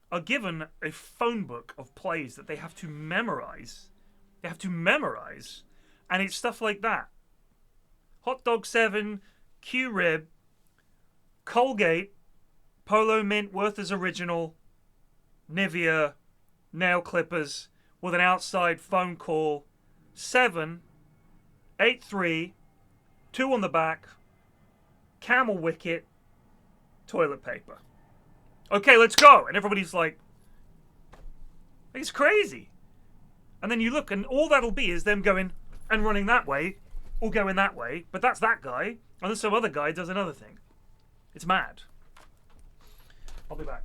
are given a phone book of plays that they have to memorize. And it's stuff like that. Hot dog 7, Q rib, Colgate, Polo Mint, Werther's Original, Nivea, nail clippers with an outside phone call, 7, 8-3, 2 on the back, camel wicket, toilet paper. Okay, let's go. And everybody's like, it's crazy. And then you look, and all that'll be is them going and running that way, or going that way. But that's that guy, and then some other guy does another thing. It's mad. I'll be back.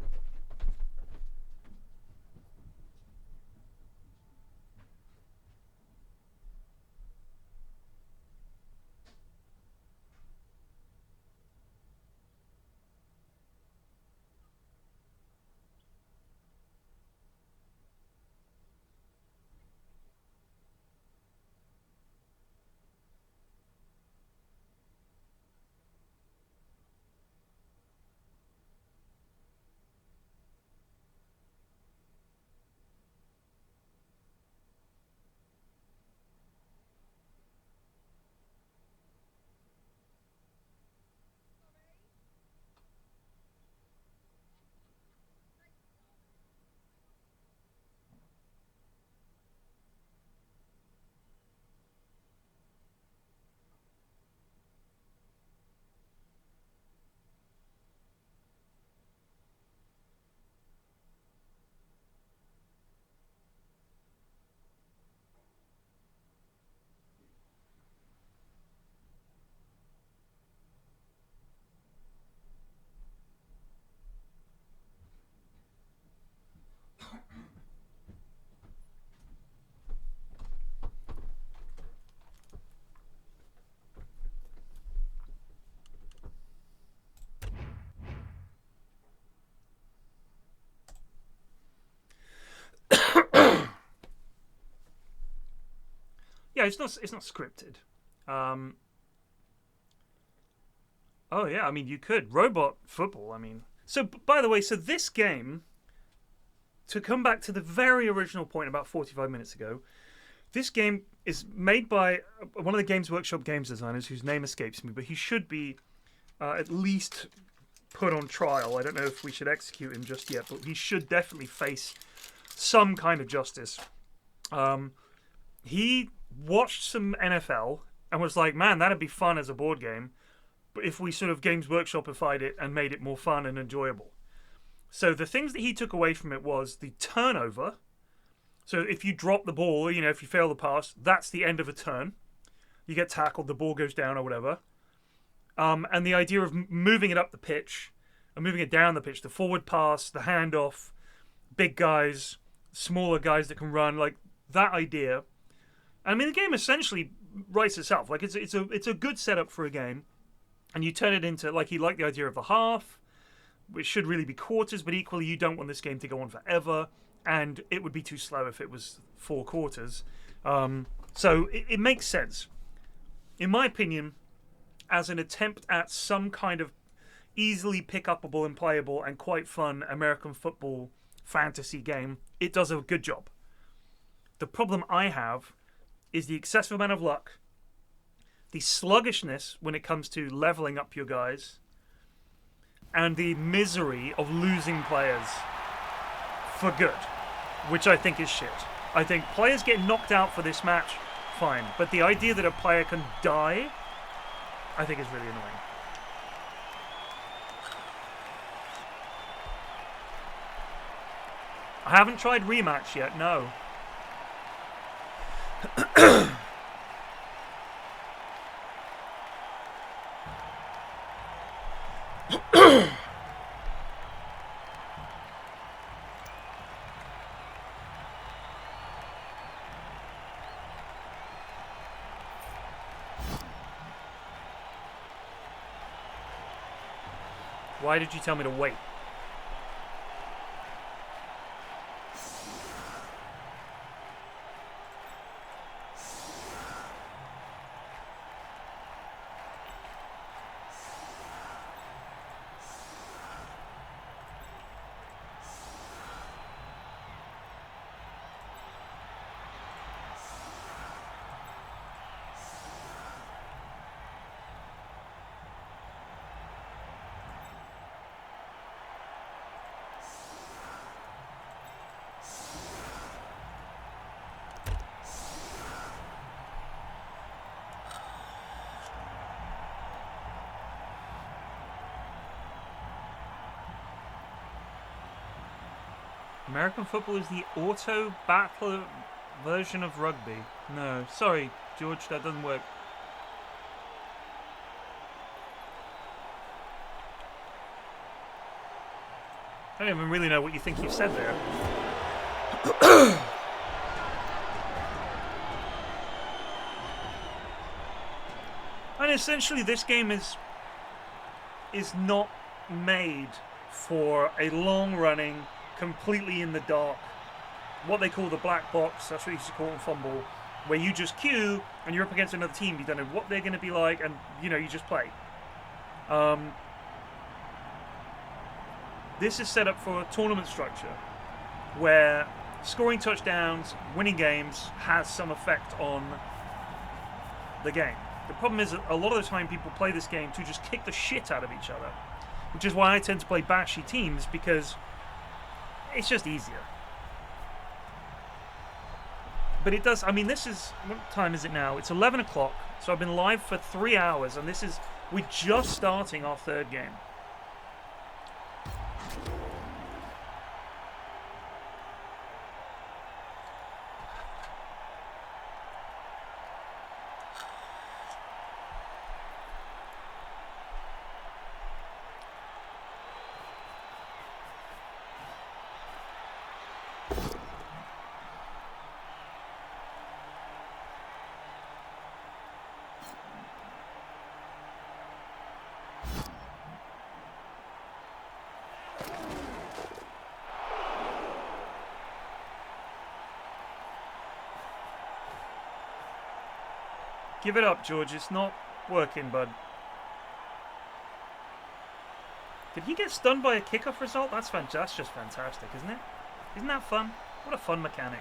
Yeah, it's not scripted. Oh yeah, I mean you could robot football. I mean, so by the way, so this game, to come back to the very original point about 45 minutes ago, this game is made by one of the Games Workshop games designers whose name escapes me, but he should be at least put on trial. I don't know if we should execute him just yet, but he should definitely face some kind of justice. He watched some NFL and was like, man, that'd be fun as a board game, but if we sort of Games Workshopified it and made it more fun and enjoyable. So the things that he took away from it was the turnover. So if you drop the ball, if you fail the pass, that's the end of a turn. You get tackled, the ball goes down or whatever. And the idea of moving it up the pitch and moving it down the pitch, the forward pass, the handoff, big guys, smaller guys that can run, like that idea. I mean, the game essentially writes itself. Like it's a good setup for a game, and you turn it into like you like the idea of the half, which should really be quarters, but equally you don't want this game to go on forever, and it would be too slow if it was 4 quarters. So it makes sense, in my opinion, as an attempt at some kind of easily pick-upable and playable and quite fun American football fantasy game. It does a good job. The problem I have is the excessive amount of luck, the sluggishness when it comes to leveling up your guys, and the misery of losing players for good, which I think is shit. I think players get knocked out for this match, fine. But the idea that a player can die, I think is really annoying. I haven't tried rematch yet, no. Why did you tell me to wait? American football is the auto battle version of rugby. No, sorry, George, that doesn't work. I don't even really know what you think you've said there. And essentially this game is not made for a long-running, completely in the dark, what they call the black box, that's what you used to call it in Fumble, where you just queue and you're up against another team, you don't know what they're going to be like, and you just play. This is set up for a tournament structure where scoring touchdowns, winning games has some effect on the game. The problem is that a lot of the time people play this game to just kick the shit out of each other, which is why I tend to play bashy teams, because it's just easier. But it does, I mean, this is, what time is it now? It's 11 o'clock, so I've been live for 3 hours, and we're just starting our third game. Give it up, George. It's not working, bud. Did he get stunned by a kickoff result? That's just fantastic, isn't it? Isn't that fun? What a fun mechanic.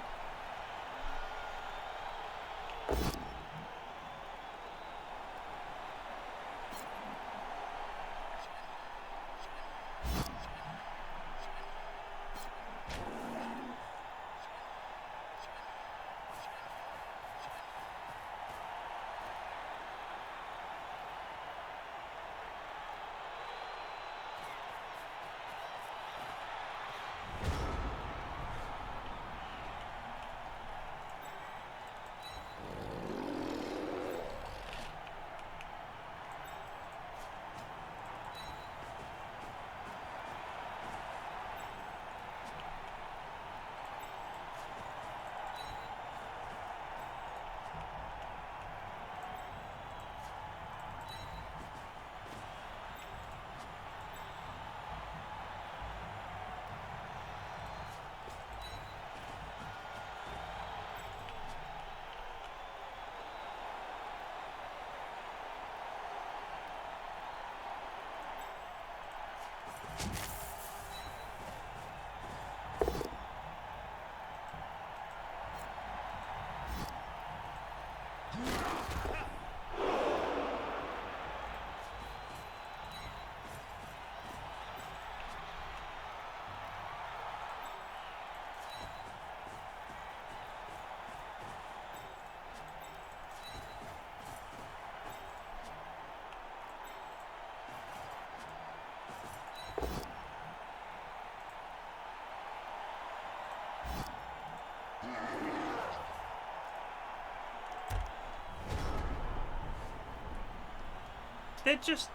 they're just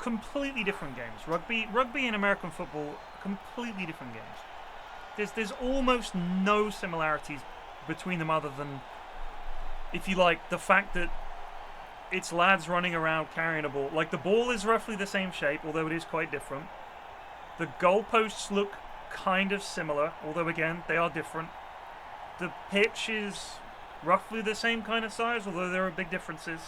completely different games. Rugby and American football, completely different games. There's almost no similarities between them other than, if you like, the fact that it's lads running around carrying a ball. Like, the ball is roughly the same shape, although it is quite different. The goalposts look kind of similar, although again, they are different. The pitch is roughly the same kind of size, although there are big differences.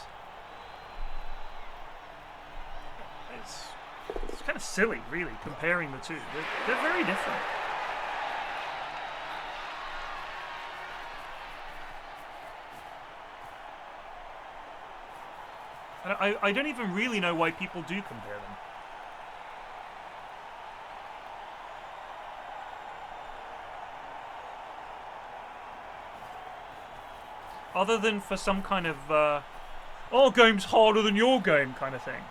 It's kind of silly, really, comparing the two. They're very different. And I don't even really know why people do compare them. Other than for some kind of, our game's harder than your game kind of thing.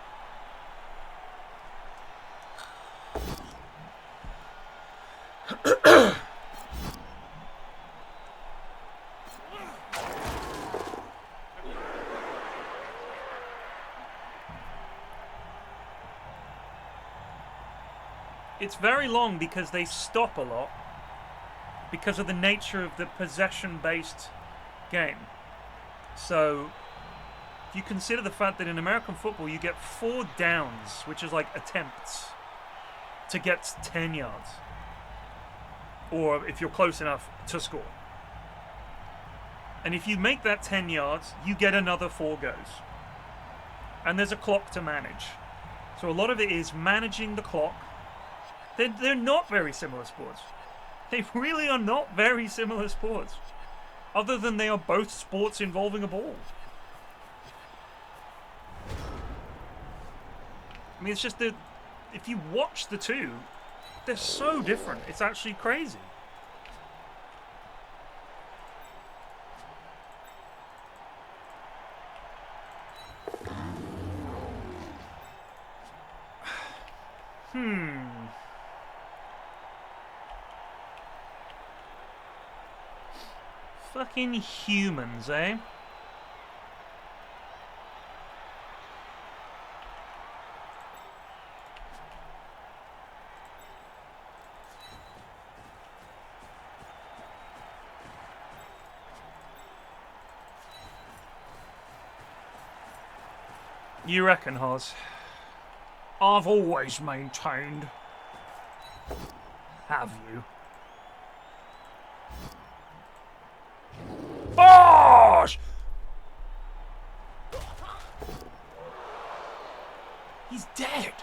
It's very long because they stop a lot because of the nature of the possession-based game. So, if you consider the fact that in American football you get 4 downs, which is like attempts, to get 10 yards. Or if you're close enough to score. And if you make that 10 yards, you get another 4 goes. And there's a clock to manage. So a lot of it is managing the clock. They're not very similar sports. They really are not very similar sports. Other than they are both sports involving a ball. I mean, it's just that if you watch the two, they're so different. It's actually crazy. Fucking humans, eh? You reckon, Hoz? I've always maintained. Have you? Bosh! He's dead.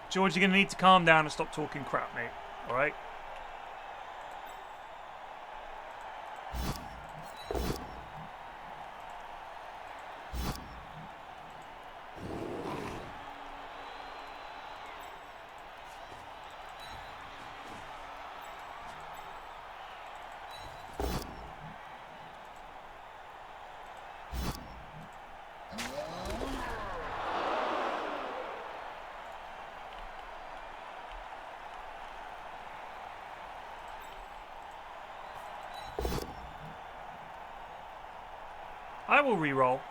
George, you're going to need to calm down and stop talking crap, mate. Alright? I will re-roll.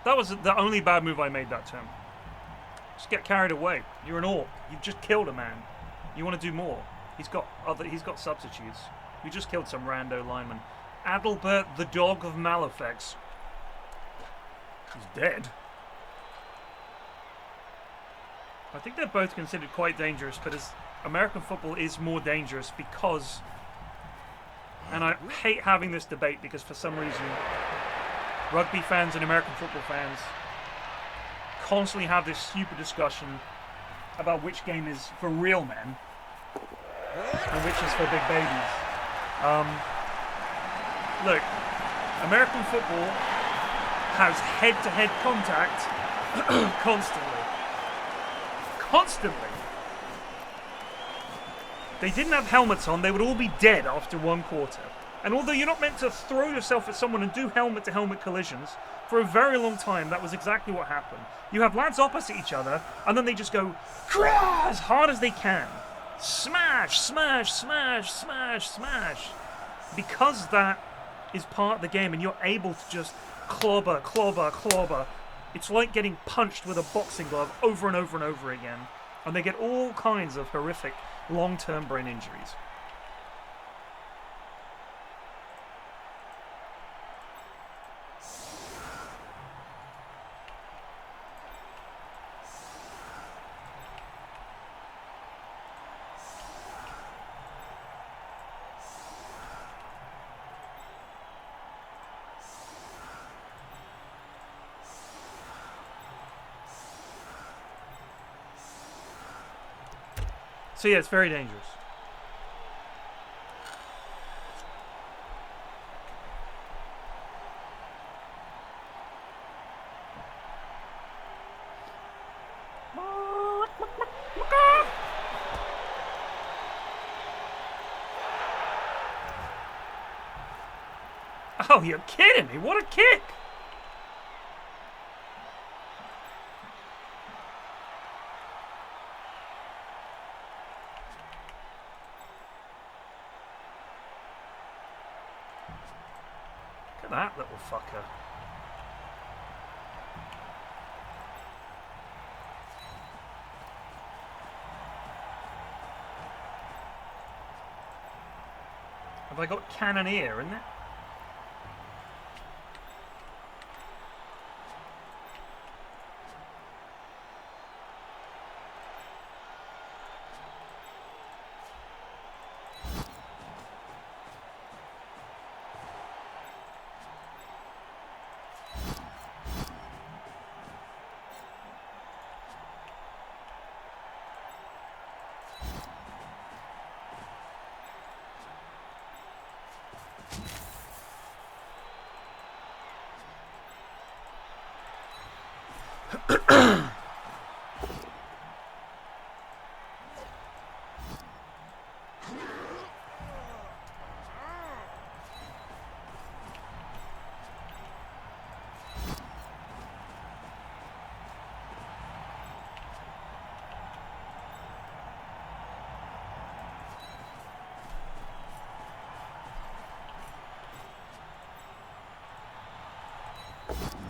That was the only bad move I made that turn. Just get carried away. You're an orc. You've just killed a man. You want to do more. He's got substitutes. You just killed some rando lineman. Adalbert, the dog of Malefex. He's dead. I think they're both considered quite dangerous, but as American football is more dangerous because, and I hate having this debate because for some reason rugby fans and American football fans constantly have this stupid discussion about which game is for real men and which is for big babies. Look, American football has head-to-head contact constantly. Constantly. they didn't have helmets on, they would all be dead after 1 quarter. And although you're not meant to throw yourself at someone and do helmet-to-helmet collisions, for a very long time, that was exactly what happened. You have lads opposite each other, and then they just go as hard as they can. Smash, smash, smash, smash, smash. Because that is part of the game, and you're able to just clobber, clobber, clobber. It's like getting punched with a boxing glove over and over and over again. And they get all kinds of horrific long-term brain injuries. So yeah, it's very dangerous. Oh, you're kidding me. What a kick. Look at that little fucker. Have I got Cannoneer in there?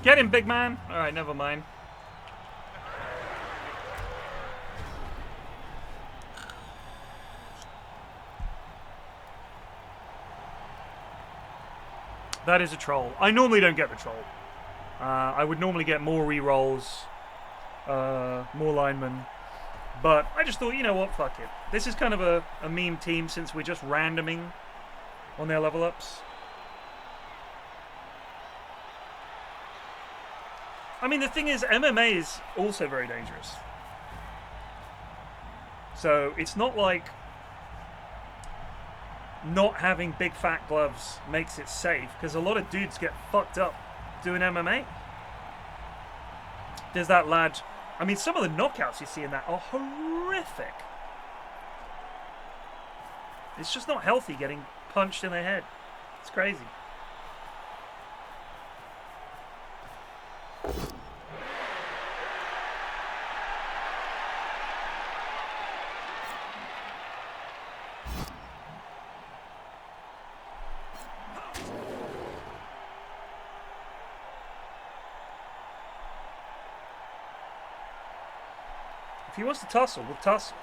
Get him, big man! Alright, never mind. That is a troll. I normally don't get the troll. I would normally get more rerolls, more linemen. But I just thought, you know what, fuck it. This is kind of a meme team since we're just randoming on their level ups. I mean, the thing is, MMA is also very dangerous. So it's not like not having big fat gloves makes it safe, because a lot of dudes get fucked up doing MMA. There's that lad. I mean, some of the knockouts you see in that are horrific. It's just not healthy getting punched in the head. It's crazy. If he wants to tussle, we'll tussle.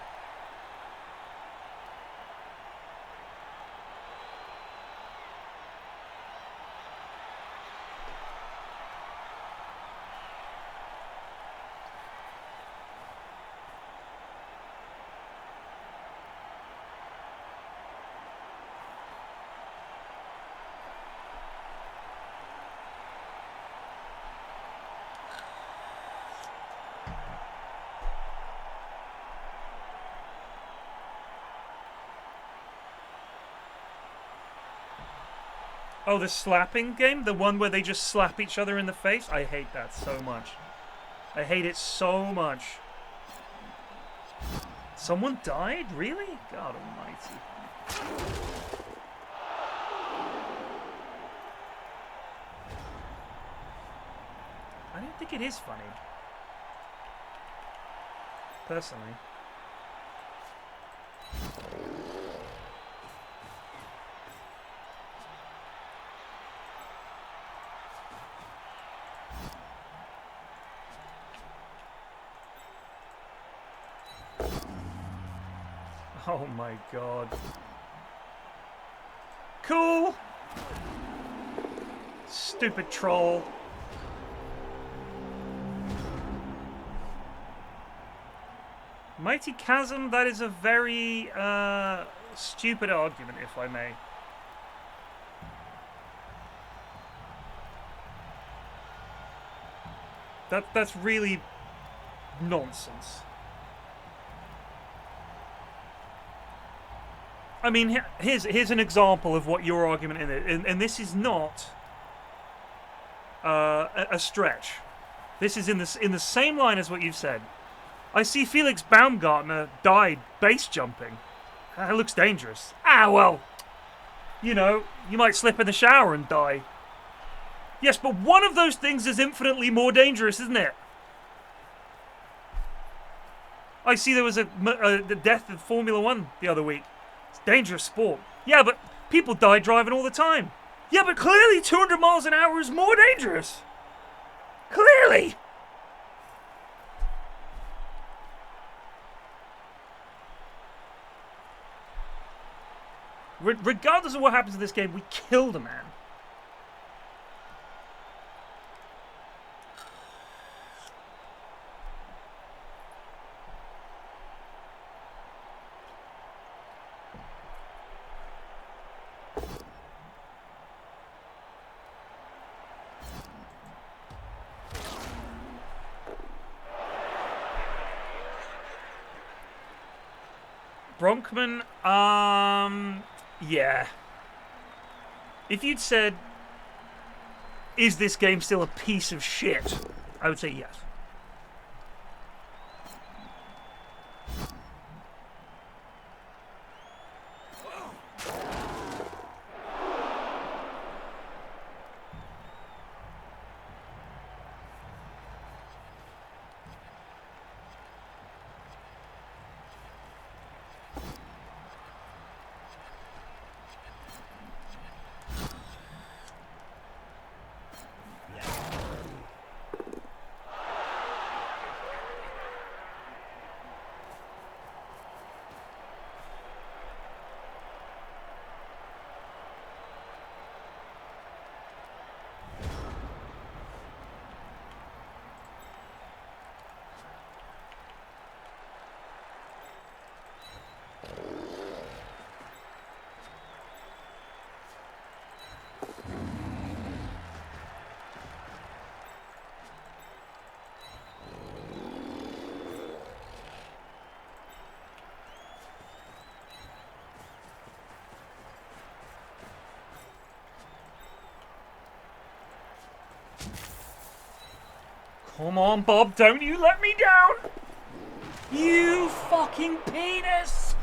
Oh, the slapping game? The one where they just slap each other in the face? I hate that so much. I hate it so much. Someone died? Really? God almighty. I don't think it is funny. Personally. Oh my god. Cool! Stupid troll. Mighty Chasm, that is a very stupid argument, if I may. That's really nonsense. I mean, here's an example of what your argument is, and this is not a stretch. This is in the same line as what you've said. I see Felix Baumgartner died base jumping. That looks dangerous. Ah, well, you know, you might slip in the shower and die. Yes, but one of those things is infinitely more dangerous, isn't it? I see there was the death of Formula 1 the other week. It's a dangerous sport. Yeah, but people die driving all the time. Yeah, but clearly 200 miles an hour is more dangerous. Clearly! Regardless of what happens in this game, we killed a man. Bronkman, yeah. If you'd said, is this game still a piece of shit? I would say yes. Come on, Bob, don't you let me down! You fucking penis!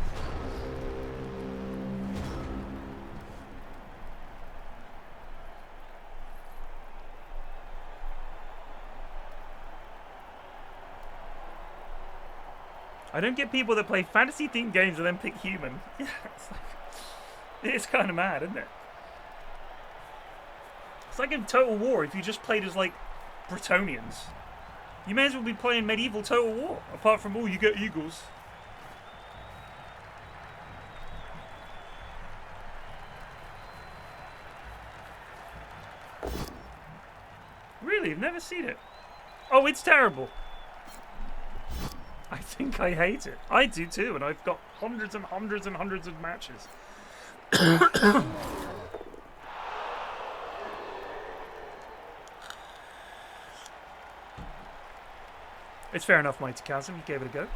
I don't get people that play fantasy-themed games and then pick human. Yeah, it's kind of mad, isn't it? It's like in Total War if you just played as, like, Bretonians. You may as well be playing medieval Total War, apart from, oh, you get eagles. Really? I've never seen it. Oh, it's terrible. I think I hate it. I do too, and I've got hundreds and hundreds and hundreds of matches. It's fair enough, Mighty Chasm. You gave it a go.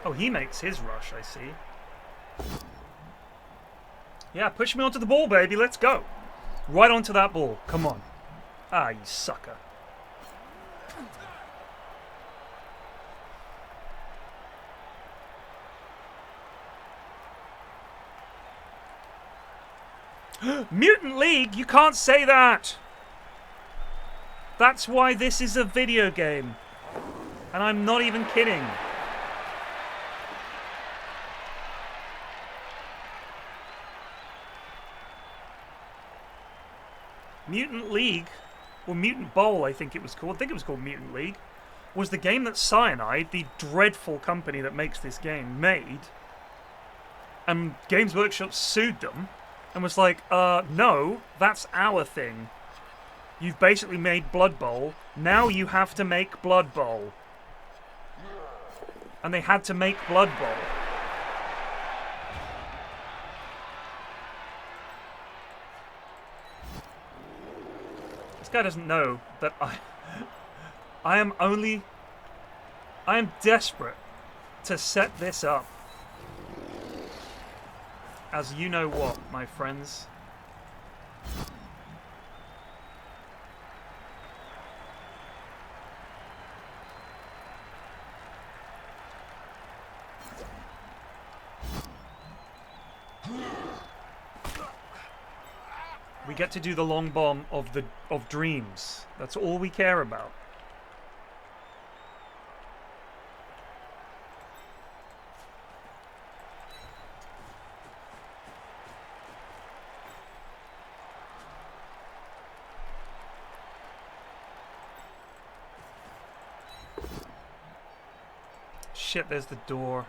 Oh, he makes his rush, I see. Yeah, push me onto the ball, baby. Let's go. Right onto that ball. Come on. Ah, you sucker. Mutant League? You can't say that! That's why this is a video game. And I'm not even kidding. Mutant League, or Mutant Bowl I think it was called, Mutant League, was the game that Cyanide, the dreadful company that makes this game, made. And Games Workshop sued them and was like, no, that's our thing. You've basically made Blood Bowl, now you have to make Blood Bowl. And they had to make Blood Bowl. This guy doesn't know that I am desperate to set this up. As you know what, my friends. We get to do the long bomb of dreams. That's all we care about. Shit, there's the door.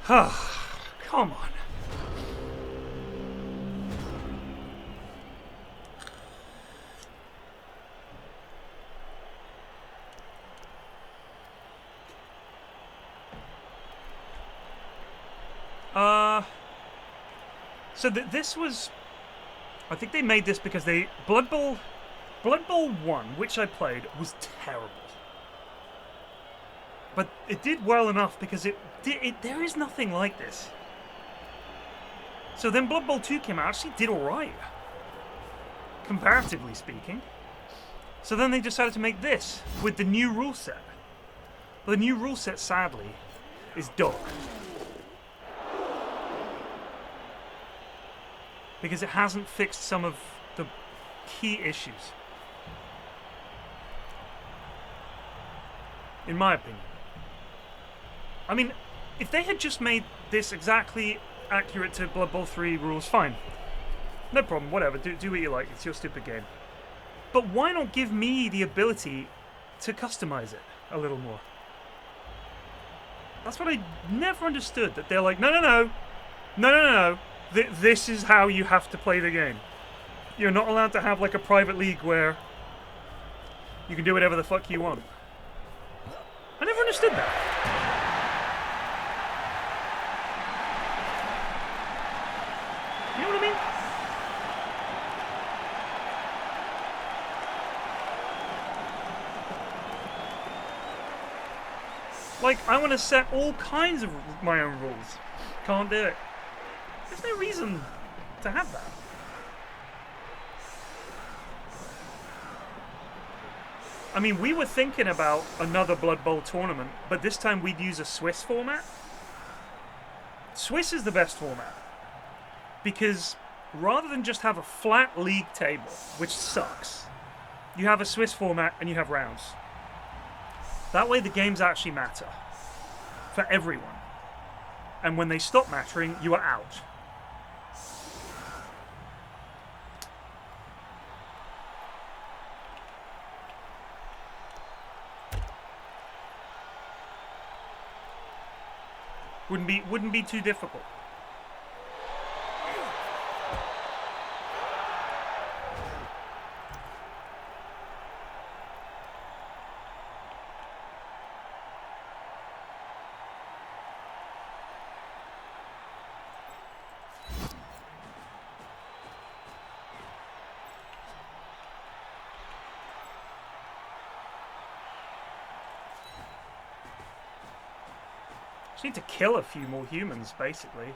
Huh? Come on. So this was, I think they made this because Blood Bowl 1, which I played, was terrible. But it did well enough because there is nothing like this. So then Blood Bowl 2 came out, actually did alright. Comparatively speaking. So then they decided to make this with the new rule set. But the new rule set, sadly, is dog. Because it hasn't fixed some of the key issues. In my opinion. I mean, if they had just made this exactly accurate to Blood Bowl 3 rules, fine. No problem, whatever, do what you like, it's your stupid game. But why not give me the ability to customize it a little more? That's what I never understood, that they're like, no. This is how you have to play the game. You're not allowed to have like a private league where you can do whatever the fuck you want. I never understood that. You know what I mean? Like, I want to set all kinds of my own rules. Can't do it. There's no reason to have that. I mean, we were thinking about another Blood Bowl tournament, but this time we'd use a Swiss format. Swiss is the best format. Because rather than just have a flat league table, which sucks, you have a Swiss format and you have rounds. That way the games actually matter for everyone. And when they stop mattering, you are out. Wouldn't be too difficult. Just need to kill a few more humans, basically.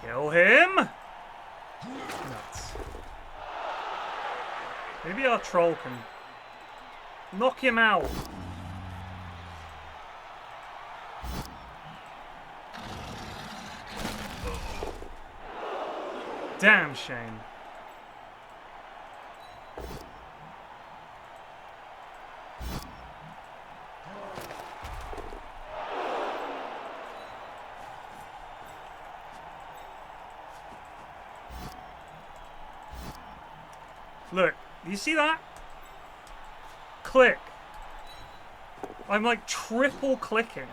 Kill him! Nuts. Maybe our troll can knock him out. Damn shame. Look, you see that? Click. I'm like triple clicking.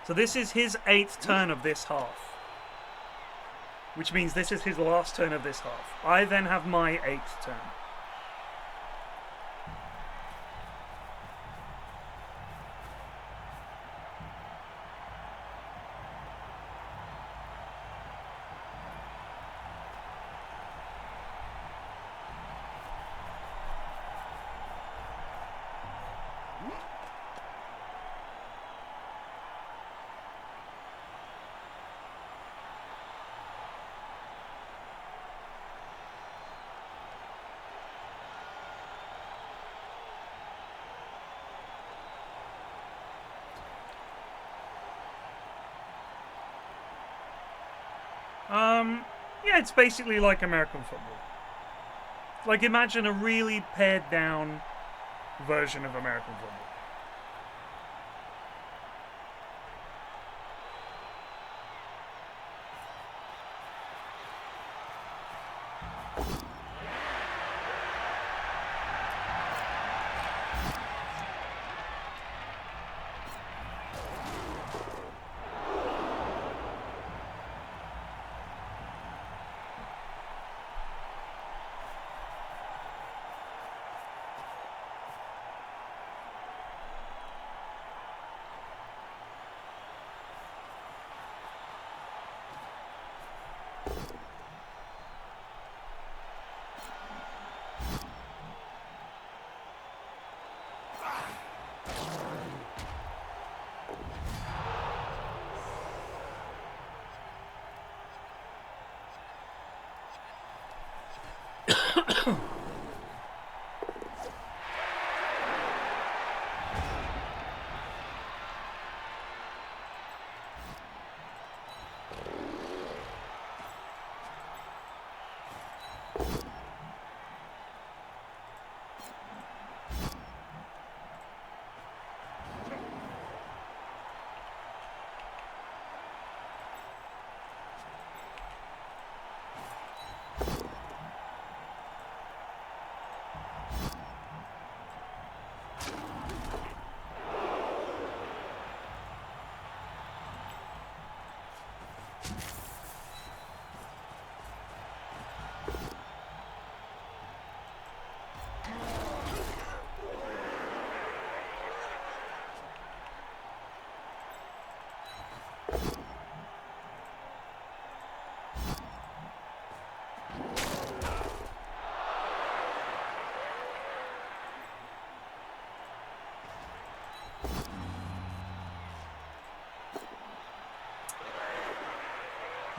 So this is his 8th turn of this half. Which means this is his last turn of this half. I then have my 8th turn. Yeah, it's basically like American football. Like, imagine a really pared down version of American football.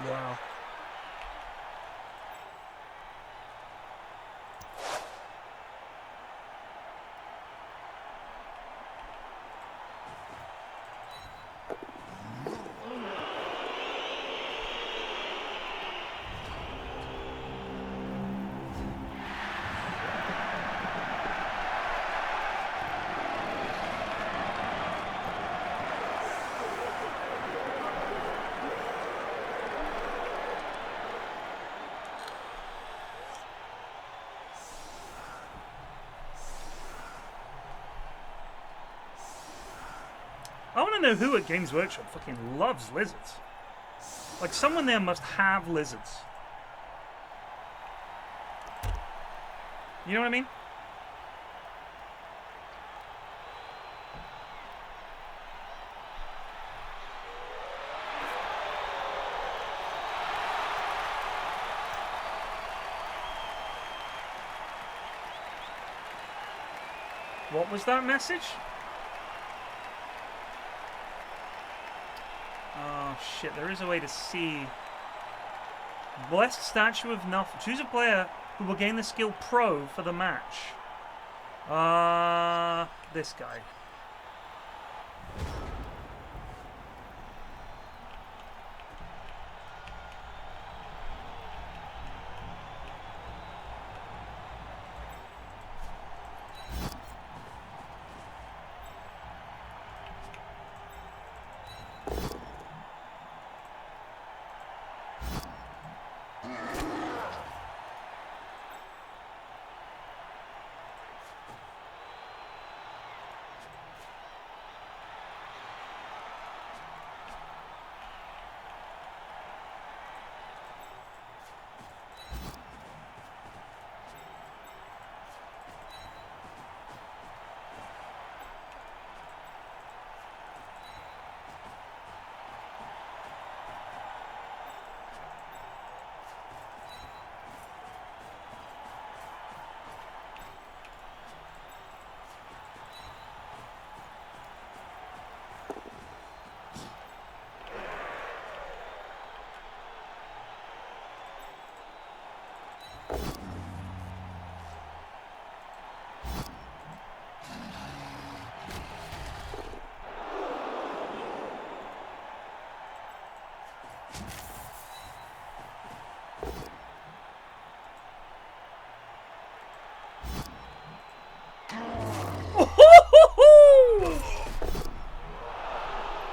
Wow. I want to know who at Games Workshop fucking loves lizards. Like, someone there must have lizards. You know what I mean? What was that message? Oh shit, there is a way to see. Blessed Statue of Nuff. Choose a player who will gain the skill Pro for the match. This guy.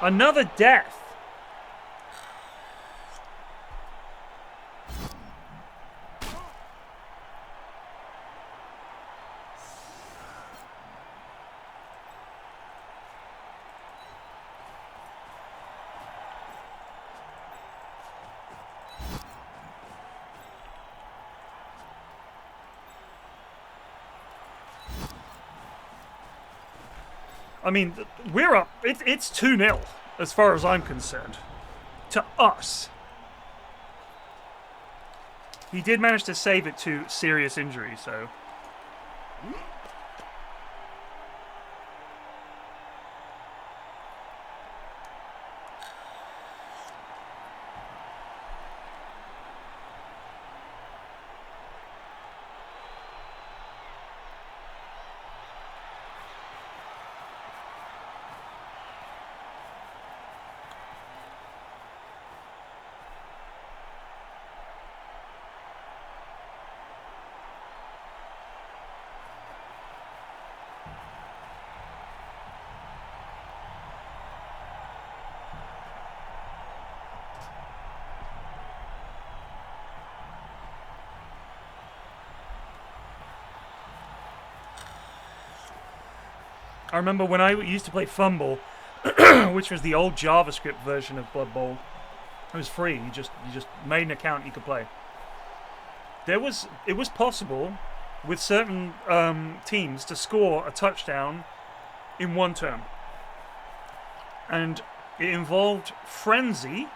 Another death. I mean, we're up. It's 2-0 as far as I'm concerned. To us. He did manage to save it to serious injury, so... I remember when I used to play Fumble, which was the old JavaScript version of Blood Bowl. It was free. You just made an account and you could play. It was possible with certain teams to score a touchdown in one turn, and it involved frenzy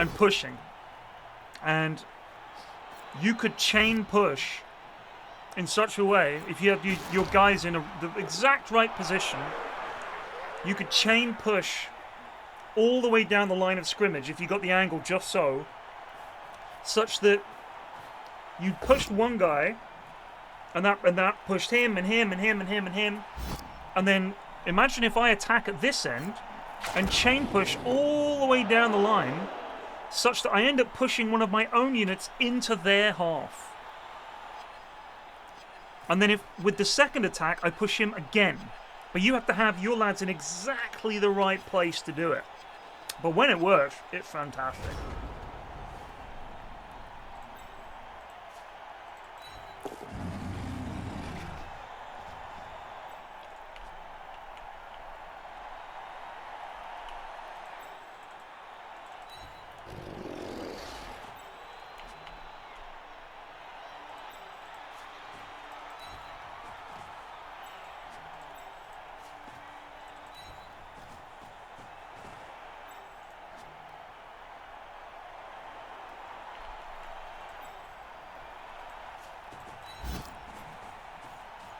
and pushing, and you could chain push in such a way, if you had your guys in the exact right position, you could chain push all the way down the line of scrimmage, if you got the angle just so, such that you pushed one guy, and that pushed him and him and him and him and him, and then imagine if I attack at this end and chain push all the way down the line, such that I end up pushing one of my own units into their half. And then with the second attack, I push him again. But you have to have your lads in exactly the right place to do it. But when it works, it's fantastic.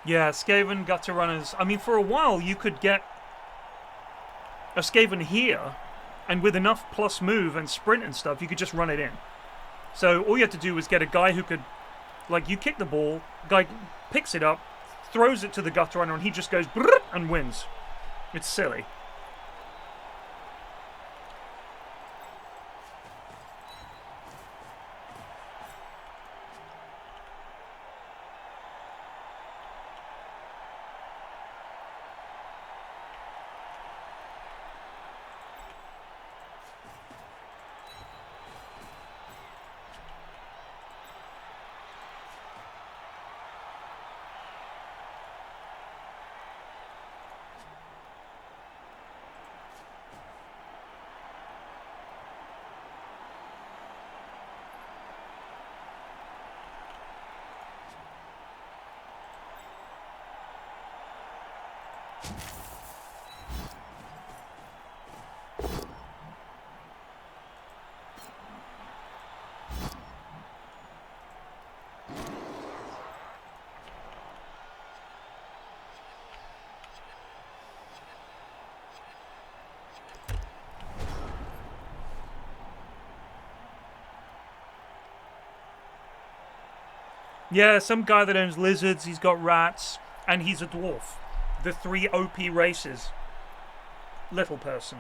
Yeah, Skaven gutter runners. I mean, for a while you could get a Skaven here, and with enough plus move and sprint and stuff, you could just run it in. So all you had to do was get a guy who could, like, you kick the ball, guy picks it up, throws it to the gutter runner, and he just goes brrr and wins. It's silly. Yeah, some guy that owns lizards, he's got rats, and he's a dwarf. The 3 OP races. Little person.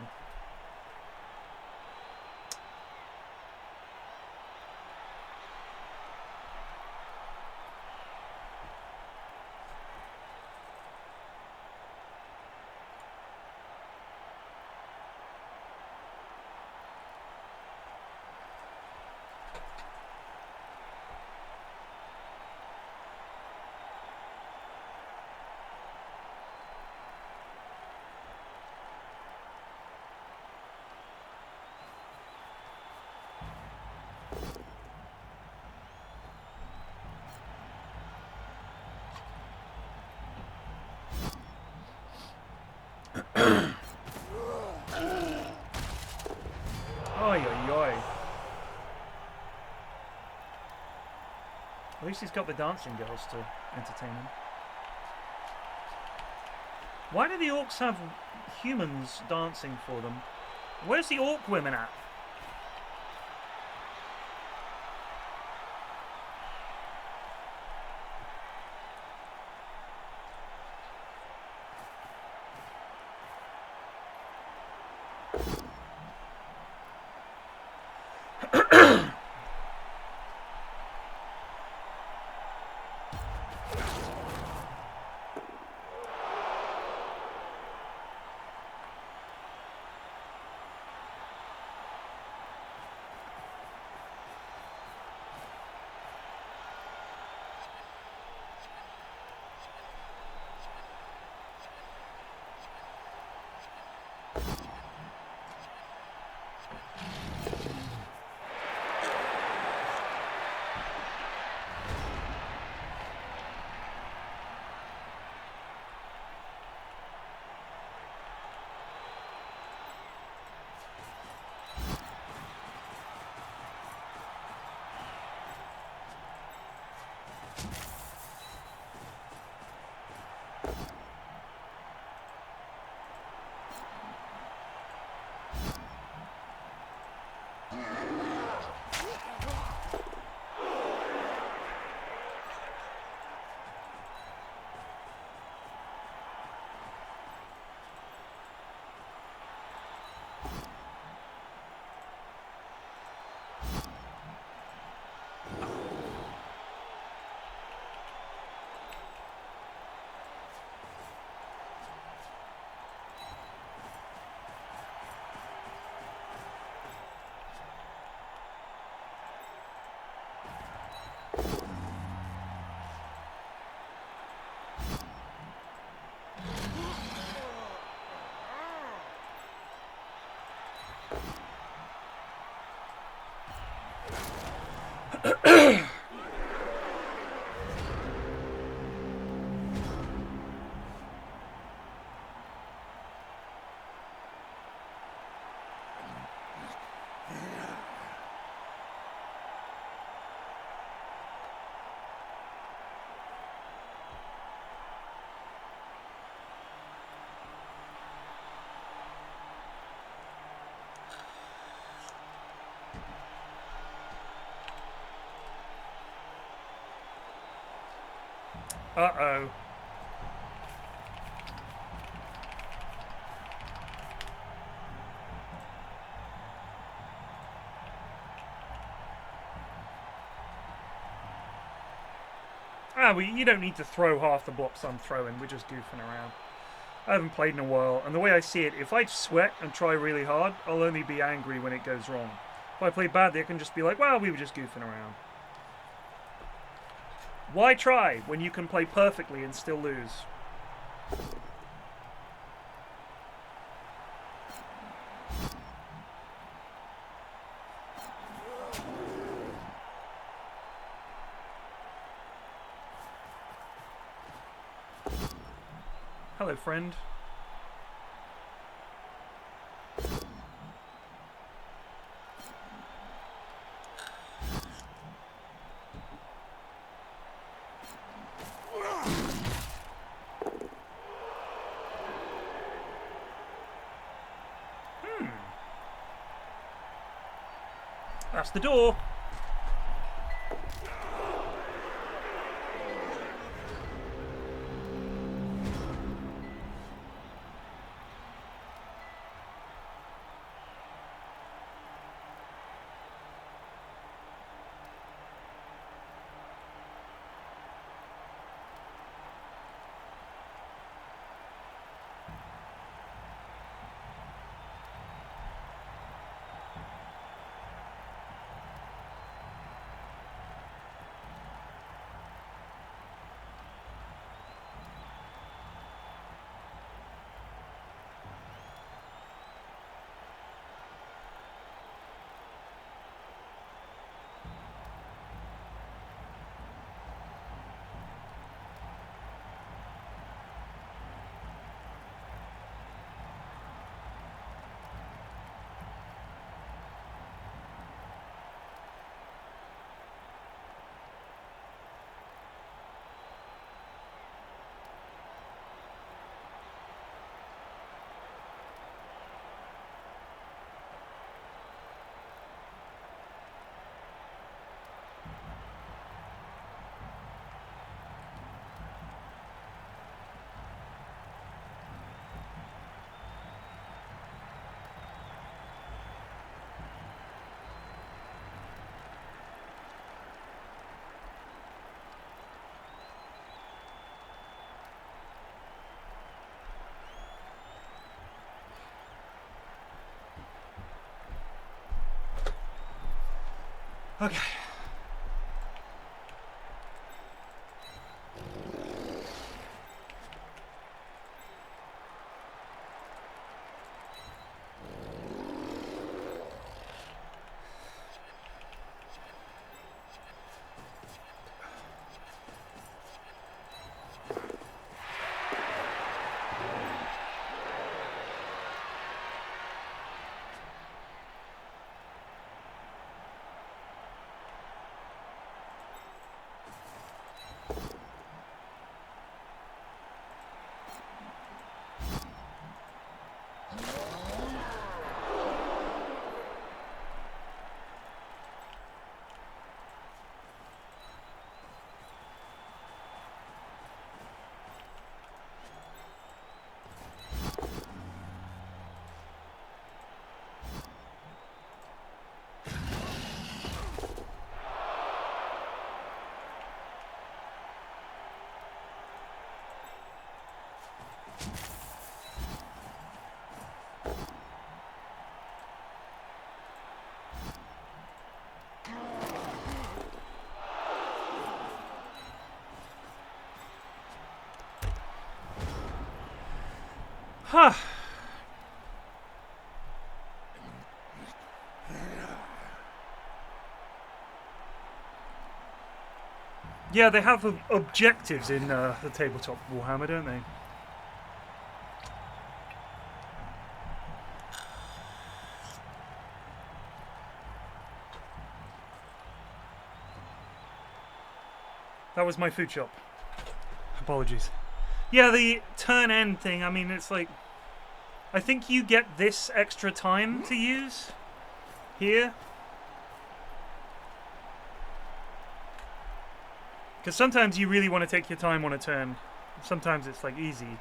Oi, oi, oi. At least he's got the dancing girls to entertain him. Why do the orcs have humans dancing for them? Where's the orc women at? Uh-oh. Well, you don't need to throw half the blocks I'm throwing. We're just goofing around. I haven't played in a while, and the way I see it, if I sweat and try really hard, I'll only be angry when it goes wrong. If I play badly, I can just be like, well, we were just goofing around. Why try when you can play perfectly and still lose? Hello, friend. That's the door. Okay. Ah. Yeah, they have objectives in the tabletop Warhammer, don't they? That was my food shop. Apologies. Yeah, the turn end thing, I mean, it's like... I think you get this extra time to use here. Because sometimes you really want to take your time on a turn. Sometimes it's like easy.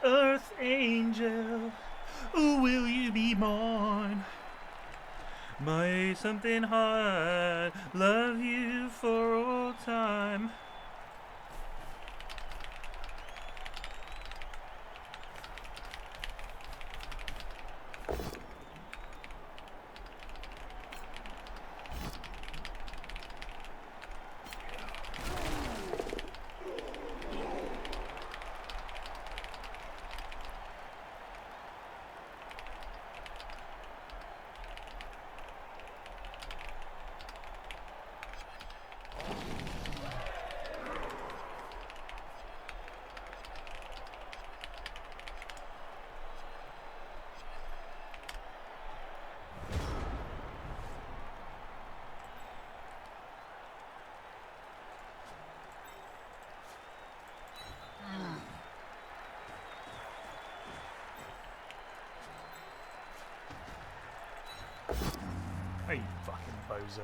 Earth angel, ooh, will you be mine? My something hard, love you for all time. Hey, you fucking bozo.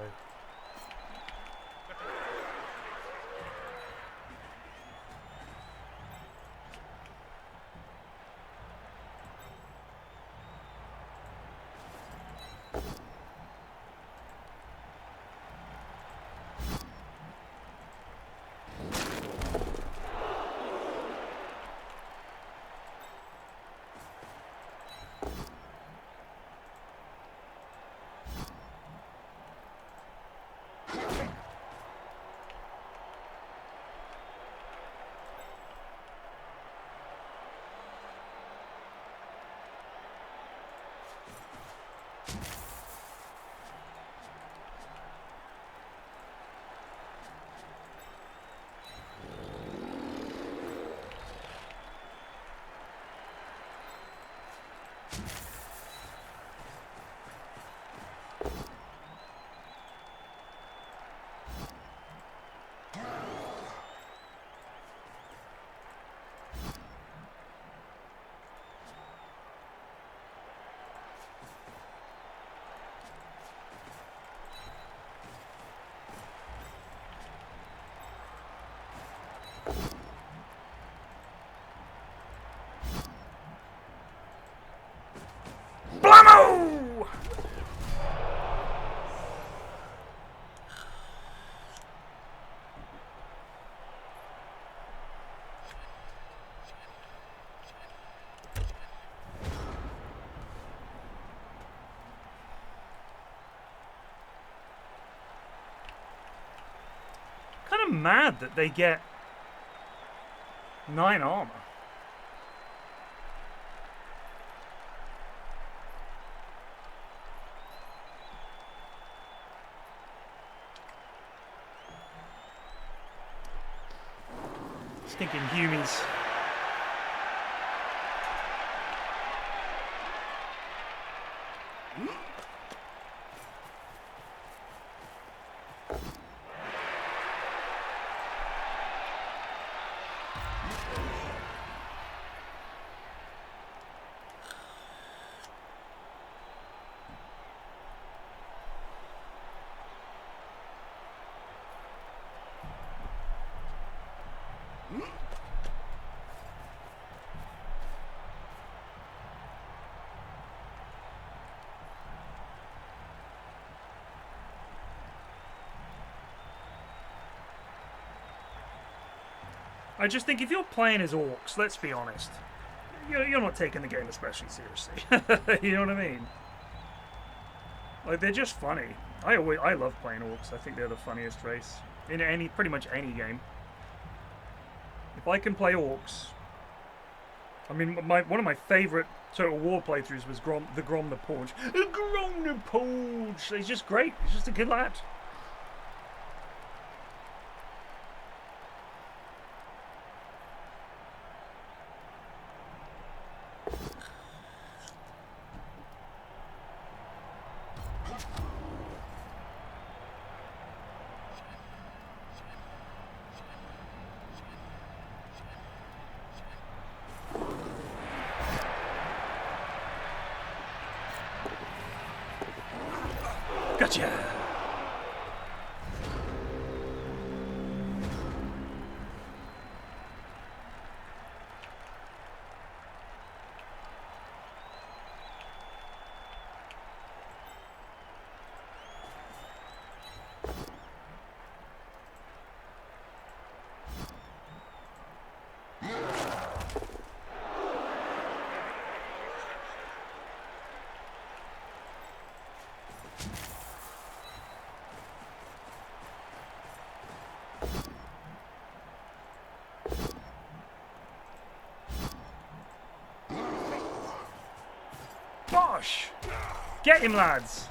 Blammo! Kind of mad that they get 9 armor. Stinking humies. I just think if you're playing as orcs, let's be honest, you're not taking the game especially seriously. You know what I mean? Like, they're just funny. I love playing orcs. I think they're the funniest race in pretty much any game. If I can play orcs, I mean, one of my favorite Total War playthroughs was the Grom the Porch. Grom the Porch! He's just great. He's just a good lad. Gotcha! Bosh! Get him, lads!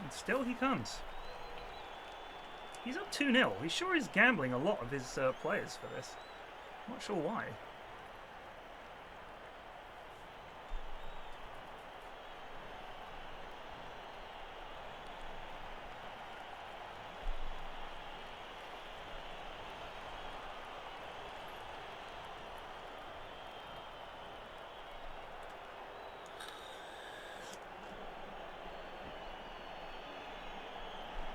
And still he comes. He's up 2-0. He sure is gambling a lot of his players for this. Not sure why.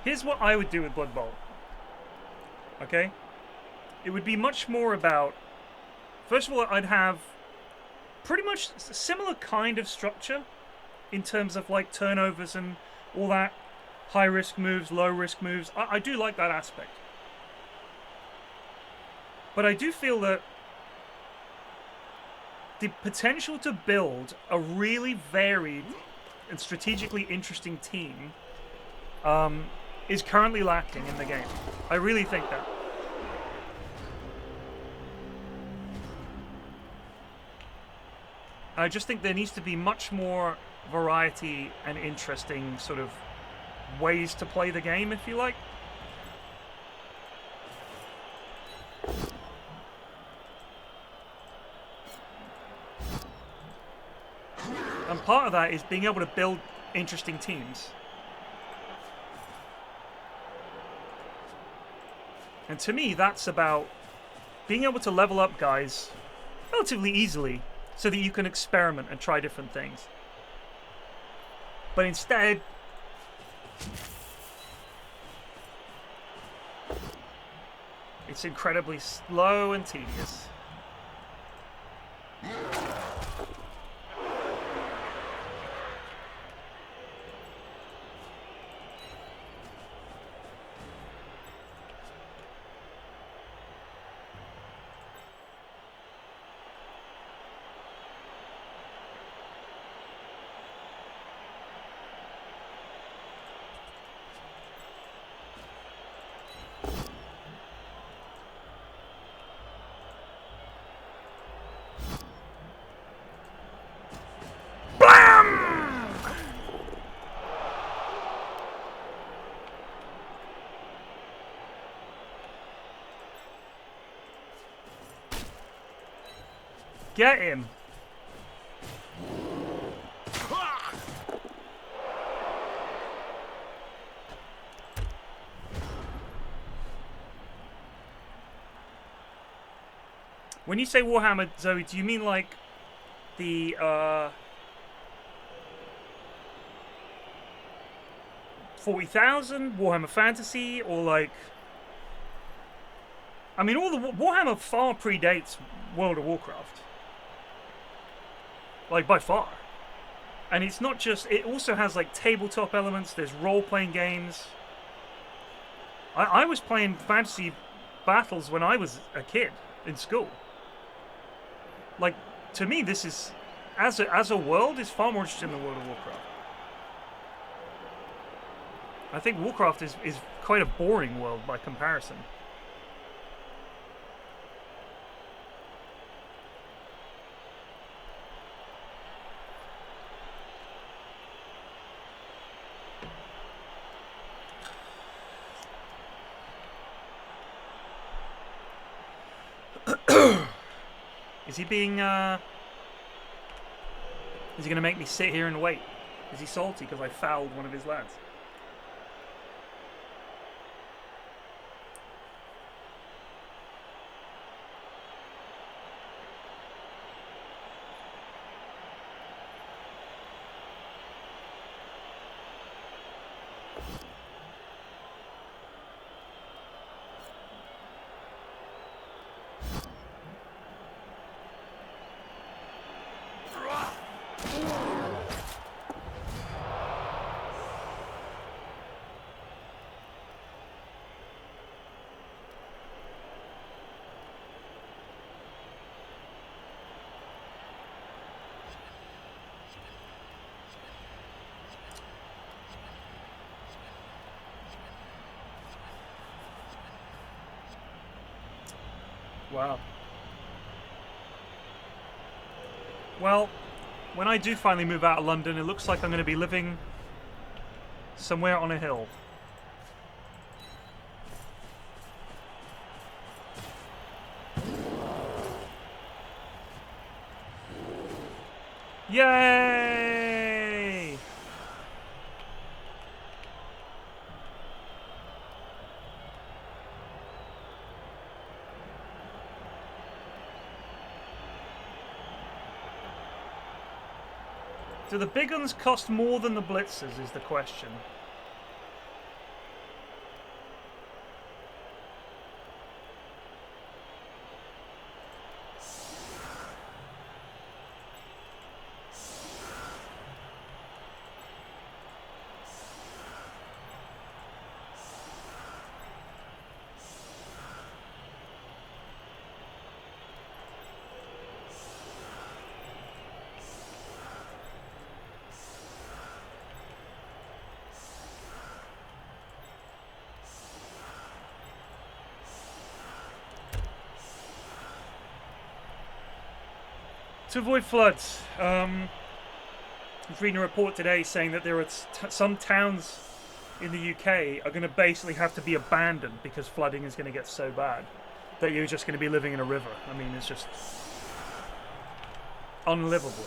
Here's what I would do with Blood Bowl. Okay? It would be much more about... First of all, I'd have pretty much a similar kind of structure in terms of like turnovers and all that. High risk moves, low risk moves. I do like that aspect. But I do feel that the potential to build a really varied and strategically interesting team is currently lacking in the game. I really think that. I just think there needs to be much more variety and interesting sort of ways to play the game, if you like. And part of that is being able to build interesting teams. And to me, that's about being able to level up guys relatively easily so that you can experiment and try different things. But instead, it's incredibly slow and tedious. Get him. When you say Warhammer, Zoe, do you mean like the 40,000 Warhammer Fantasy, or like? I mean, all the Warhammer far predates World of Warcraft, like by far. And it's not just; it also has like tabletop elements. There's role-playing games. I was playing fantasy battles when I was a kid in school. Like, to me, this is, as a world, is far more interesting than World of Warcraft. I think Warcraft is quite a boring world by comparison. Is he being, is he going to make me sit here and wait? Is he salty because I fouled one of his lads? Wow. Well, when I do finally move out of London, it looks like I'm going to be living somewhere on a hill. Yay! Do the big guns cost more than the blitzers is the question. To avoid floods, I was reading a report today saying that there are some towns in the UK are going to basically have to be abandoned because flooding is going to get so bad that you're just going to be living in a river. I mean, it's just unlivable.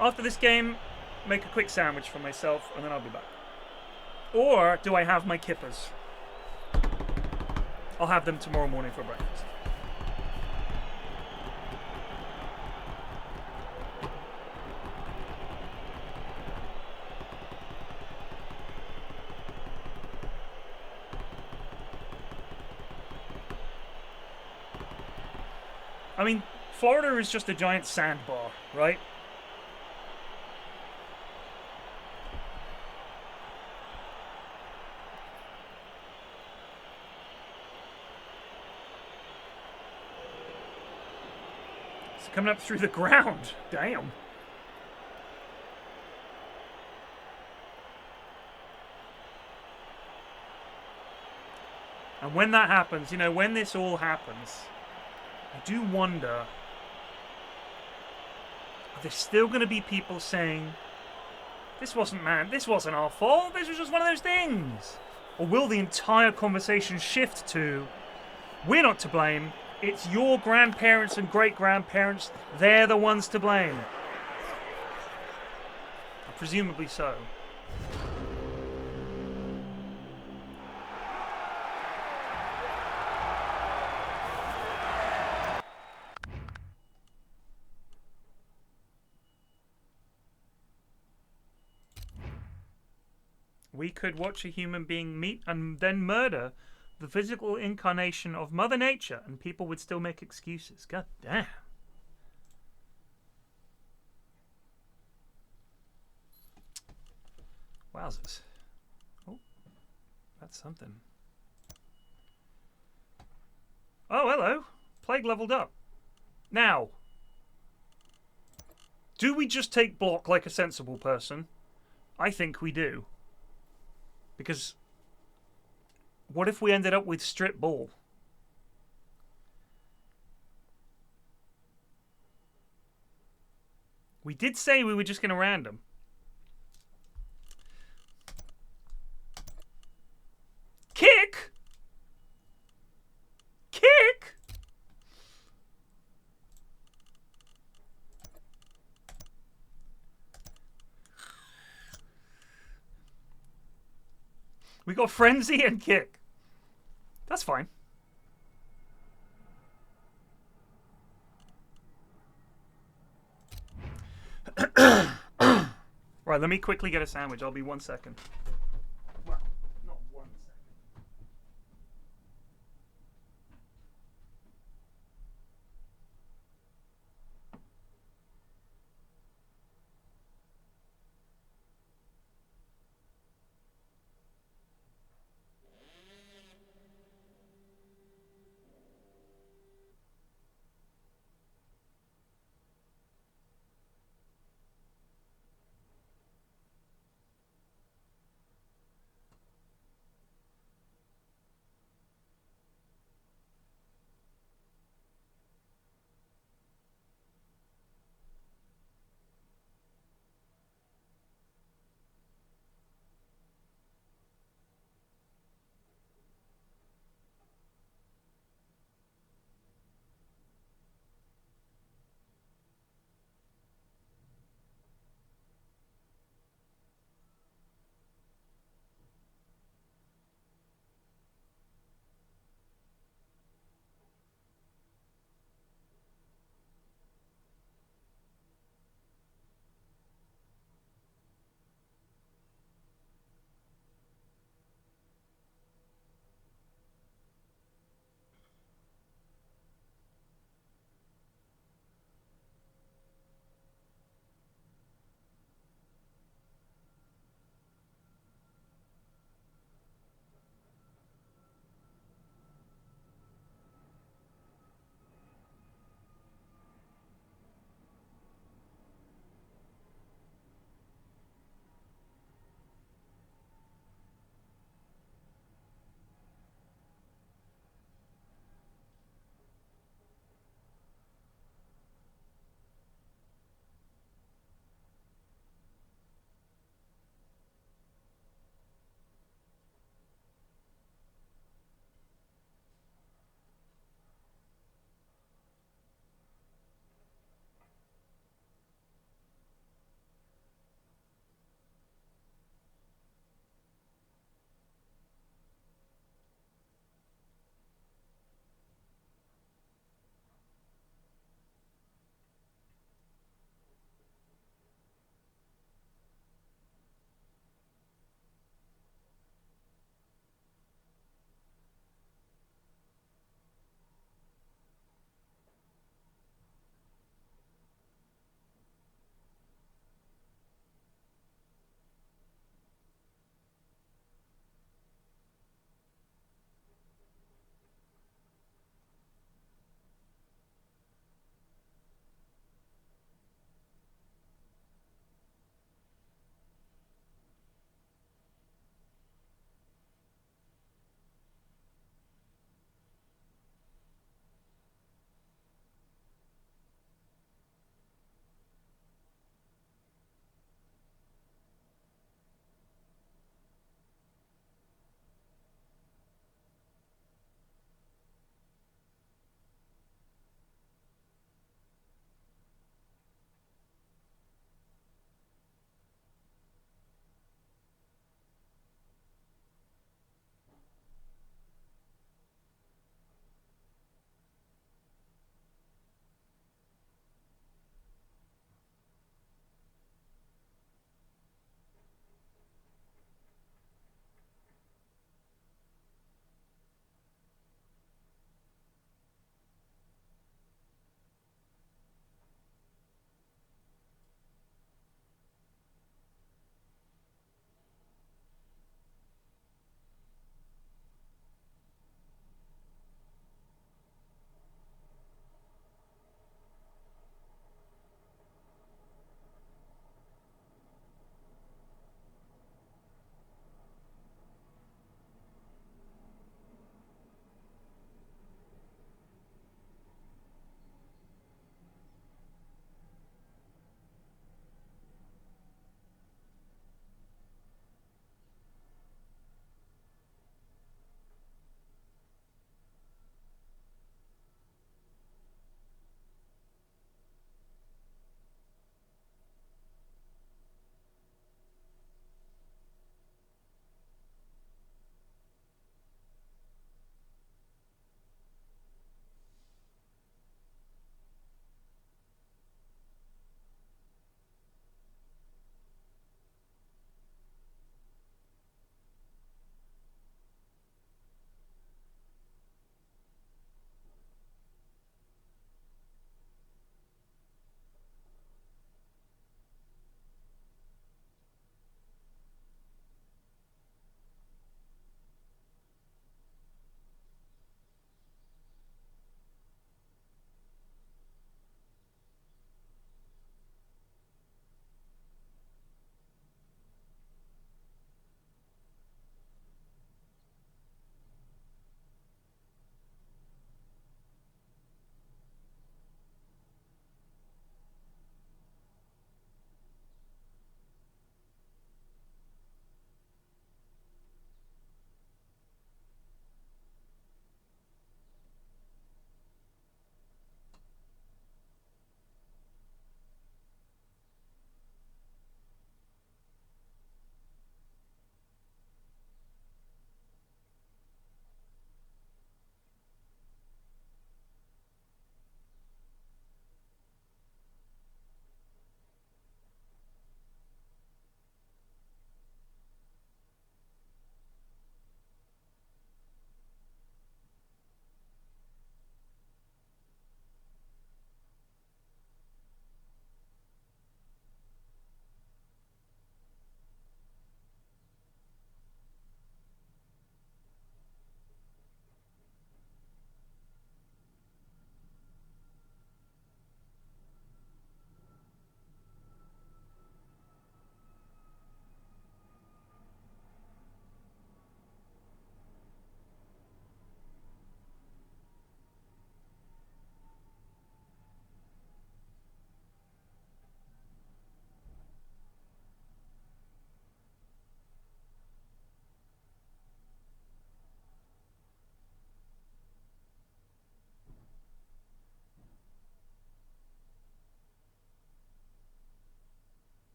After this game, make a quick sandwich for myself, and then I'll be back. Or do I have my kippers? I'll have them tomorrow morning for breakfast. I mean, Florida is just a giant sandbar. right? It's coming up through the ground. Damn. And when that happens, you know, when this all happens, I do wonder, are there still going to be people saying, this wasn't our fault, this was just one of those things? Or will the entire conversation shift to, we're not to blame, it's your grandparents and great-grandparents, they're the ones to blame? Presumably so. We could watch a human being meet and then murder the physical incarnation of Mother Nature, and people would still make excuses. God damn. Wowzers. Oh, that's something. Oh, hello. Plague leveled up. Now, do we just take block like a sensible person? I think we do. Because what if we ended up with strip ball? We did say we were just going to random. Kick? Kick? We got frenzy and kick. That's fine. Right, let me quickly get a sandwich. I'll be 1 second. Well, not 1 second.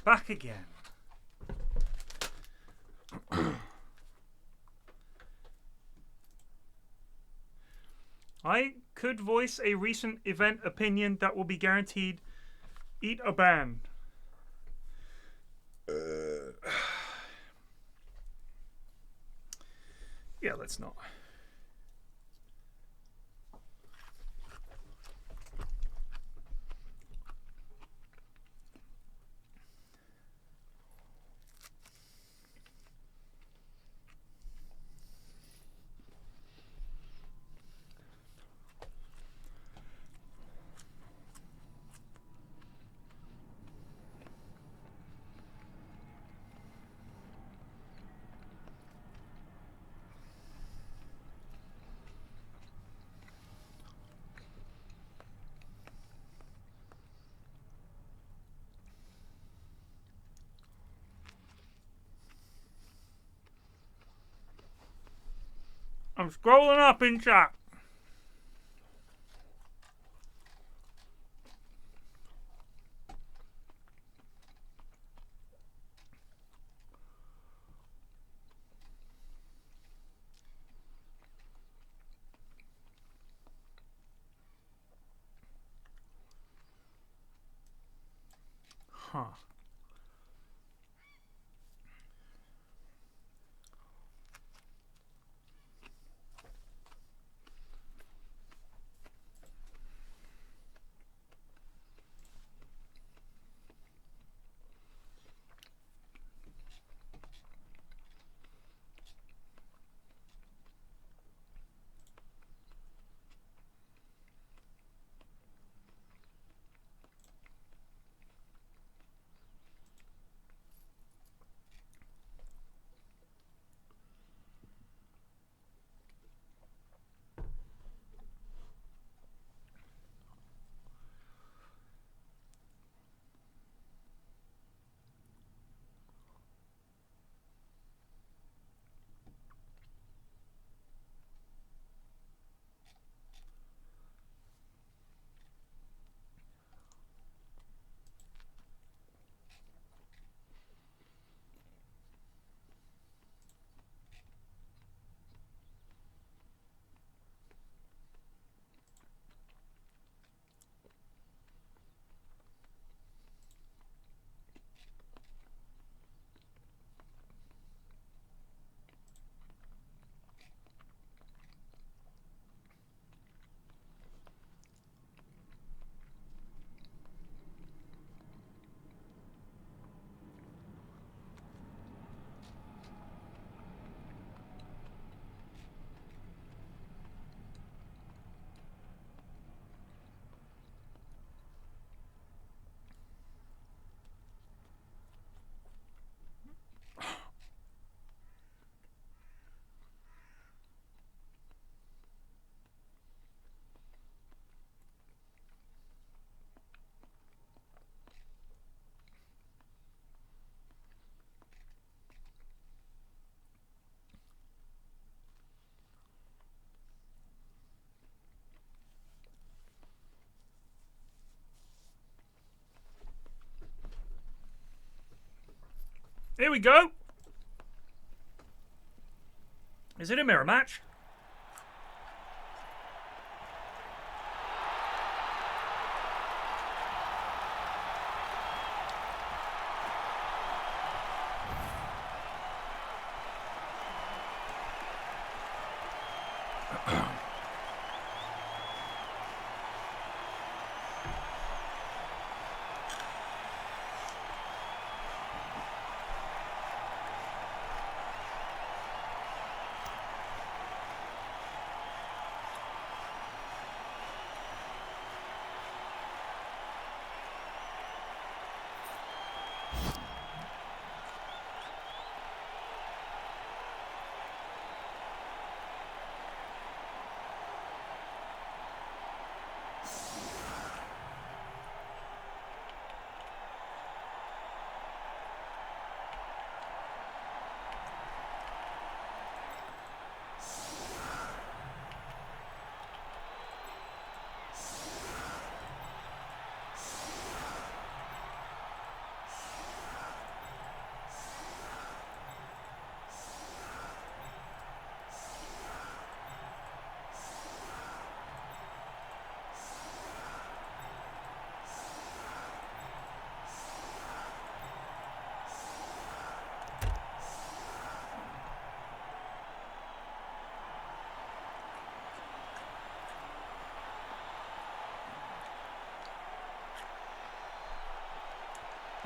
back again. I could voice a recent event opinion that will be guaranteed eat a ban. Yeah, let's not. I'm scrolling up in chat. Huh. Here we go. Is it a mirror match?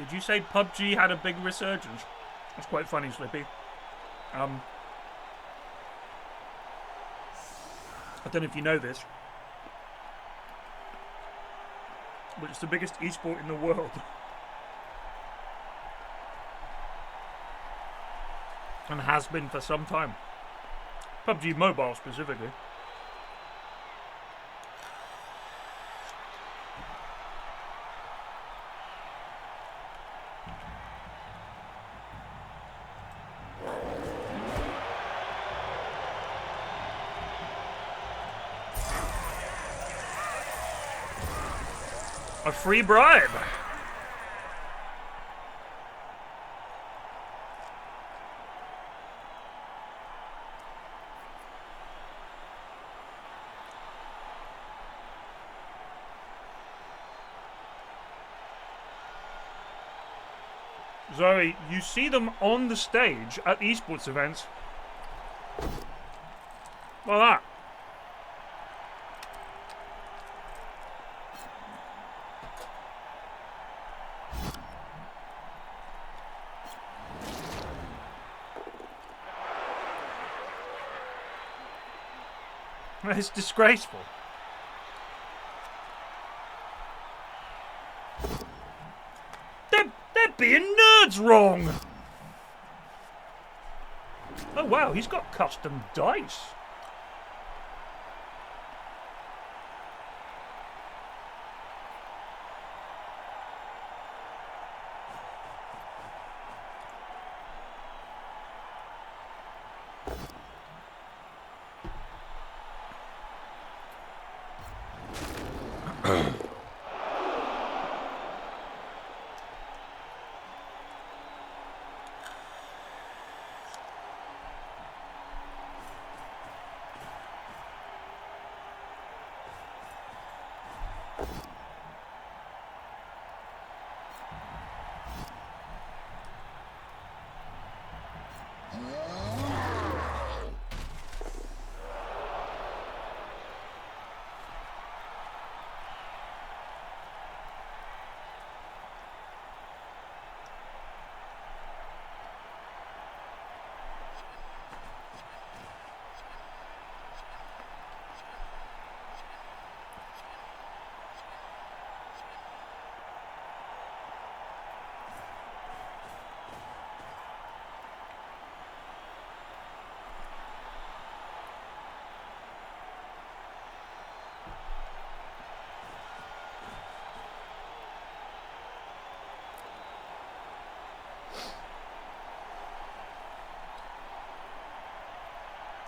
Did you say PUBG had a big resurgence? That's quite funny, Slippy. I don't know if you know this, but it's the biggest esport in the world. And has been for some time. PUBG Mobile specifically. A free bribe. Zoe, you see them on the stage at esports events. Like that. It's disgraceful. They're being nerds wrong. Oh wow, he's got custom dice.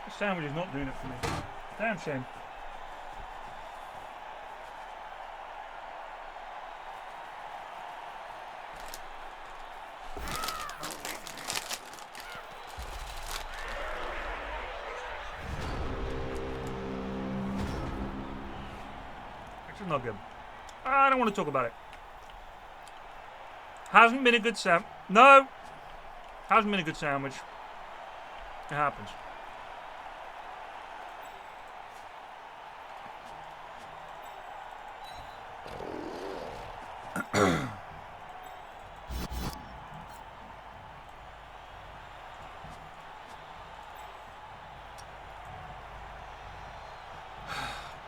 The sandwich is not doing it for me. Damn shame. Actually not good. I don't want to talk about it. Hasn't been a good sandwich. No! Hasn't been a good sandwich. It happens.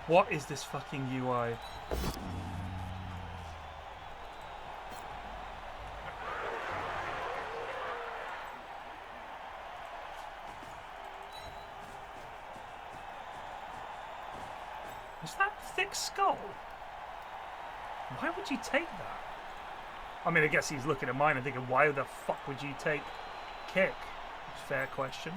What is this fucking UI? Is that thick skull? Why would you take that? I mean, I guess he's looking at mine and thinking, why the fuck would you take kick? It's a fair question.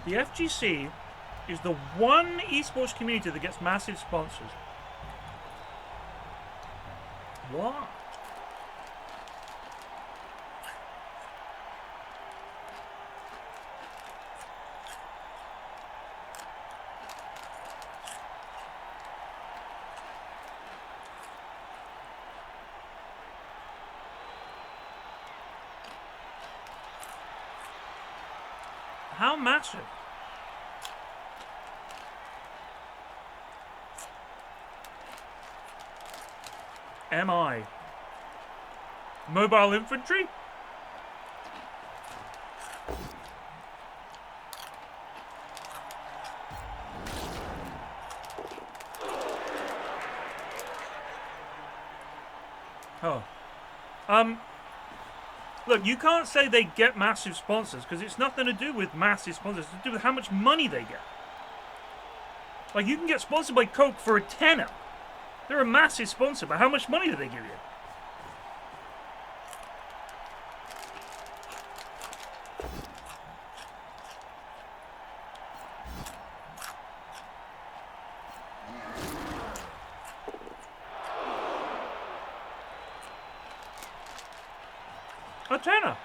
The FGC is the one esports community that gets massive sponsors. What? How massive? MI. Mobile infantry? Oh. Look, you can't say they get massive sponsors because it's nothing to do with massive sponsors. It's to do with how much money they get. Like, you can get sponsored by Coke for a tenner. They're a massive sponsor, but how much money do they give you? A tenner.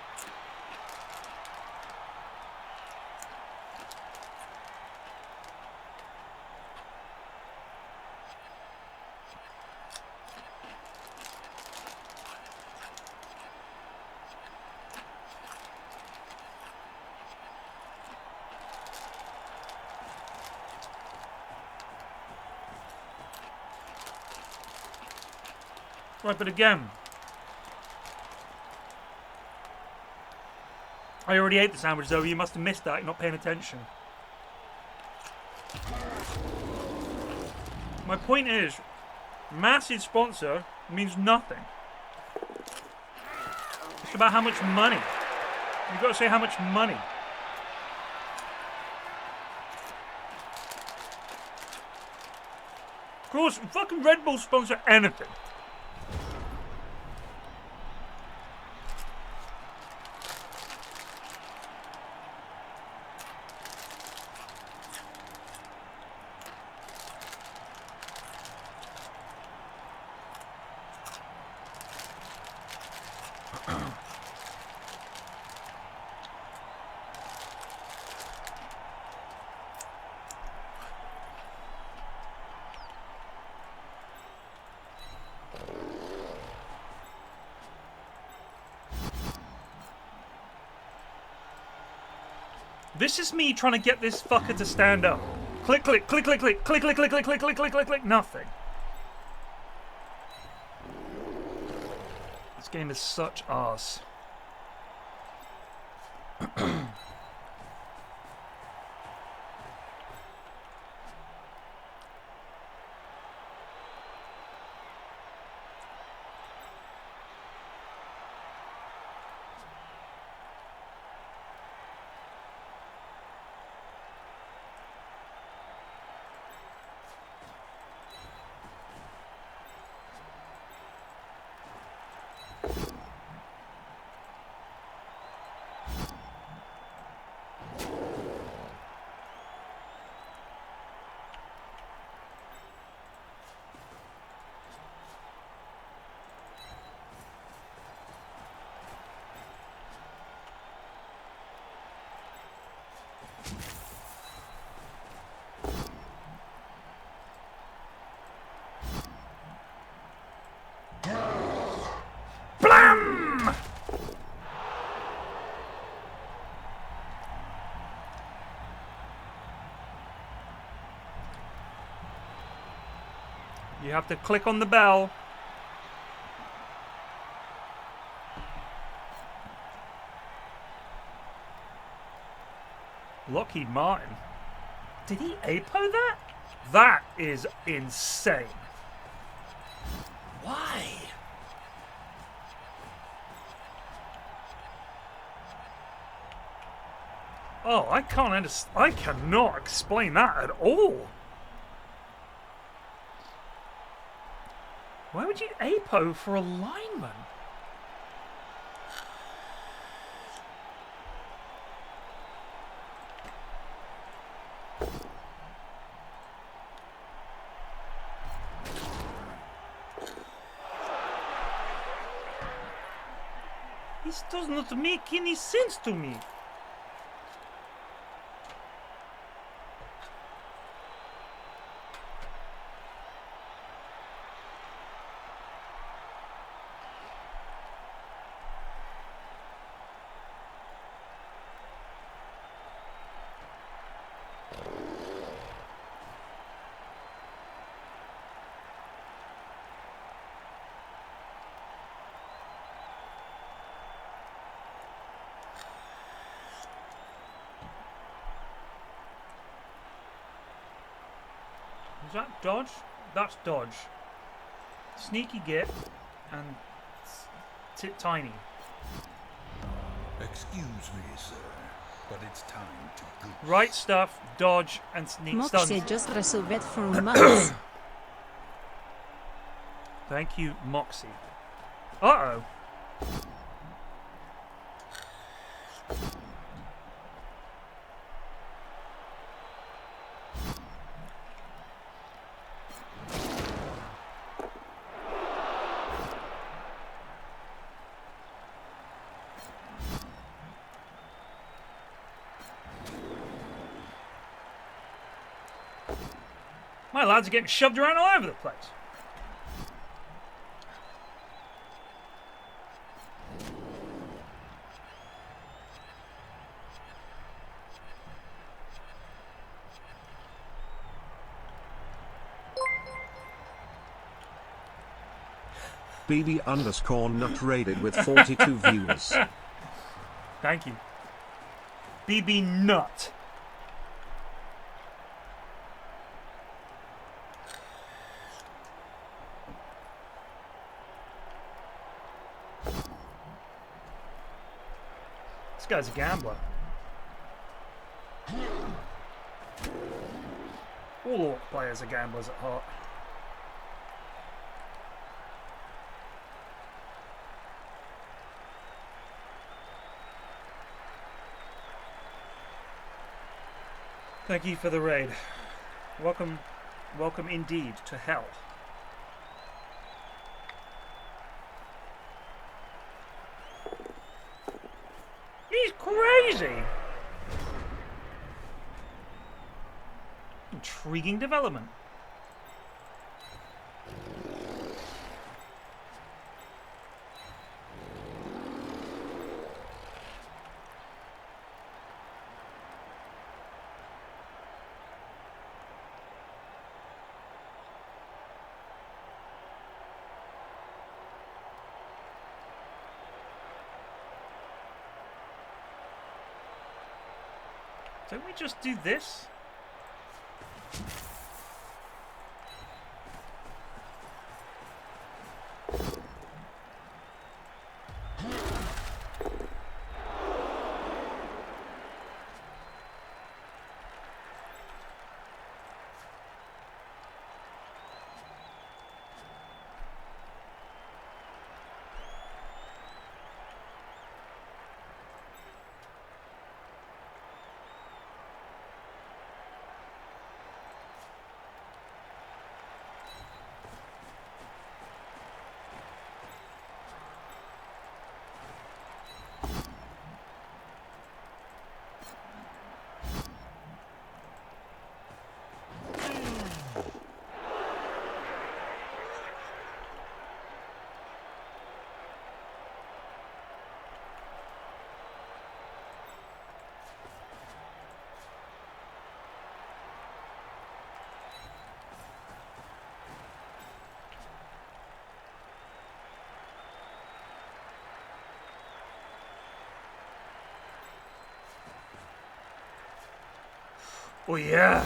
Right, but again, I already ate the sandwich, though. You must have missed that. You're not paying attention. My point is, massive sponsor means nothing. It's about how much money. You've got to say how much money. Of course, fucking Red Bull sponsor anything. This is me trying to get this fucker to stand up. Click, click, click, click, click, click, click, click, click, click, click, click, click, click, nothing. This game is such arse. Blam! You have to click on the bell. Lockheed Martin. Did he APO that? That is insane. Why? Oh, I can't understand. I cannot explain that at all. Why would you APO for a lineman? This does not make any sense to me. Is that dodge? That's dodge. Sneaky get and tiny. Excuse me, sir, but it's time to go. Right stuff, dodge and sneak Moxie stun. just resolved for months. Thank you, Moxie. Uh-oh. My lads are getting shoved around all over the place. BB_nut rated with 42 viewers. Thank you. BB Nut. This guy's a gambler. All orc players are gamblers at heart. Thank you for the raid. Welcome, welcome indeed to hell. He's crazy! Intriguing development. Don't we just do this? Oh yeah!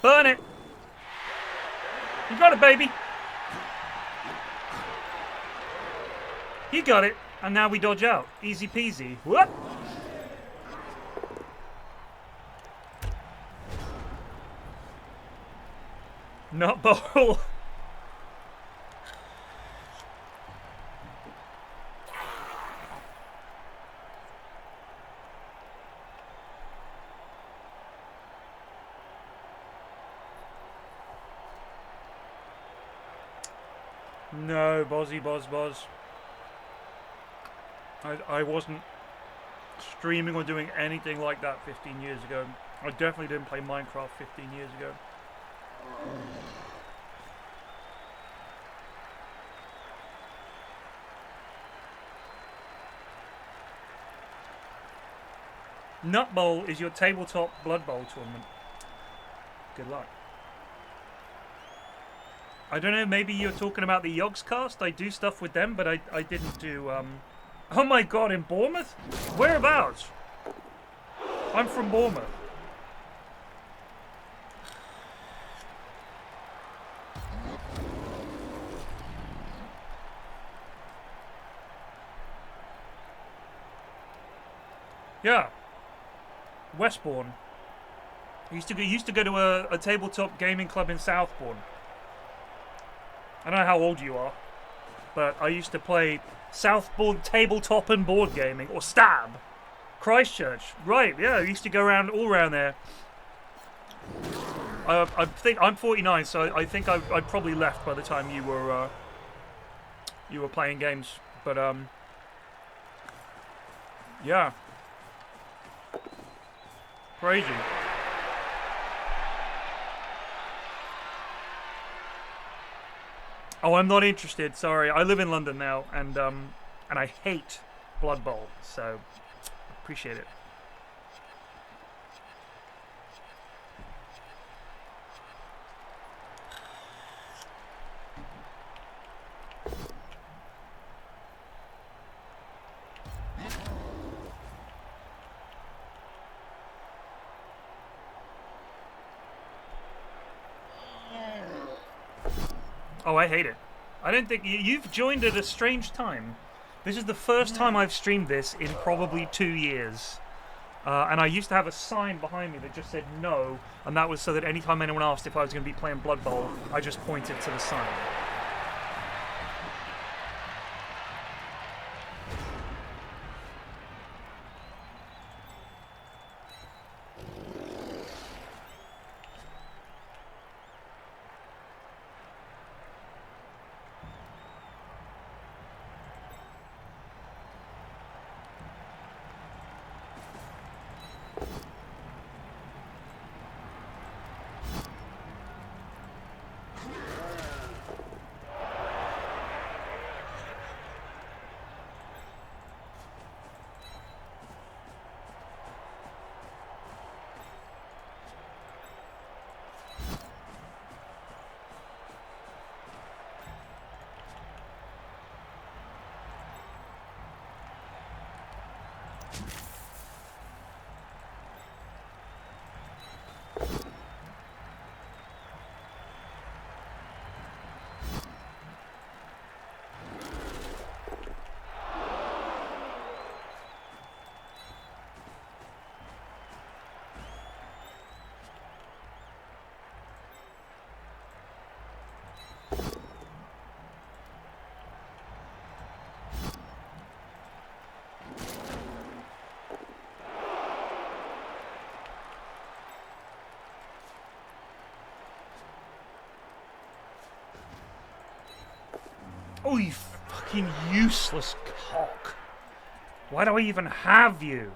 Burn it! You got it, baby! You got it, and now we dodge out. Easy peasy. Whoop! Nut bowl. No, Bozzy, Boz. I wasn't streaming or doing anything like that 15 years ago. I definitely didn't play Minecraft 15 years ago. Nut Bowl is your tabletop Blood Bowl tournament. Good luck. I don't know, maybe you're talking about the Yogscast. I do stuff with them, but I didn't do, Oh my god, in Bournemouth? Whereabouts? I'm from Bournemouth. Yeah. Westbourne. I used to go to a tabletop gaming club in Southbourne. I don't know how old you are, but I used to play Southbourne tabletop and board gaming, or Stab. Christchurch, right? Yeah, I used to go around all around there. I think I'm 49, so I think I probably left by the time you were playing games. But yeah, crazy. Oh, I'm not interested. Sorry, I live in London now, and I hate Blood Bowl, so appreciate it. Oh, I hate it. I don't think you've joined at a strange time. This is the first time I've streamed this in probably 2 years. And I used to have a sign behind me that just said no, and that was so that anytime anyone asked if I was going to be playing Blood Bowl, I just pointed to the sign. Oh, you fucking useless cock. Why do I even have you?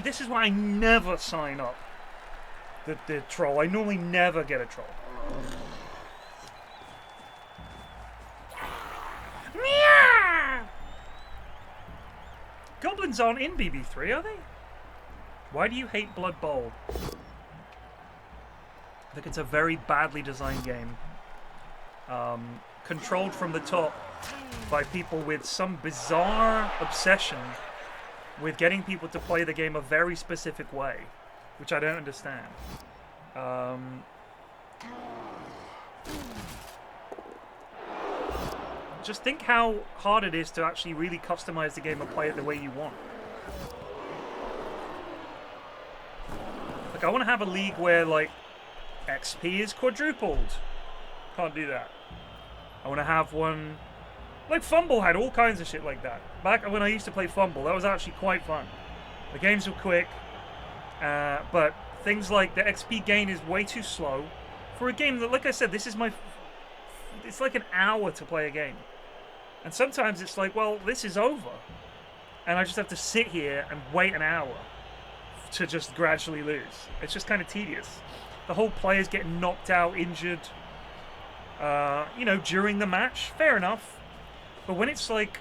This is why I never sign up. The troll. I normally never get a troll. Meow! Goblins aren't in BB3, are they? Why do you hate Blood Bowl? I think it's a very badly designed game. Controlled from the top by people with some bizarre obsession with getting people to play the game a very specific way, which I don't understand. Just think how hard it is to actually really customize the game and play it the way you want. Like, I want to have a league where, like, XP is quadrupled. Can't do that. I want to have one... Like, Fumble had all kinds of shit like that. Back when I used to play Fumble, that was actually quite fun. The games were quick, but things like the XP gain is way too slow. For a game that, like I said, this is my... It's like an hour to play a game. And sometimes it's like, well, this is over. And I just have to sit here and wait an hour to just gradually lose. It's just kind of tedious. The whole players getting knocked out, injured, you know, during the match, fair enough. But when it's like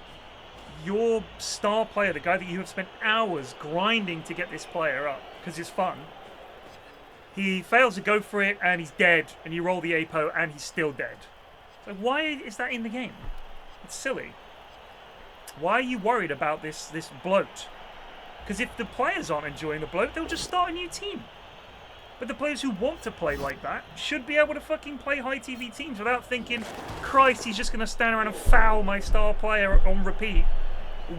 your star player, the guy that you have spent hours grinding to get this player up, because it's fun, he fails to go for it and he's dead, and you roll the APO and he's still dead. So why is that in the game? It's silly. Why are you worried about this bloat? Because if the players aren't enjoying the bloat, they'll just start a new team. But the players who want to play like that should be able to fucking play high TV teams without thinking, Christ, he's just going to stand around and foul my star player on repeat.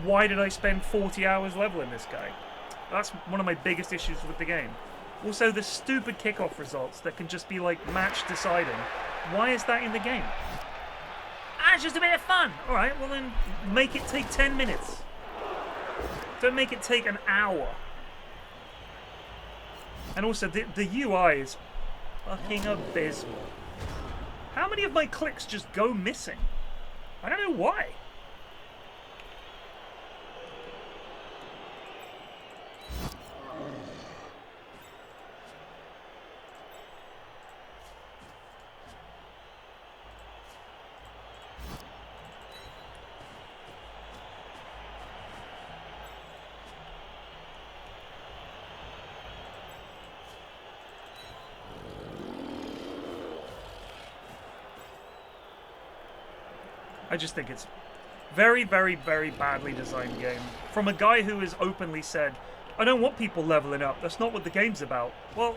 Why did I spend 40 hours leveling this guy? That's one of my biggest issues with the game. Also, the stupid kickoff results that can just be like match deciding. Why is that in the game? Ah, it's just a bit of fun. Alright, well then make it take 10 minutes. Don't make it take an hour. And also, the UI is fucking abysmal. How many of my clicks just go missing? I don't know why. I just think it's very, very, very badly designed game. From a guy who has openly said, I don't want people leveling up, that's not what the game's about. Well,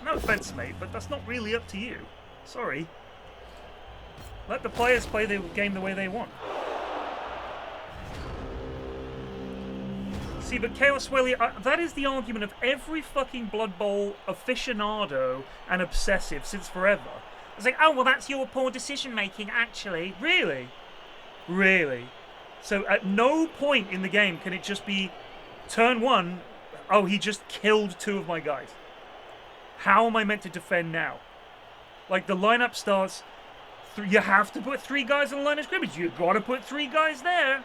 no offense, mate, but that's not really up to you. Sorry. Let the players play the game the way they want. See, but Chaos Welly, that is the argument of every fucking Blood Bowl aficionado and obsessive since forever. It's like, oh, well, that's your poor decision-making, actually. Really? Really? So at no point in the game can it just be turn one, oh, he just killed 2 of my guys. How am I meant to defend now? Like, the lineup starts, you have to put 3 guys on the line of scrimmage. You've got to put 3 guys there.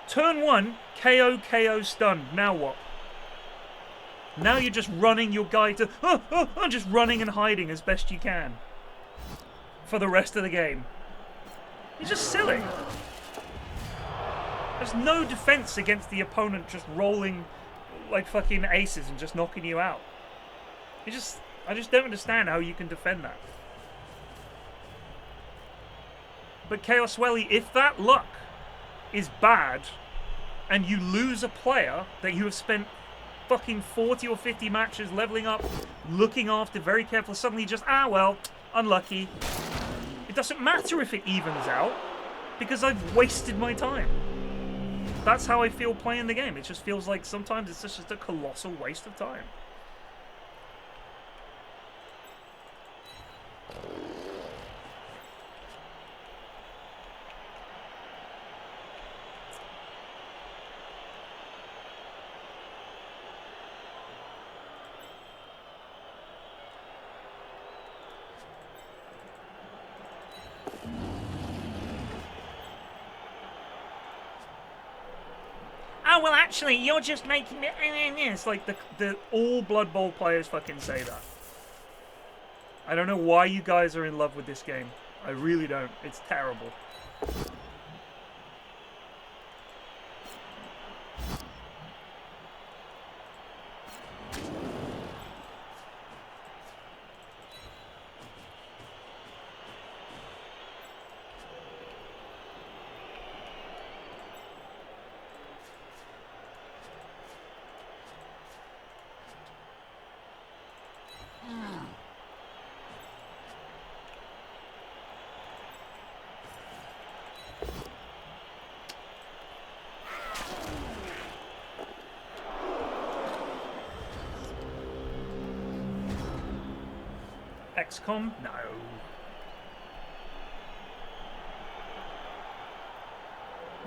Turn 1, KO, KO, stunned. Now what? Now you're just running your guy to, just running and hiding as best you can for the rest of the game. You're just silly. There's no defense against the opponent just rolling like fucking aces and just knocking you out. I just don't understand how you can defend that. But Chaos Welly, if that luck is bad and you lose a player that you have spent fucking 40 or 50 matches leveling up, looking after very carefully, suddenly just, well, unlucky. It doesn't matter if it evens out, because I've wasted my time. That's how I feel playing the game. It just feels like sometimes it's just a colossal waste of time. Oh, well, actually, you're just making it... It's like the all Blood Bowl players fucking say that. I don't know why you guys are in love with this game. I really don't. It's terrible. XCOM? No.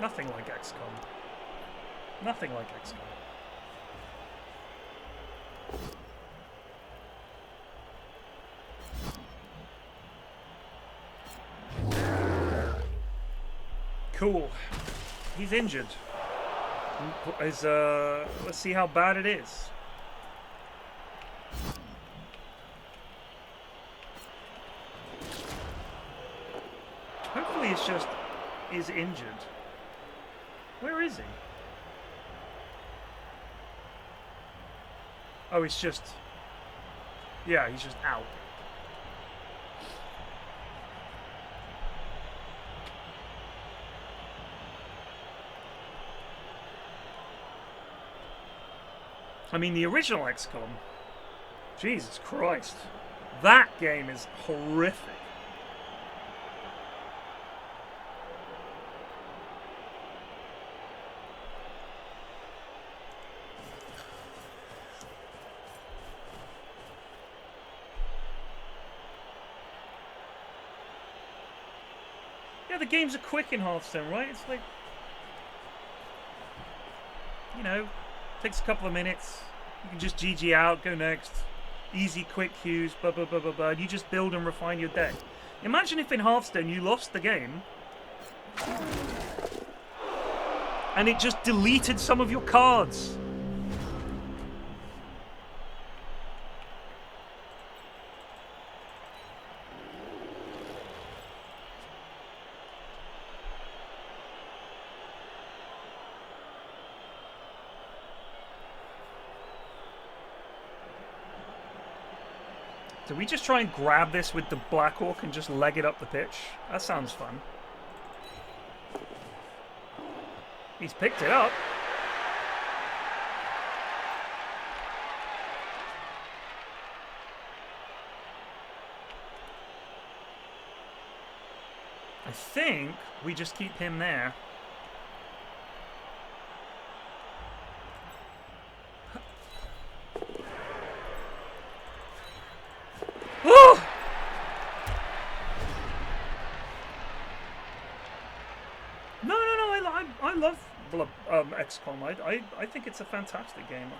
Nothing like XCOM. Nothing like XCOM. Cool. He's injured. Let's see how bad it is. Hopefully it's just is injured. Where is he? Oh, it's just... Yeah, he's just out. I mean, the original XCOM, Jesus Christ, that game is horrific. Yeah, the games are quick in Hearthstone, right? It's like, you know, takes a couple of minutes. You can just GG out, go next. Easy, quick queues, blah, blah, blah, blah, blah. You just build and refine your deck. Imagine if in Hearthstone you lost the game and it just deleted some of your cards. Do we just try and grab this with the Black Orc and just leg it up the pitch? That sounds fun. He's picked it up. I think we just keep him there. I love XCOM. I think it's a fantastic game.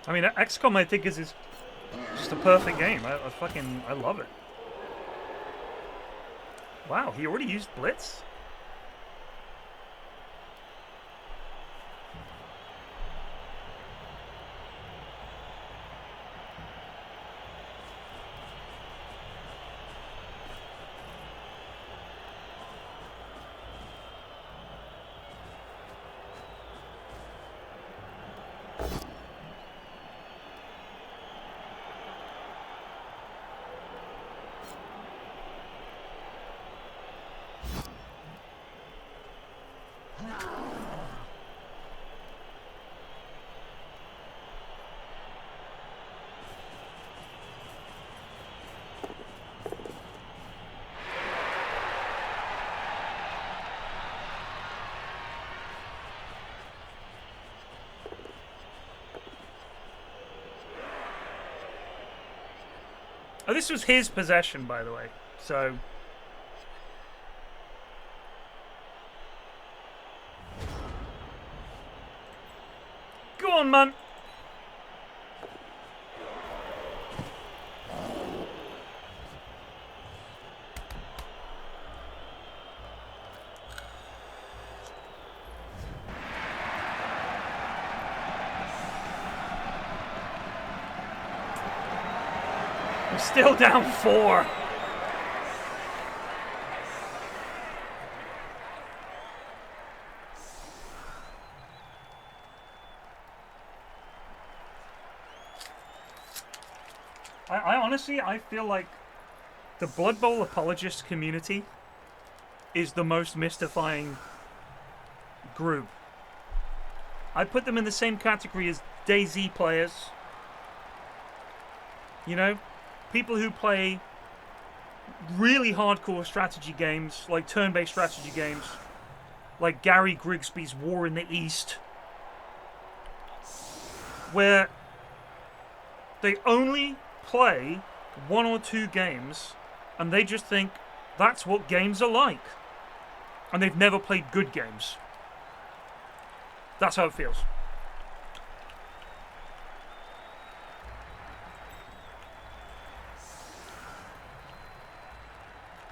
I mean, XCOM, I think, is just a perfect game. I love it. Wow, he already used Blitz? Oh, this was his possession, by the way. So... Go on, man! We're still down 4. I honestly, I feel like the Blood Bowl apologist community is the most mystifying group. I put them in the same category as DayZ players. You know, people who play really hardcore strategy games, like turn-based strategy games, like Gary Grigsby's War in the East, where they only play 1 or 2 games and they just think that's what games are like. And they've never played good games. That's how it feels.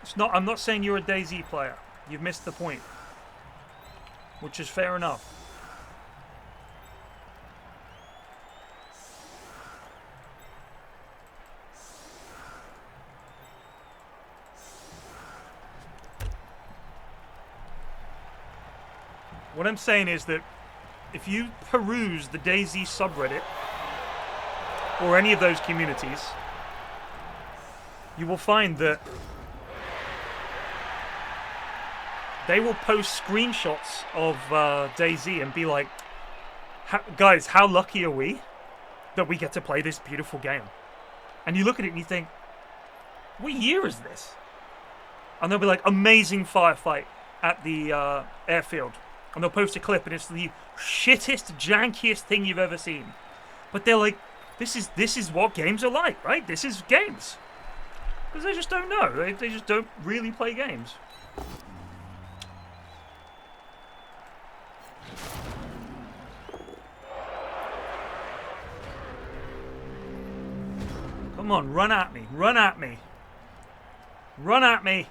It's not. I'm not saying you're a DayZ player. You've missed the point. Which is fair enough. What I'm saying is that if you peruse the DayZ subreddit or any of those communities, you will find that they will post screenshots of DayZ and be like, guys, how lucky are we that we get to play this beautiful game? And you look at it and you think, what year is this? And they'll be like, amazing firefight at the airfield. And they'll post a clip and it's the shittest, jankiest thing you've ever seen. But they're like, this is what games are like, right? This is games. Because they just don't know. They just don't really play games. Come on, run at me. Run at me. Run at me.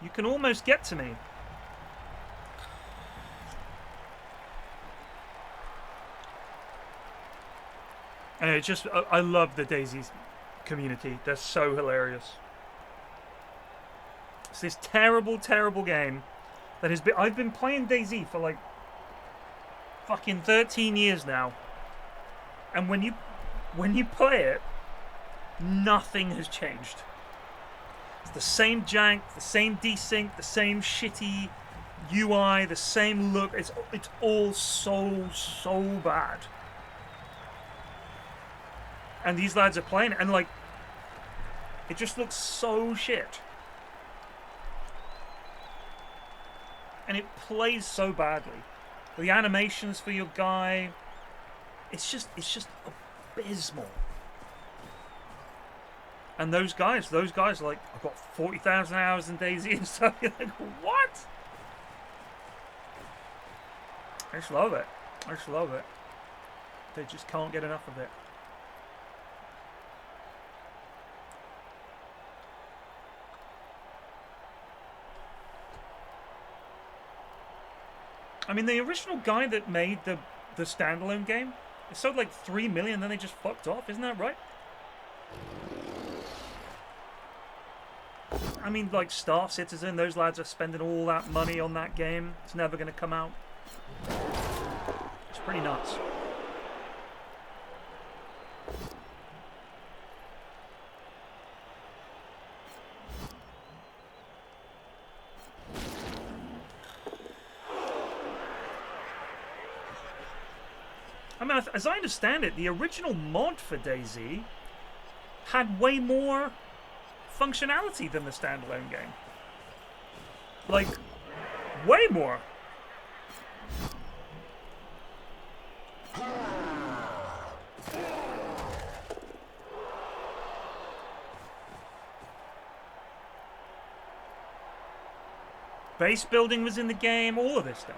You can almost get to me. And it just, I love the DayZ community. They're so hilarious. It's this terrible, terrible game that has been, I've been playing DayZ for like fucking 13 years now. And when you play it, nothing has changed. It's the same jank, the same desync, the same shitty UI, the same look. It's all so bad. And these lads are playing it, and like, it just looks so shit. And it plays so badly. The animations for your guy, it's just abysmal. And those guys are like, I've got 40,000 hours in DayZ and stuff. You're like, what? I just love it. I just love it. They just can't get enough of it. I mean, the original guy that made the standalone game, it sold like 3 million, then they just fucked off. Isn't that right? I mean, like Star Citizen, those lads are spending all that money on that game. It's never going to come out. It's pretty nuts. I mean, as I understand it, the original mod for DayZ had way more functionality than the standalone game. Like, way more. Base building was in the game, all of this stuff.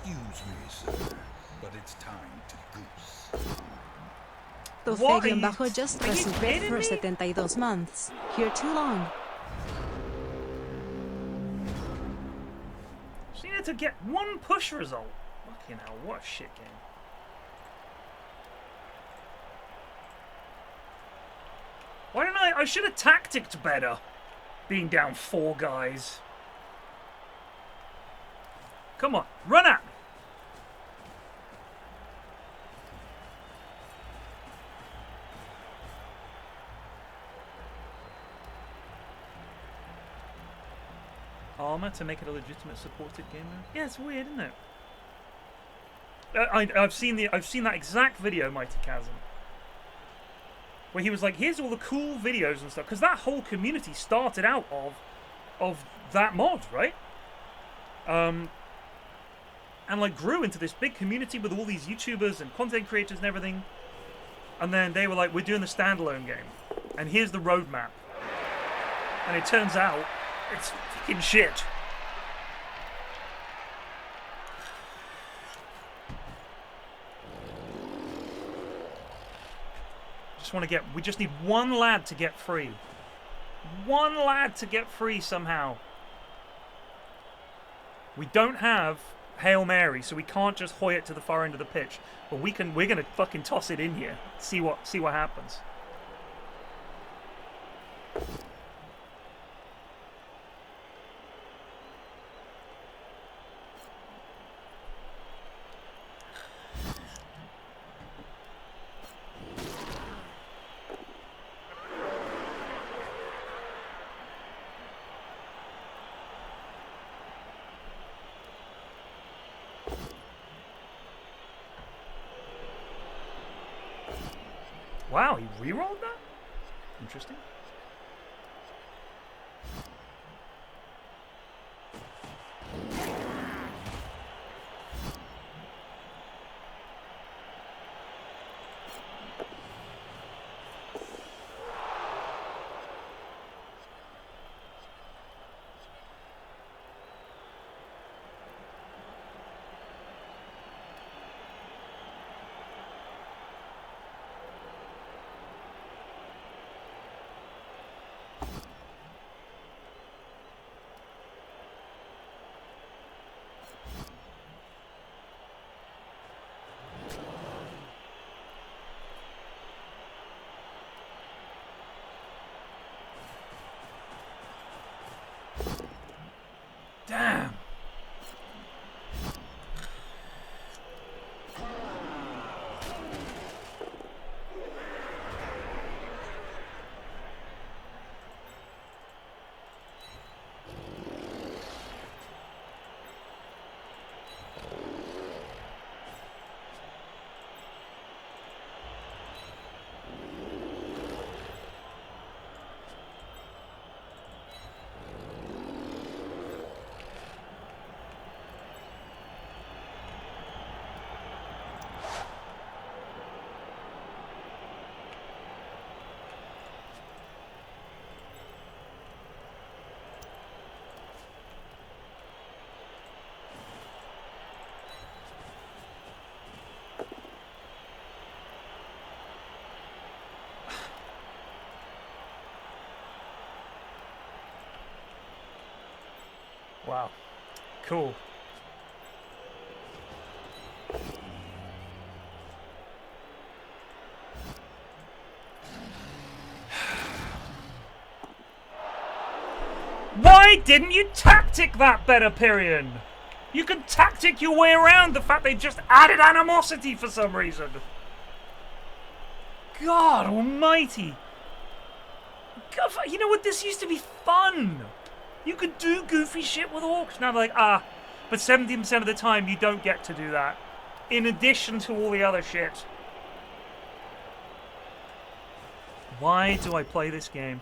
Excuse me, sir, but it's time to goose. What are you- Tofe- just are you received kidding for me? 72 months. Here too long. She needed to get one push result. Fucking hell, what a shit game. Why didn't I should have tacticked better. Being down 4 guys. Come on, run at me. Armor to make it a legitimate supported game mode? Yeah, it's weird, isn't it? I've seen that exact video, Mighty Chasm, where he was like, "Here's all the cool videos and stuff," because that whole community started out of that mod, right? And like grew into this big community with all these YouTubers and content creators and everything. And then they were like, "We're doing the standalone game, and here's the roadmap." And it turns out it's fucking shit. We just need one lad to get free. One lad to get free somehow. We don't have Hail Mary, so we can't just hoy it to the far end of the pitch. But we're gonna fucking toss it in here. See what happens. Wow, he rerolled that? Interesting. Damn. Wow. Cool. Why didn't you tactic that better, Pyrion? You can tactic your way around the fact they just added animosity for some reason. God almighty. God, you know what? This used to be fun. You could do goofy shit with orcs. Now they're like, but 70% of the time you don't get to do that. In addition to all the other shit. Why do I play this game?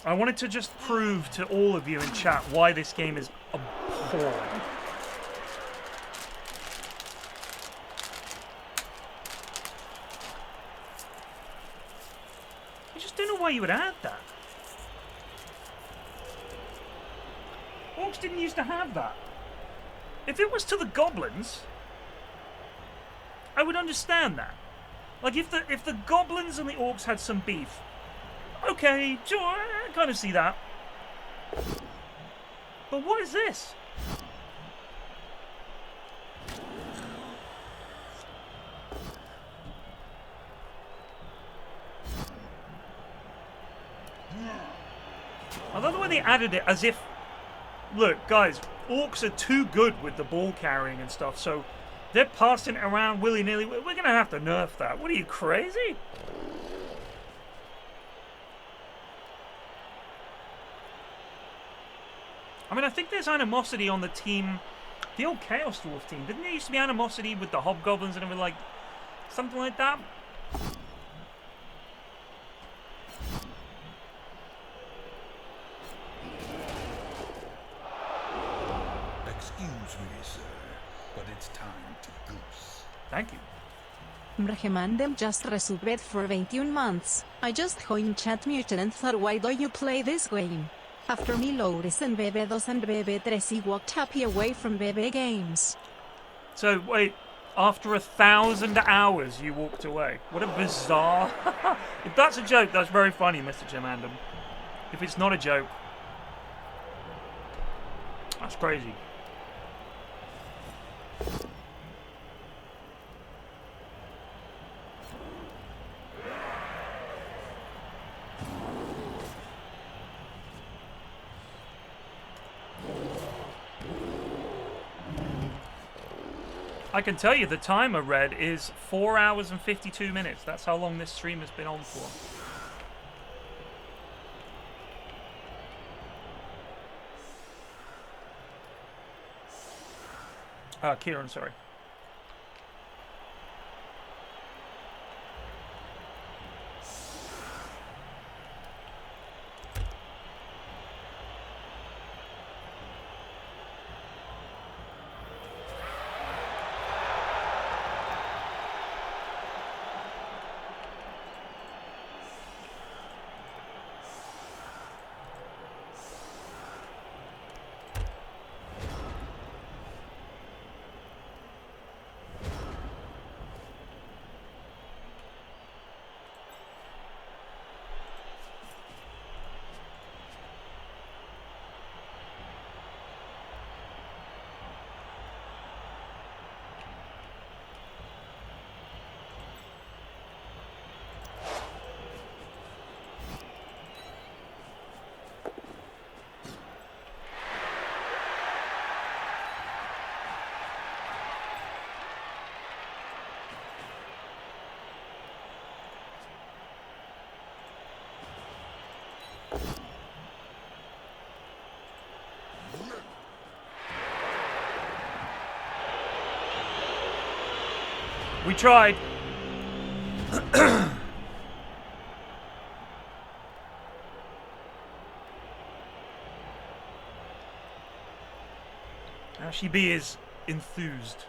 I wanted to just prove to all of you in chat why this game is abhorrent. I just don't know why you would add that. Orcs didn't used to have that. If it was to the goblins, I would understand that. Like, if the goblins and the orcs had some beef, okay, sure, I kind of see that. But what is this? I love the way they added it as if, look, guys, orcs are too good with the ball carrying and stuff, so they're passing it around willy-nilly. We're going to have to nerf that. What are you, crazy? I mean, I think there's animosity on the team, the old Chaos Dwarf team. Didn't there used to be animosity with the hobgoblins and everything, like, something like that? Excuse me, sir, but it's time to goose. Thank you. Brahemandem just resubbed for 21 months. I just joined chat muted and thought, why do you play this game? After me Loris and BB2 and BB3 he walked happy away from BB games. So, wait, after 1,000 hours you walked away? What a bizarre... If that's a joke, that's very funny, Mr. Jimandam. If it's not a joke, that's crazy. I can tell you the timer, Red, is 4 hours and 52 minutes. That's how long this stream has been on for. Kieran, sorry. We tried. Now she is enthused.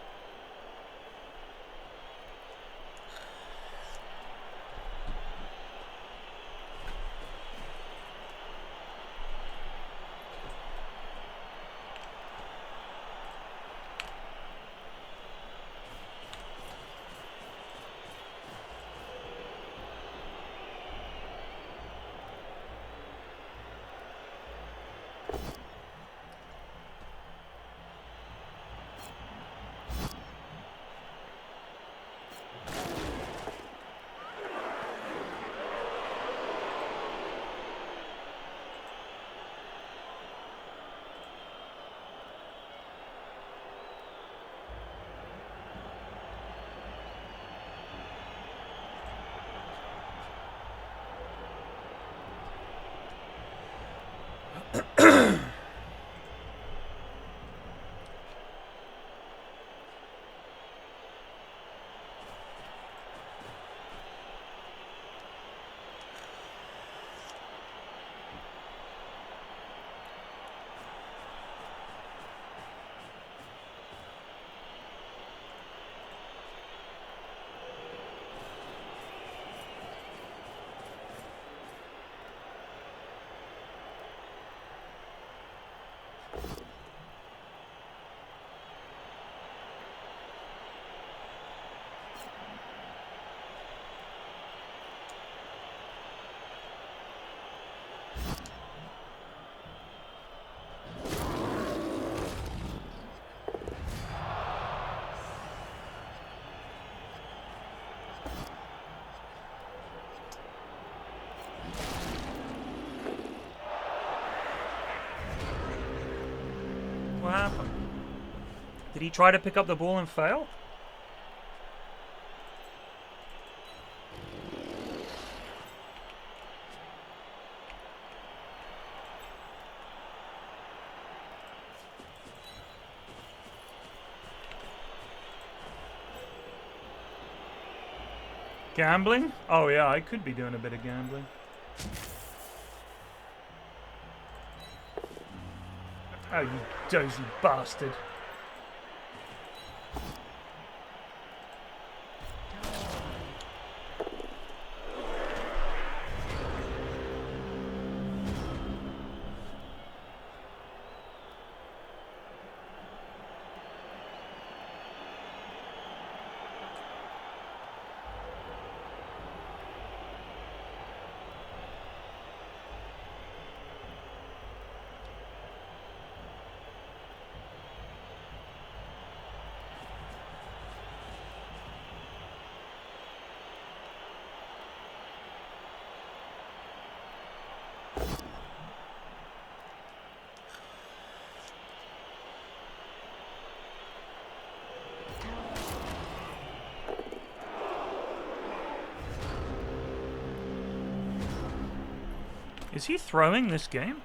Did he try to pick up the ball and fail? Gambling? Oh yeah, I could be doing a bit of gambling. Oh, you dozy bastard. Is he throwing this game?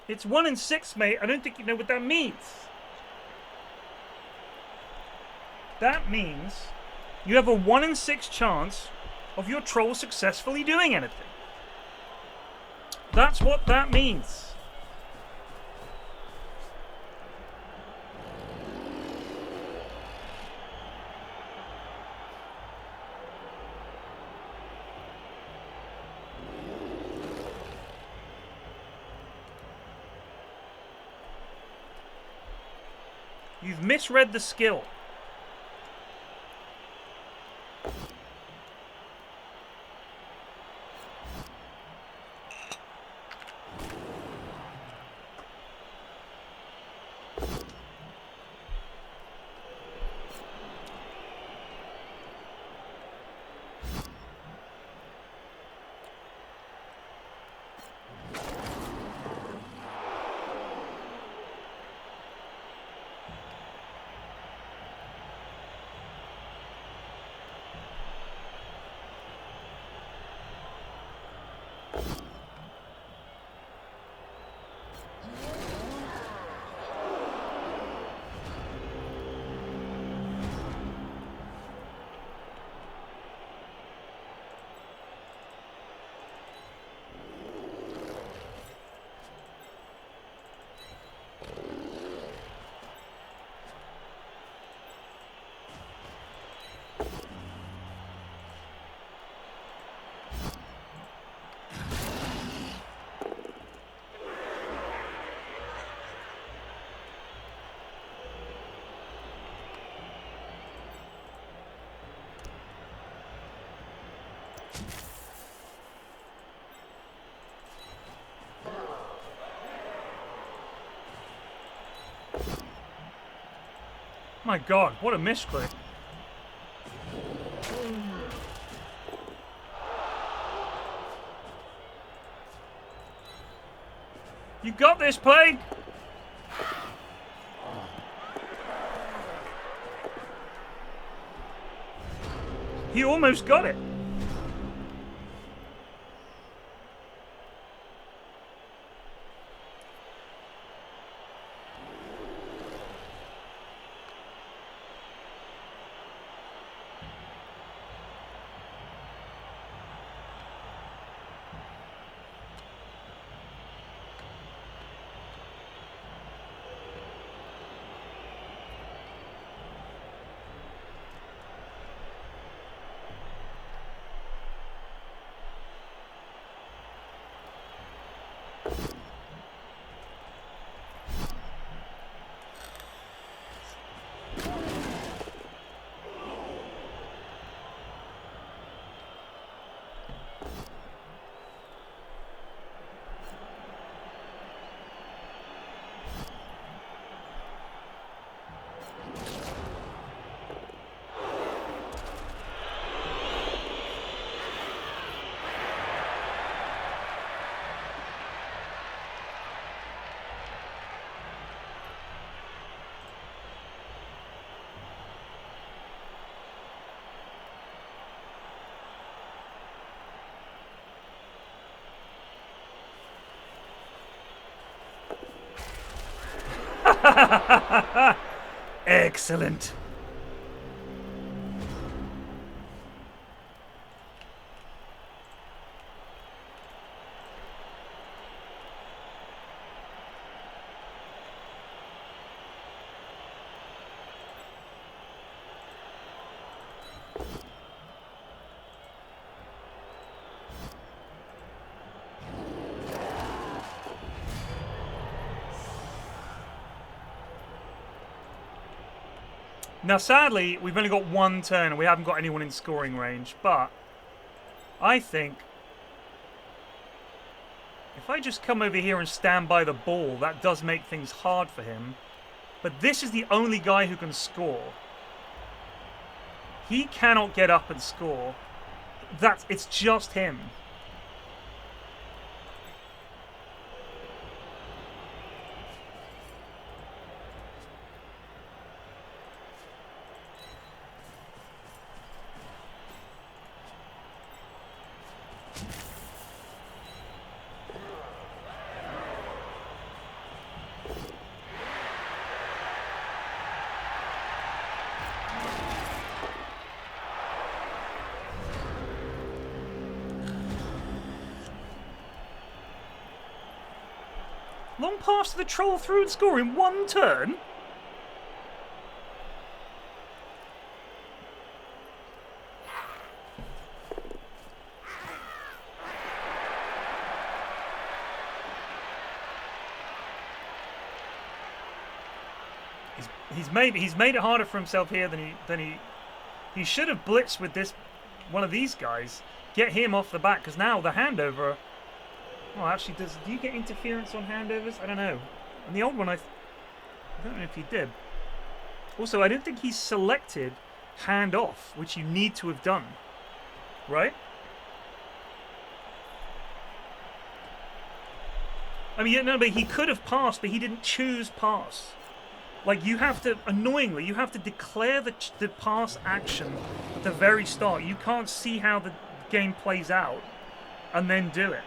It's 1 in 6, mate. I don't think you know what that means. That means you have a 1 in 6 chance of your troll successfully doing anything. That's what that means. You've misread the skill. My God, what a misclick. You got this, Plague! He almost got it. Excellent. Now, sadly, we've only got one turn and we haven't got anyone in scoring range, but I think if I just come over here and stand by the ball, that does make things hard for him. But this is the only guy who can score. He cannot get up and score. It's just him. Long pass to the troll through and score in one turn? He's made it harder for himself here than he should have blitzed with this one of these guys. Get him off the back, because now the handover. Well, actually, do you get interference on handovers? I don't know. On the old one, I don't know if he did. Also, I don't think he's selected hand off, which you need to have done, right? I mean, no, but he could have passed, but he didn't choose pass. Like, you have to, annoyingly, you have to declare the pass action at the very start. You can't see how the game plays out and then do it.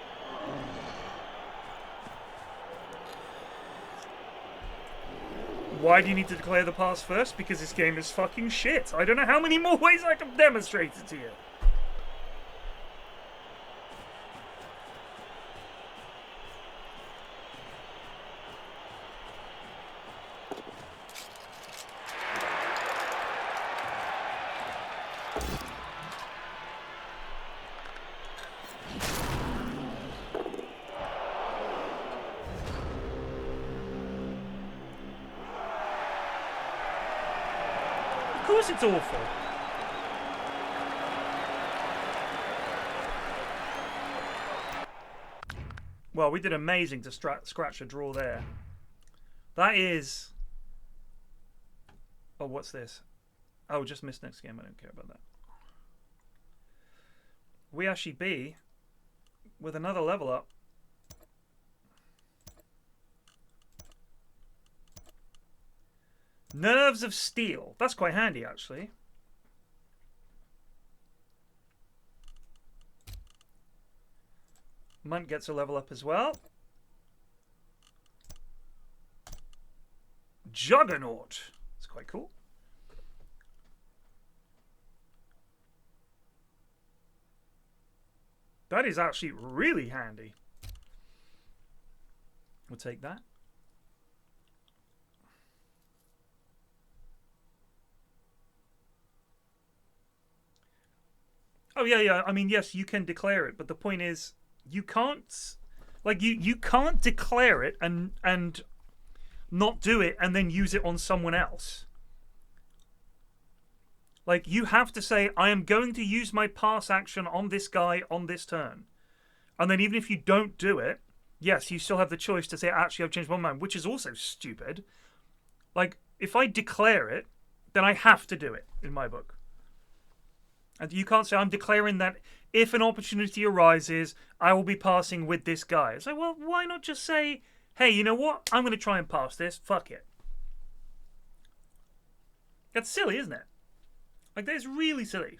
Why do you need to declare the pass first? Because this game is fucking shit. I don't know how many more ways I can demonstrate it to you. Of course it's awful. Well, we did amazing to scratch a draw there. That is... Oh, what's this? Oh, just missed next game. I don't care about that. We actually be with another level up. Nerves of Steel. That's quite handy, actually. Munt gets a level up as well. Juggernaut. That's quite cool. That is actually really handy. We'll take that. Oh, yeah. I mean, yes, you can declare it, but the point is, you can't... Like you can't declare it and not do it and then use it on someone else. Like, you have to say, I am going to use my pass action on this guy on this turn. And then even if you don't do it, yes, you still have the choice to say, actually, I've changed my mind, which is also stupid. Like, if I declare it, then I have to do it, in my book. And you can't say, I'm declaring that if an opportunity arises, I will be passing with this guy. It's like, well, why not just say, hey, you know what? I'm going to try and pass this. Fuck it. That's silly, isn't it? Like, that's really silly.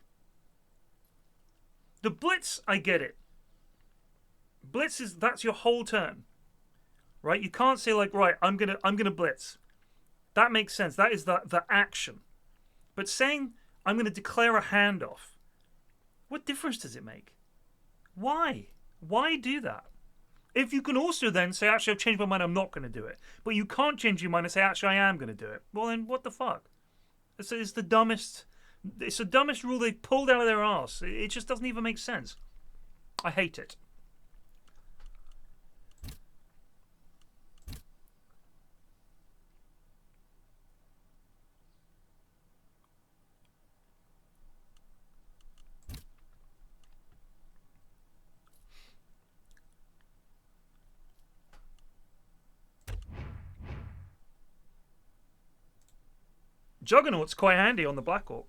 The blitz, I get it. Blitz that's your whole turn. Right? You can't say like, right, I'm gonna blitz. That makes sense. That is the action. But saying I'm gonna declare a handoff, what difference does it make? Why? Why do that? If you can also then say, actually, I've changed my mind, I'm not gonna do it. But you can't change your mind and say, actually, I am gonna do it. Well, then what the fuck? It's the dumbest. It's the dumbest rule they pulled out of their arse. It just doesn't even make sense. I hate it. Juggernaut's quite handy on the Black Orc.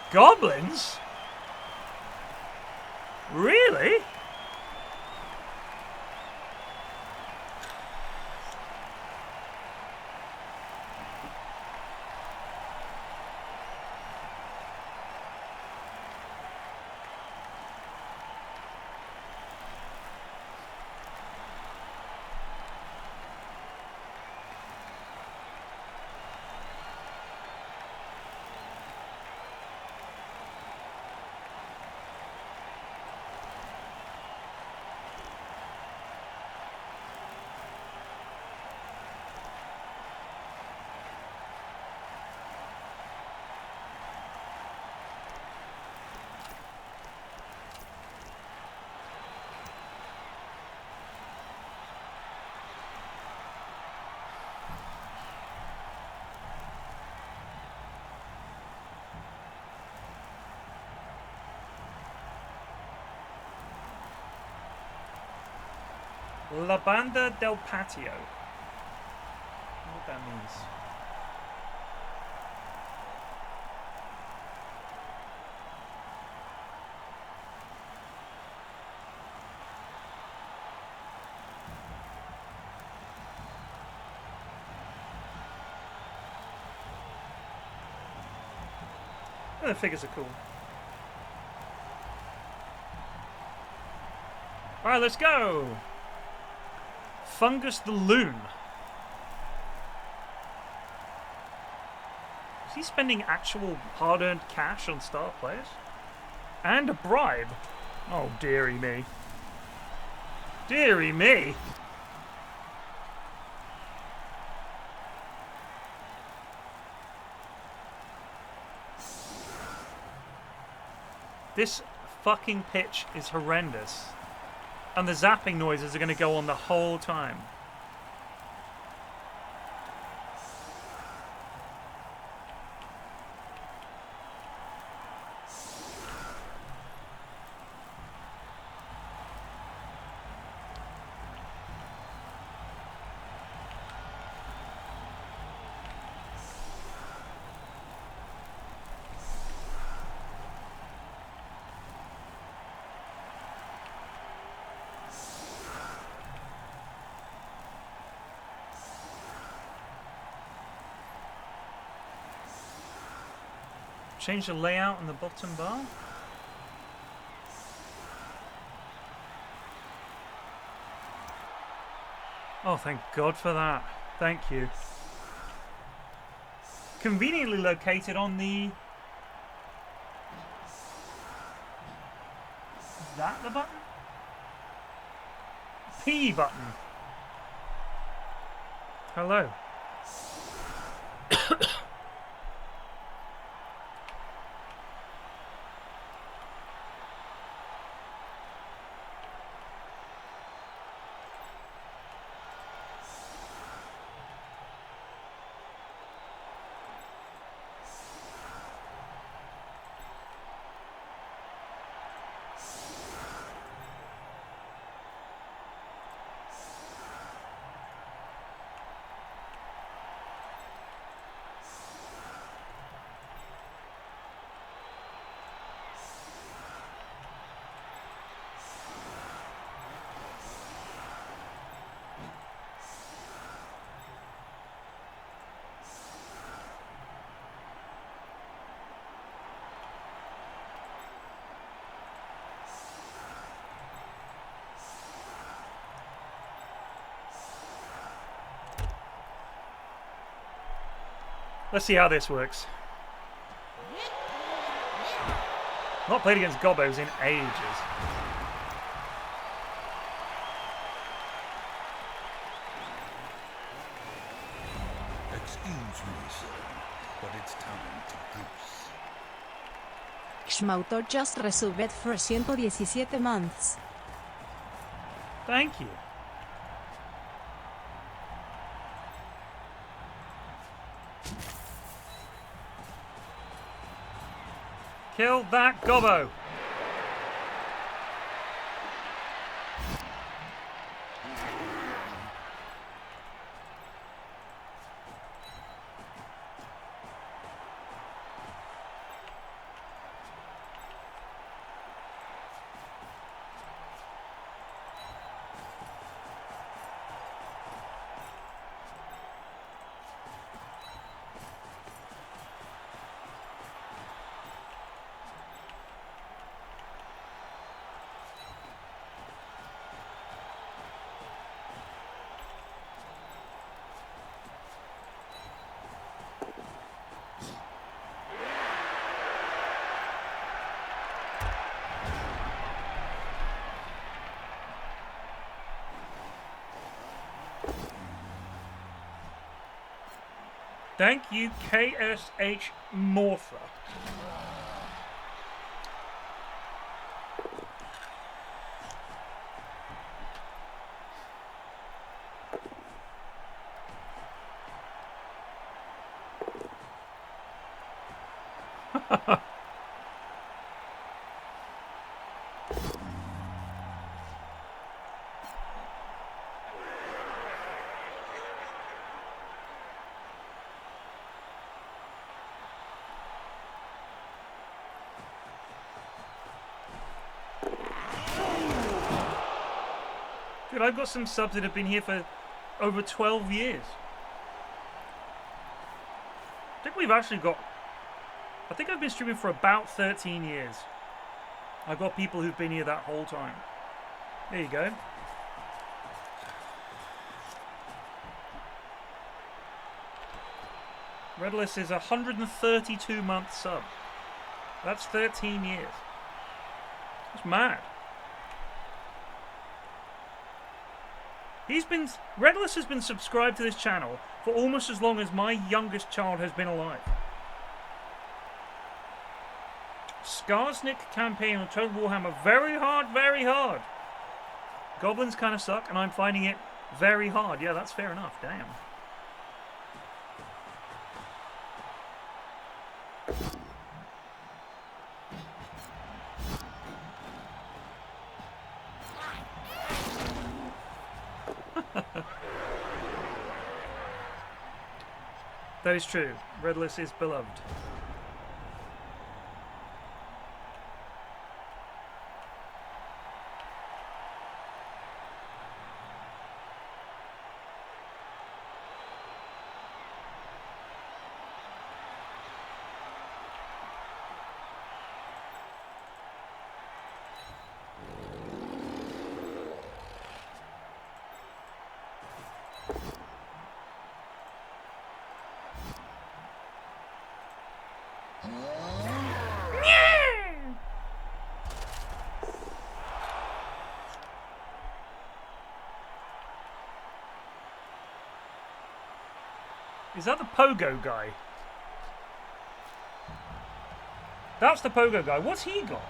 Goblins? Really? La Banda del Patio. I don't know what that means. Oh, the figures are cool. Alright, let's go! Fungus the Loon. Is he spending actual hard-earned cash on star players? And a bribe? Oh, dearie me. Dearie me! This fucking pitch is horrendous. And the zapping noises are going to go on the whole time. Change the layout on the bottom bar. Oh, thank God for that. Thank you. Conveniently located on the that the button? P button. Hello. Let's see how this works. Not played against Gobbos in ages. Excuse me, sir, but it's time to goose. Xmauto just resubbed for 117 months. Thank you. Kill that gobbo. Thank you, KSH Morpha. Dude, I've got some subs that have been here for over 12 years. I think we've actually got... I think I've been streaming for about 13 years. I've got people who've been here that whole time. There you go. Redless is a 132-month sub. That's 13 years. That's mad. Redless has been subscribed to this channel for almost as long as my youngest child has been alive. Skarsnik campaign on Total Warhammer, very hard, very hard. Goblins kind of suck, and I'm finding it very hard. Yeah, that's fair enough, damn. That is true. Redless is beloved. Is that the pogo guy? That's the pogo guy. What's he got?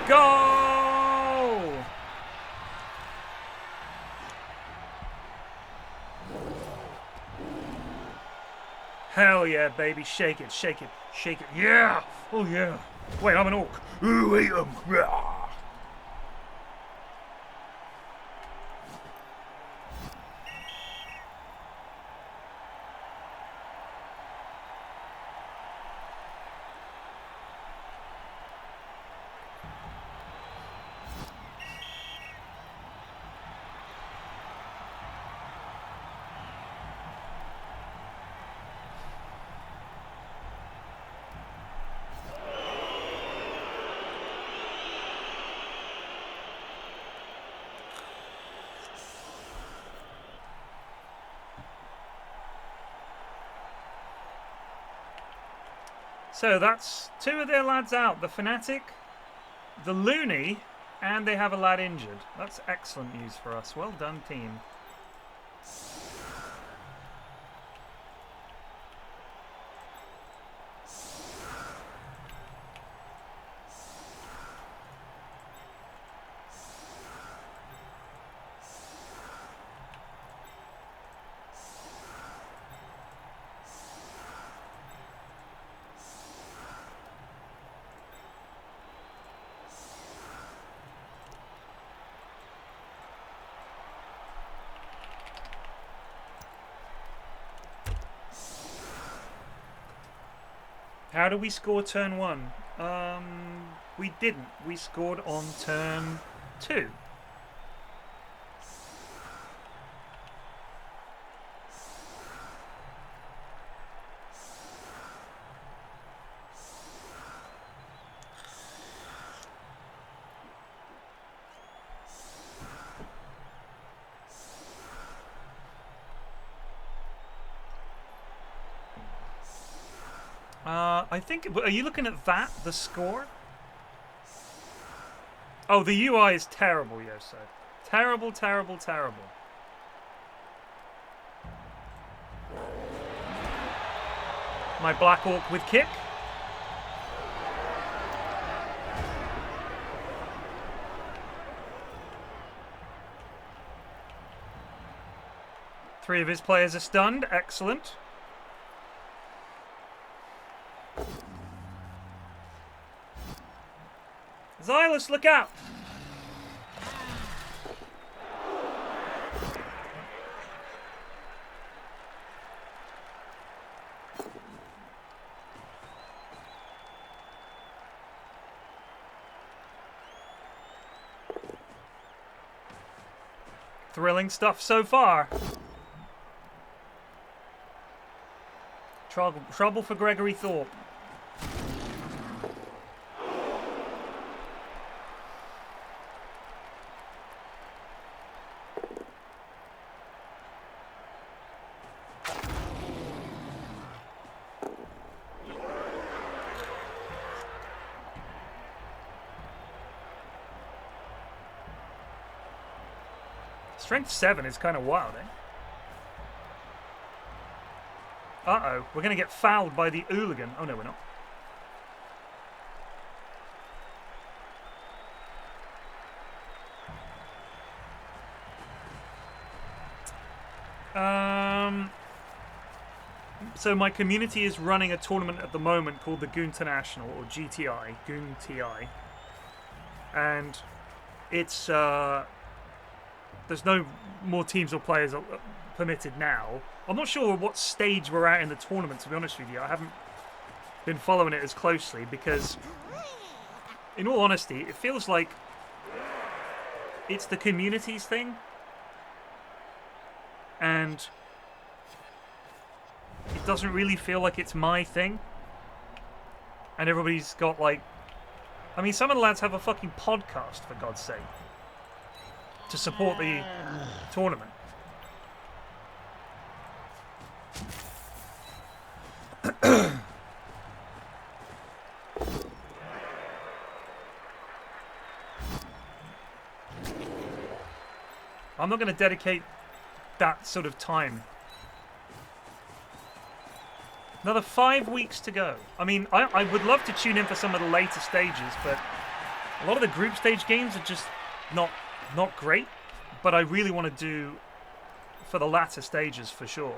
Go! Hell yeah, baby. Shake it, shake it, shake it. Yeah! Oh yeah. Wait, I'm an orc. Ooh, eat 'em. Rah. So that's two of their lads out. The Fanatic, the Loony, and they have a lad injured. That's excellent news for us. Well done, team. How do we score turn 1? We didn't. We scored on turn 2. I think. Are you looking at that? The score? Oh, the UI is terrible, Yoso. Terrible, terrible, terrible. My Black Orc with kick. Three of his players are stunned. Excellent. Xylus, look out! Thrilling stuff so far. Trouble for Gregory Thorpe. Strength 7 is kind of wild, eh? Uh-oh, we're going to get fouled by the hooligan. Oh, no, we're not. So my community is running a tournament at the moment called the Goon International, or GTI, Goon TI. And it's, there's no more teams or players permitted now. I'm not sure what stage we're at in the tournament, to be honest with you. I haven't been following it as closely because, in all honesty, it feels like it's the community's thing. And it doesn't really feel like it's my thing. And everybody's got, like... I mean, some of the lads have a fucking podcast, for God's sake, to support the tournament. I'm not going to dedicate that sort of time. Another 5 weeks to go. I mean, I would love to tune in for some of the later stages, but a lot of the group stage games are just not great. But I really want to do for the latter stages for sure.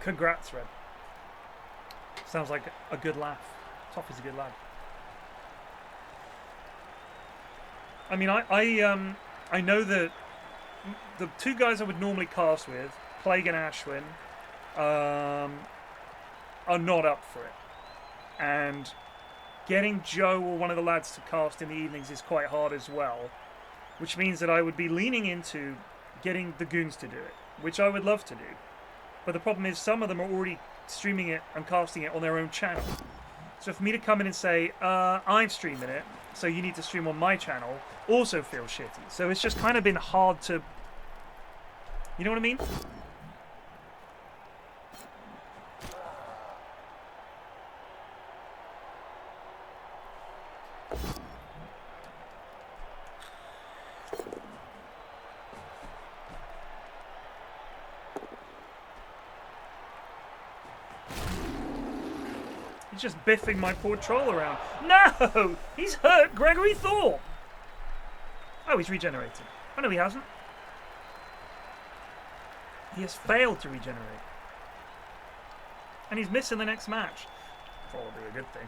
Congrats, Red. Sounds like a good laugh. Toffee's a good lad. I mean, I know that the two guys I would normally cast with, Plague and Ashwin, are not up for it. And getting Joe or one of the lads to cast in the evenings is quite hard as well, which means that I would be leaning into getting the goons to do it, which I would love to do. But the problem is some of them are already streaming it and casting it on their own channel. So for me to come in and say, I'm streaming it, so you need to stream on my channel, also feels shitty. So it's just kind of been hard to... You know what I mean? He's just biffing my poor troll around. No! He's hurt Gregory Thorpe! Oh, he's regenerated. Oh, no, he hasn't. He has failed to regenerate. And he's missing the next match. Probably a good thing.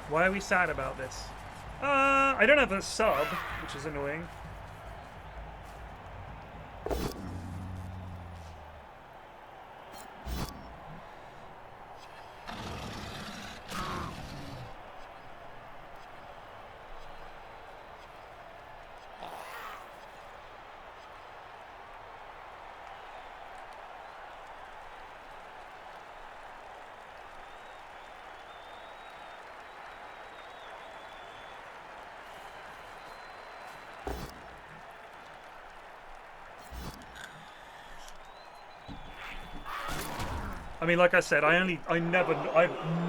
Why are we sad about this? I don't have a sub, which is annoying. I mean, like I said, I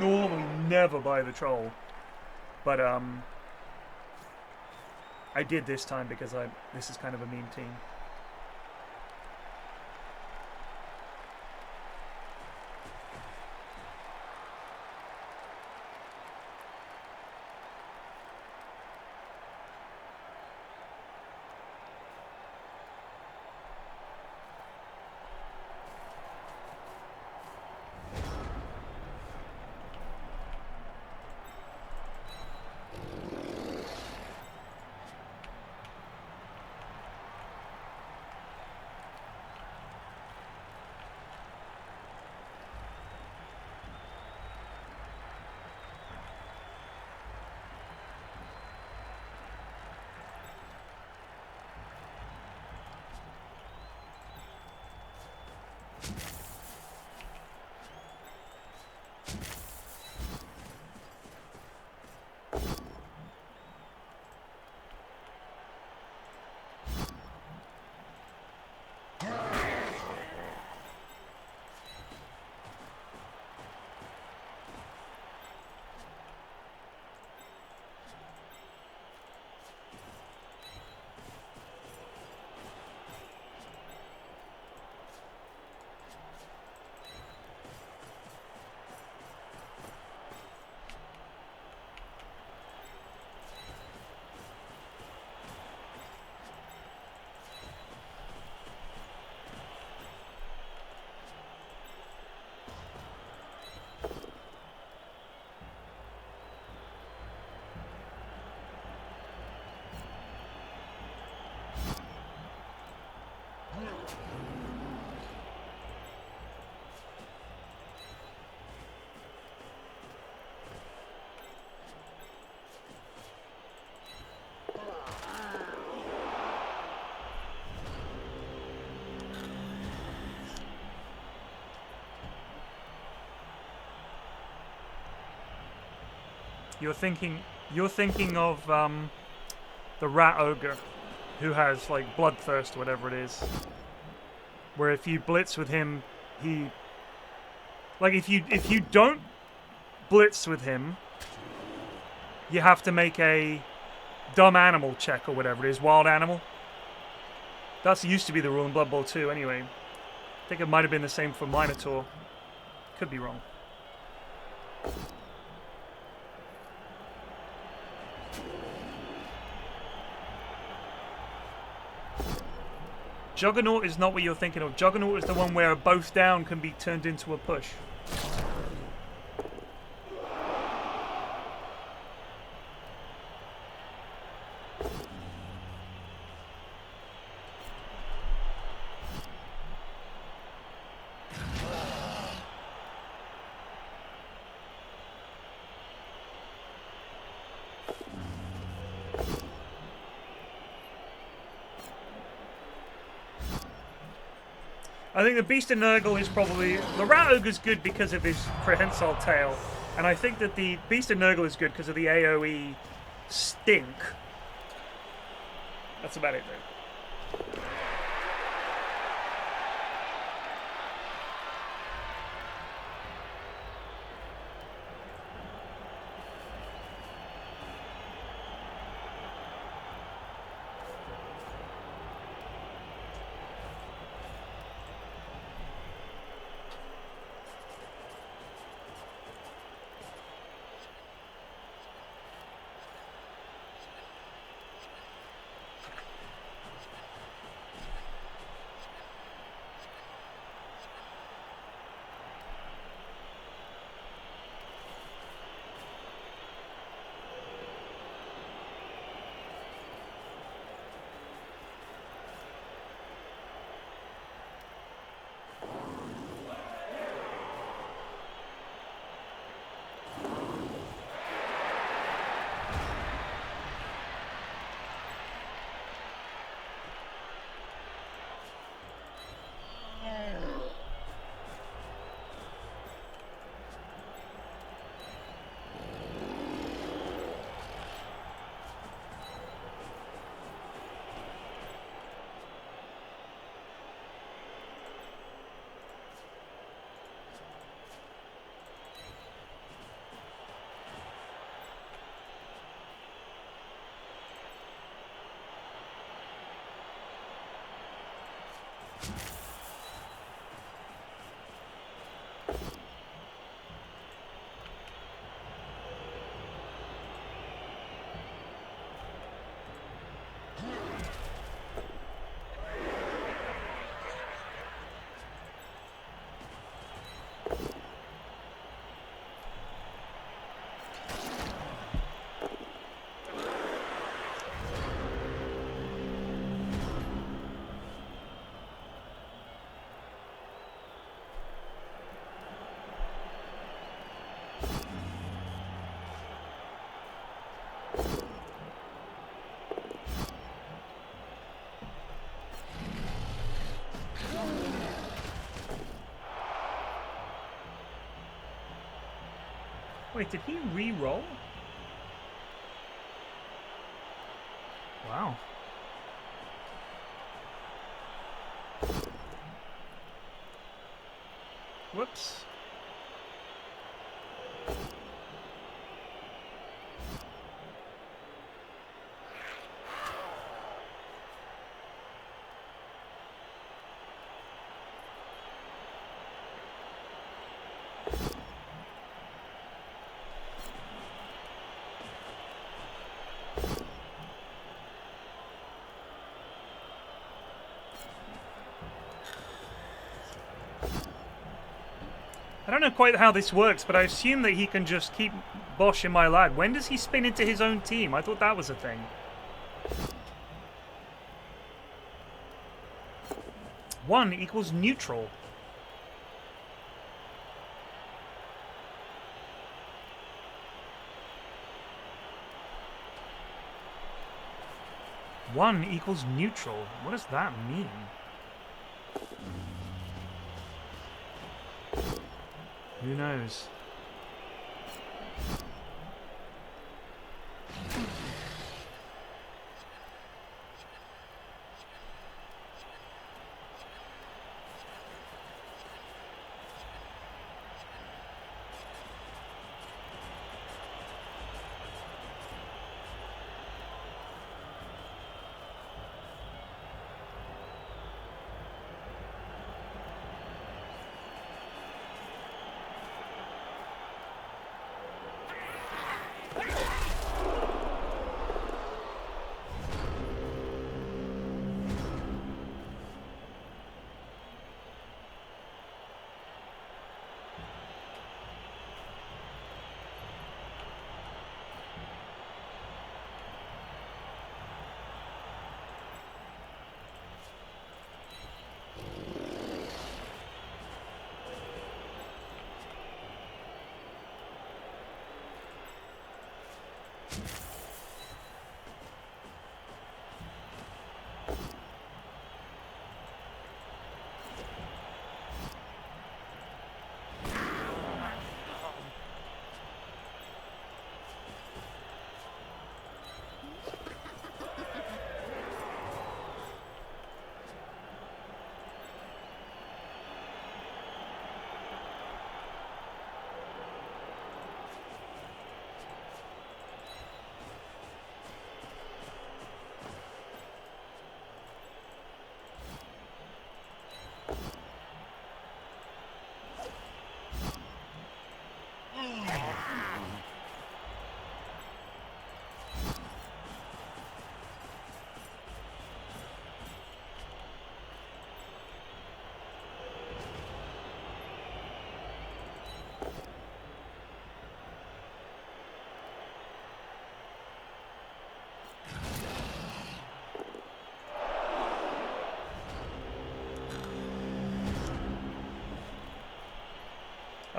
normally never buy the troll, but I did this time because this is kind of a meme team. You're thinking of the rat ogre, who has like bloodthirst, whatever it is. Where if you blitz with him, he like if you don't blitz with him, you have to make a dumb animal check or whatever it is, wild animal. That used to be the rule in Blood Bowl 2 anyway. I think it might have been the same for Minotaur. Could be wrong. Juggernaut is not what you're thinking of. Juggernaut is the one where a both down can be turned into a push. I think the Beast of Nurgle is probably... The Rat Ogre's good because of his prehensile tail. And I think that the Beast of Nurgle is good because of the AoE stink. That's about it, though. Wait, did he re-roll? Wow. Whoops. I don't know quite how this works, but I assume that he can just keep boshing my lad. When does he spin into his own team? I thought that was a thing. One equals neutral. One equals neutral. What does that mean? Who knows?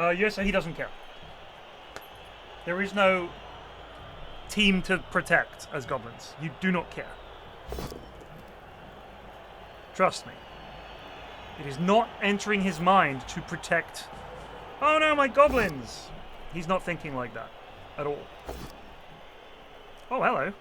Yes, he doesn't care. There is no team to protect as goblins. You do not care. Trust me. It is not entering his mind to protect... Oh no, my goblins! He's not thinking like that at all. Oh, hello.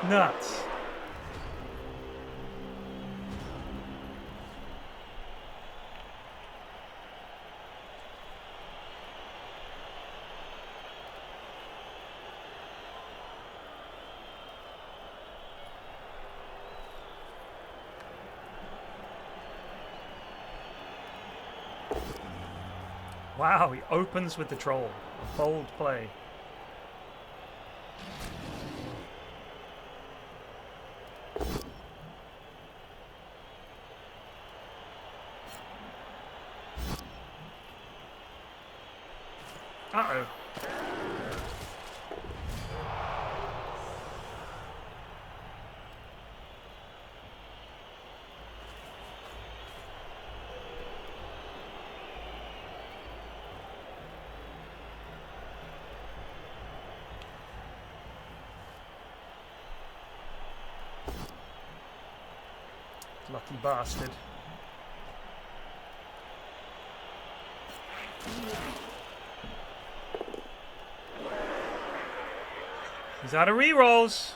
Nuts. Wow, he opens with the troll. Bold play. Uh-oh. Lucky bastard. He's out of rerolls.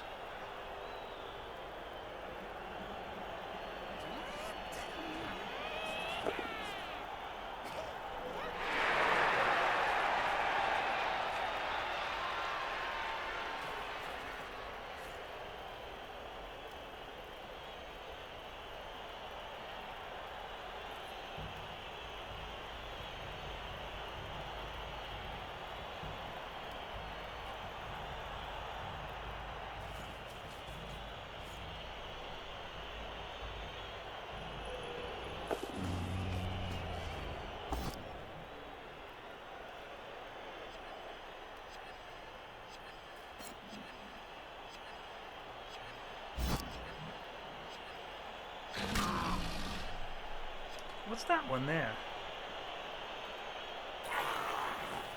What's that one there?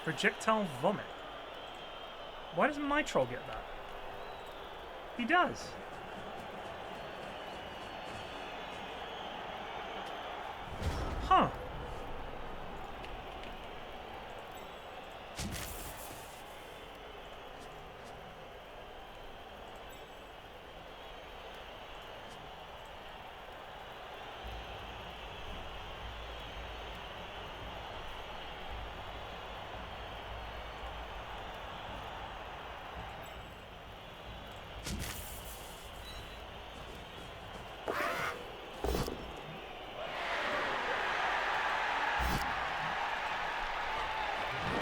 Projectile vomit. Why doesn't my troll get that? He does. Huh.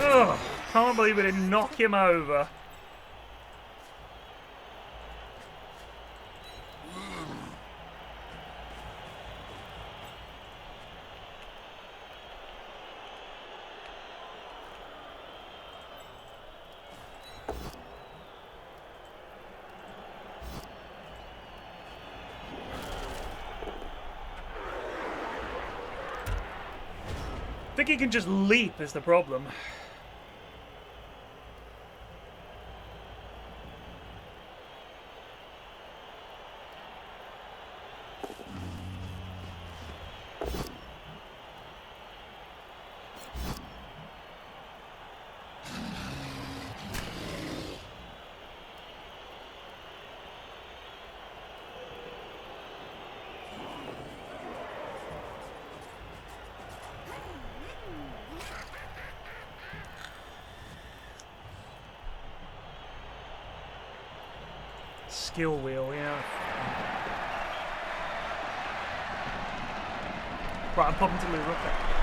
Ugh, can't believe it didn't knock him over. think he can just leap is the problem. Skill wheel, yeah. Right, I'm popping to Lou, okay.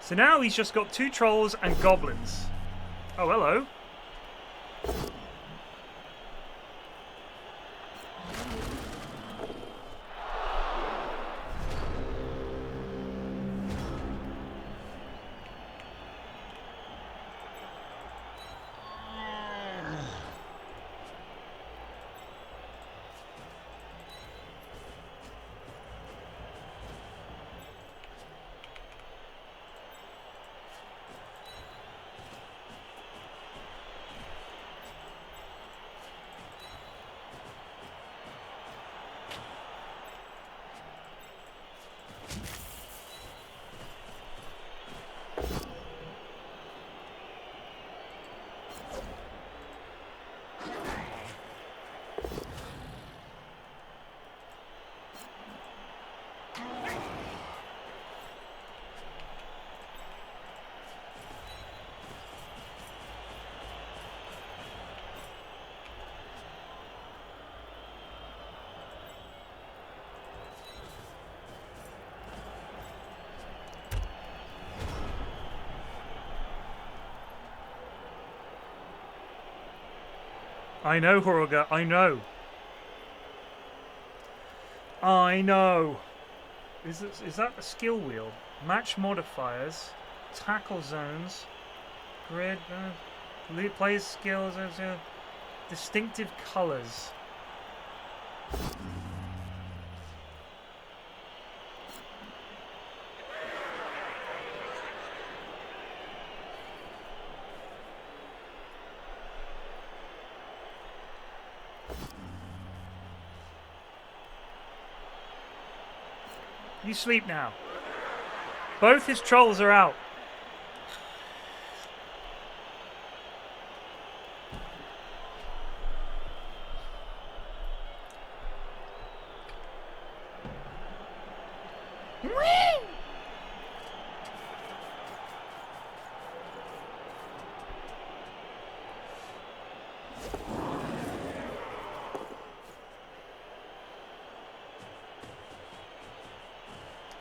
So now he's just got 2 trolls and goblins. Oh, hello. I know, Horoga, I know. I know. Is that the skill wheel? Match modifiers, tackle zones, grid, players' skills, distinctive colours. You sleep now. Both his trolls are out.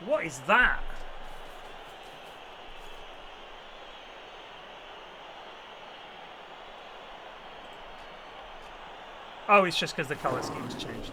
What is that? Oh, it's just because the colour scheme's changed.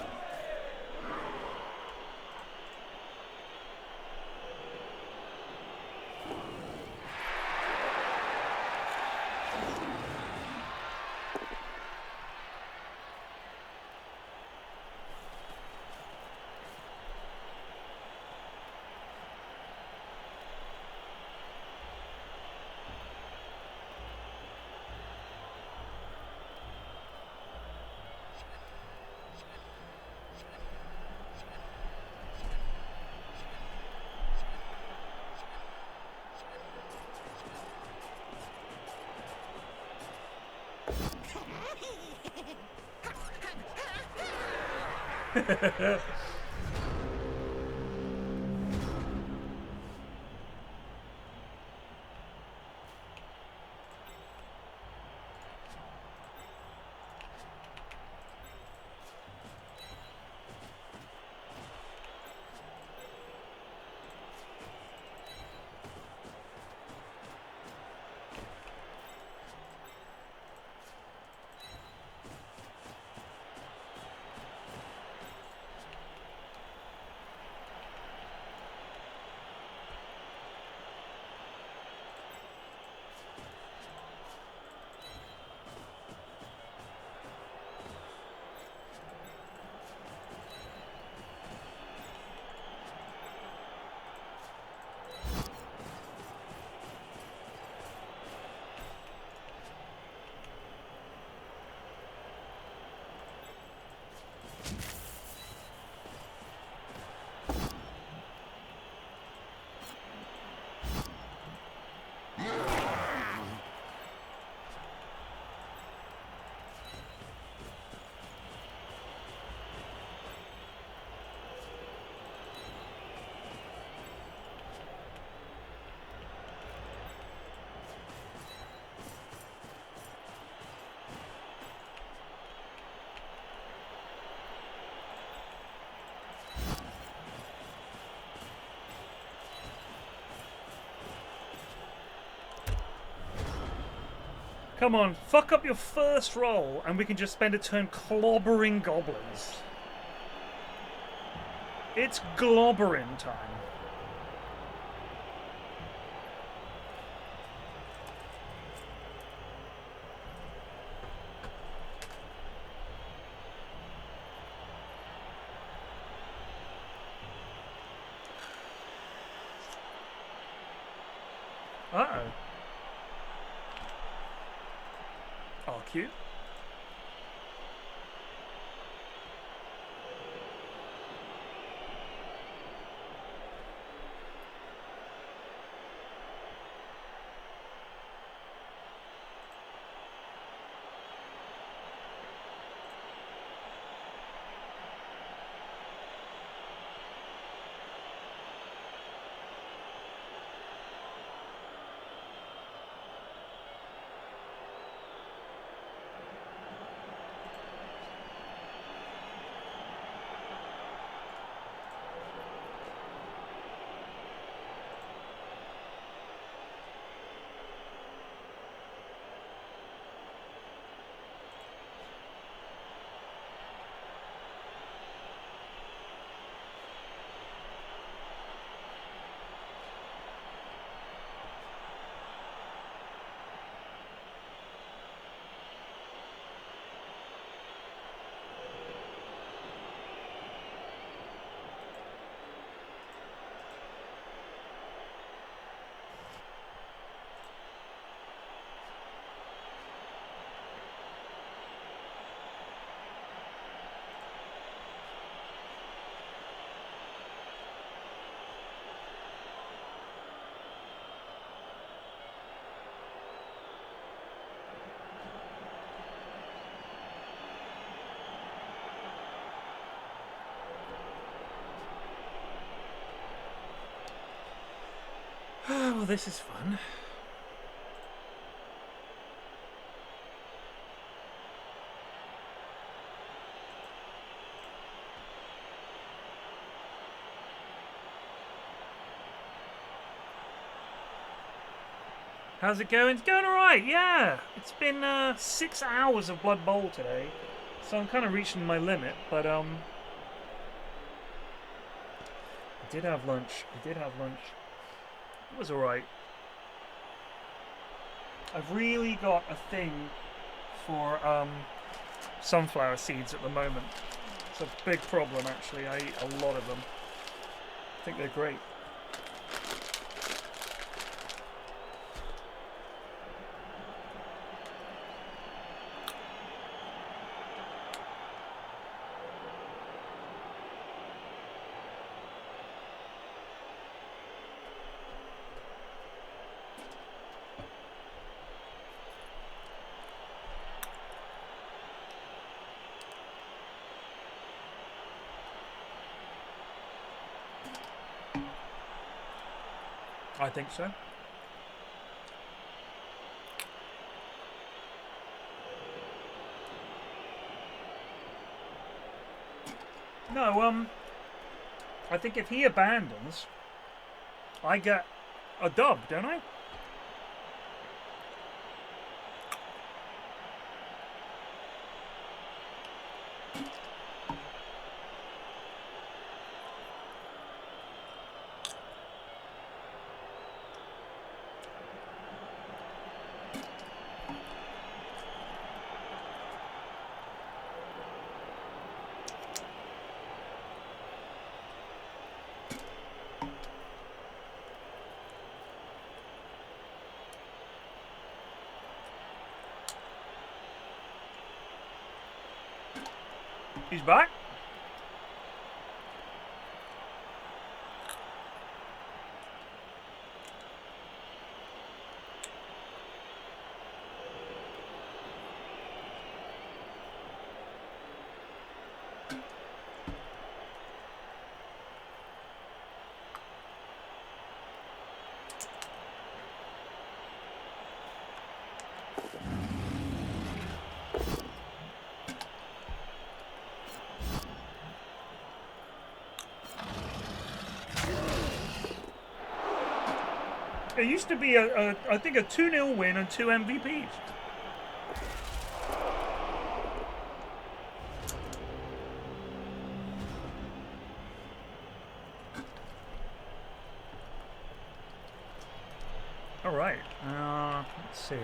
Come on, fuck up your first roll and we can just spend a turn clobbering goblins. It's globbering time. Uh-oh. RQ? Oh, this is fun. How's it going? It's going alright, yeah. It's been 6 hours of Blood Bowl today, so I'm kind of reaching my limit, but I did have lunch. It was alright. I've really got a thing for sunflower seeds at the moment. It's a big problem, actually. I eat a lot of them. I think they're great. I think so. No, I think if he abandons, I get a dub, don't I? He's back. It used to be I think a 2-0 win and 2 MVPs. All right. Let's see.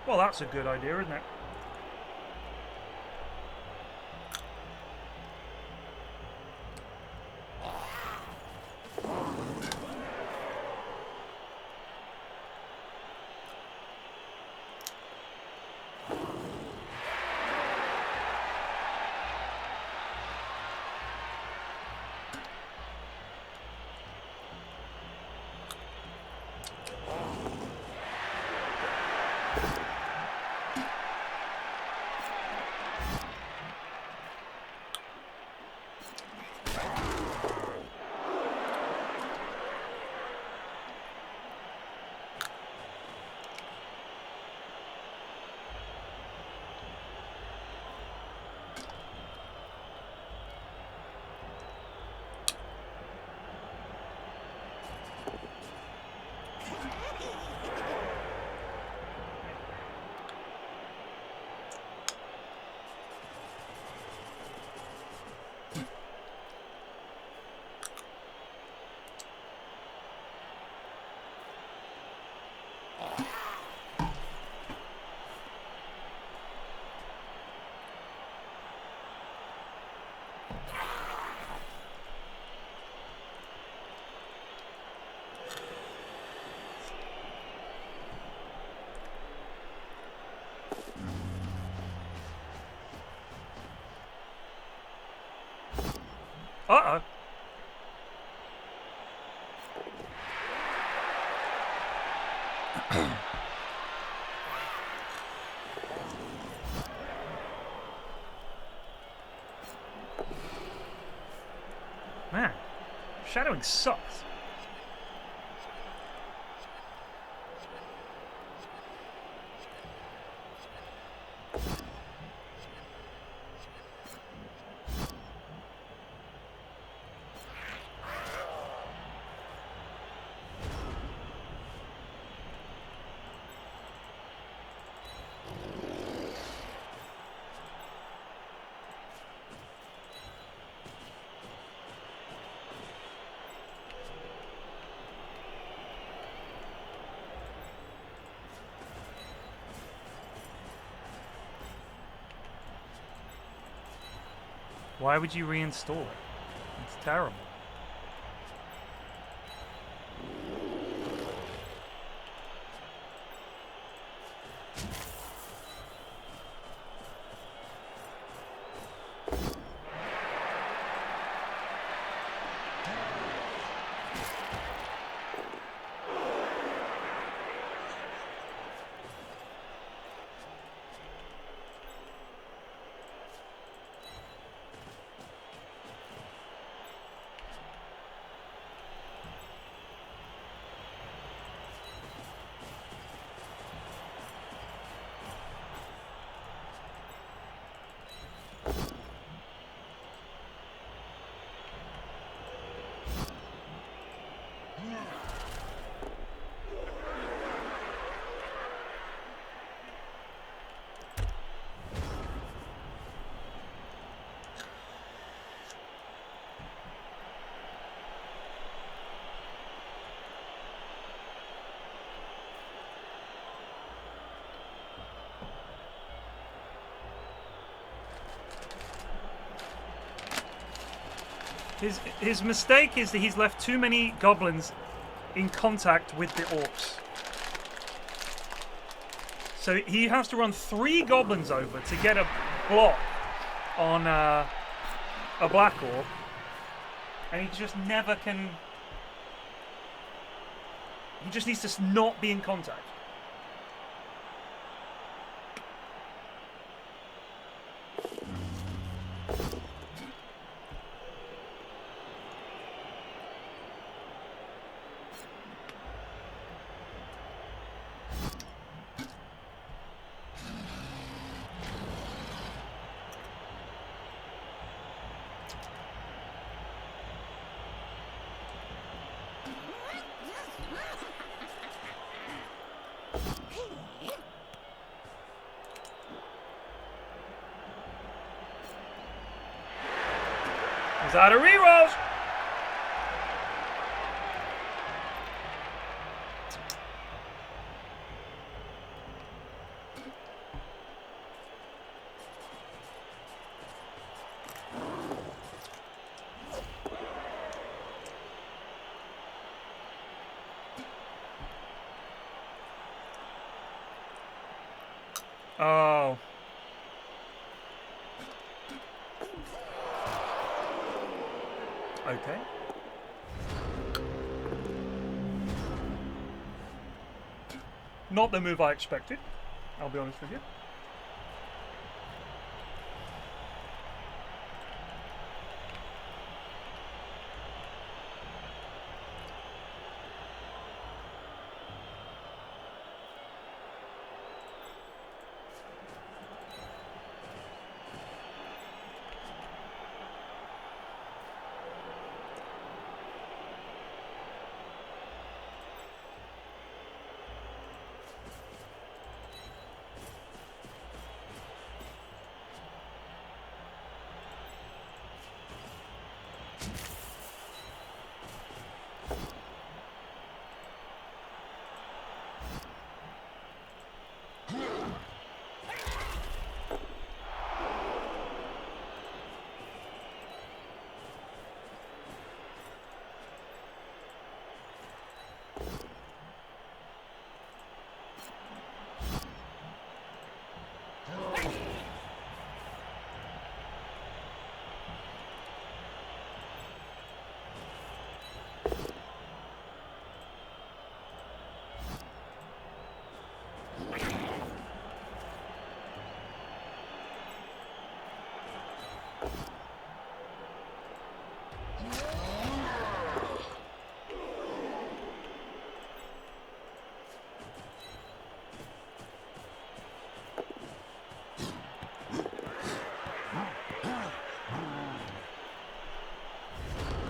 Well, that's a good idea, isn't it? Uh-oh. Man, shadowing sucks. Why would you reinstall it? It's terrible. His mistake is that he's left too many goblins in contact with the orcs. So he has to run 3 goblins over to get a block on a black orc, and he just never can. He just needs to not be in contact. Is that a reroll? Oh. Okay. Not the move I expected, I'll be honest with you.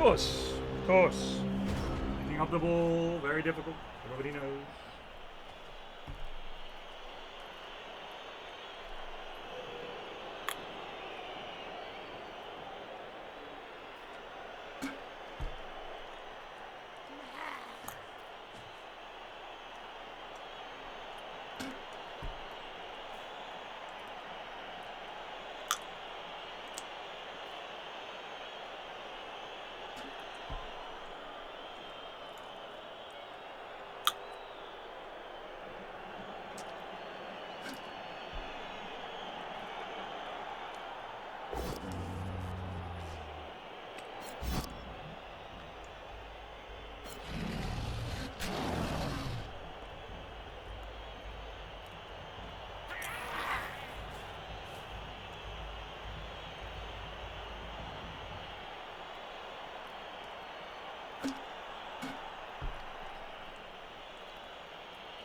Of course. Picking up the ball, very difficult. Everybody knows.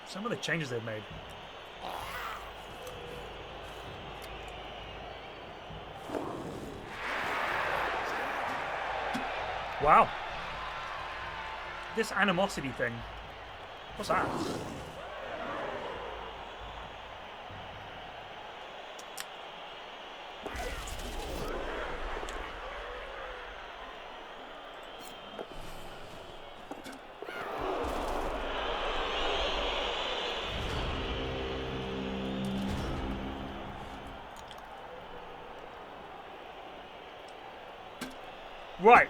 Some of the changes they've made. Wow. This animosity thing. What's that? Right.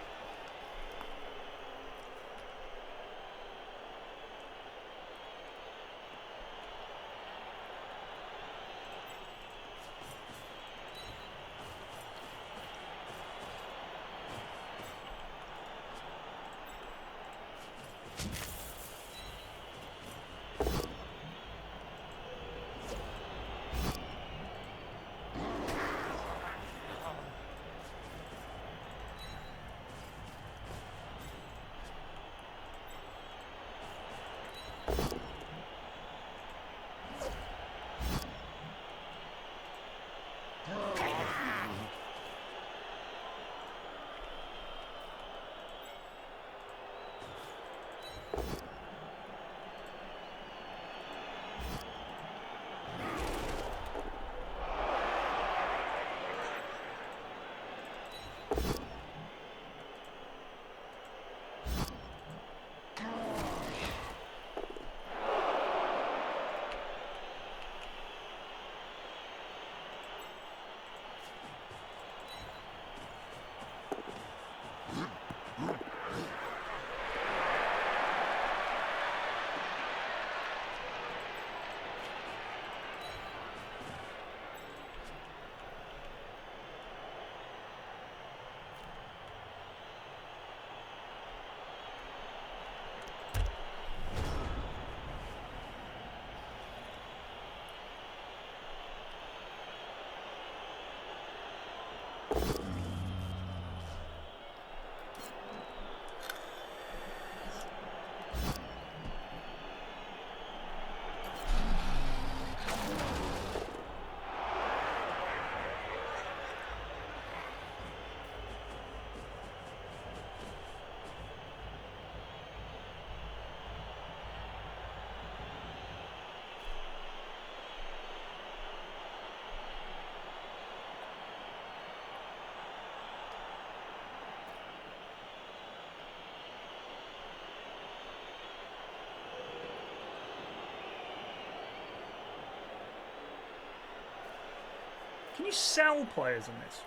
Can you sell players in this?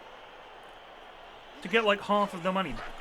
To get like half of the money back?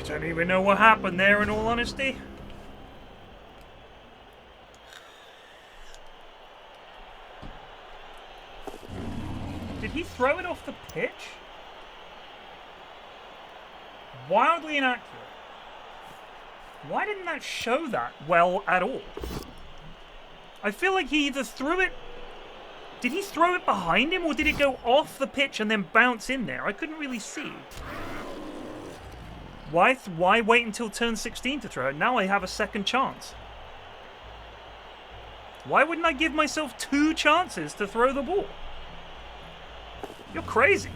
don't even know what happened there, in all honesty. Did he throw it off the pitch? Wildly inaccurate. Why didn't that show that well at all? I feel like he either threw it... Did he throw it behind him, or did it go off the pitch and then bounce in there? I couldn't really see. Why wait until turn 16 to throw it? Now I have a second chance. Why wouldn't I give myself 2 chances to throw the ball? You're crazy.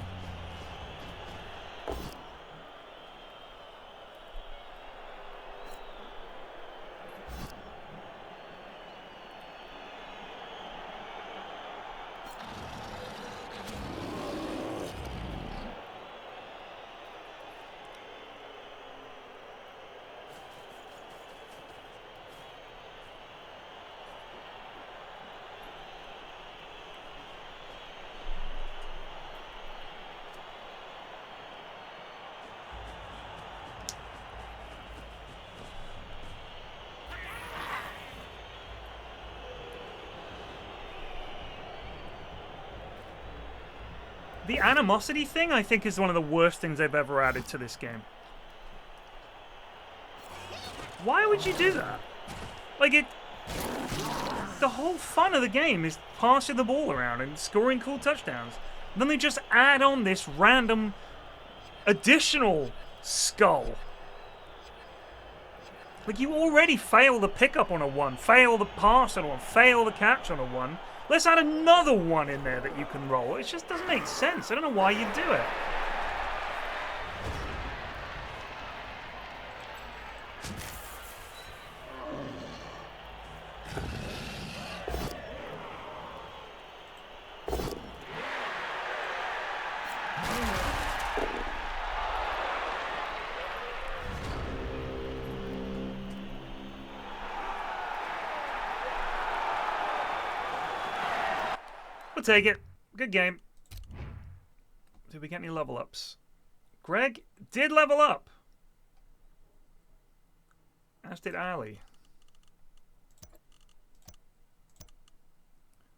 The animosity thing, I think, is one of the worst things they've ever added to this game. Why would you do that? Like, the whole fun of the game is passing the ball around and scoring cool touchdowns. Then they just add on this random additional skull. Like, you already fail the pickup on a 1, fail the pass on a 1, fail the catch on a 1. Let's add another 1 in there that you can roll. It just doesn't make sense. I don't know why you do it. We'll take it. Good game. Did we get any level ups? Greg did level up. As did Ali.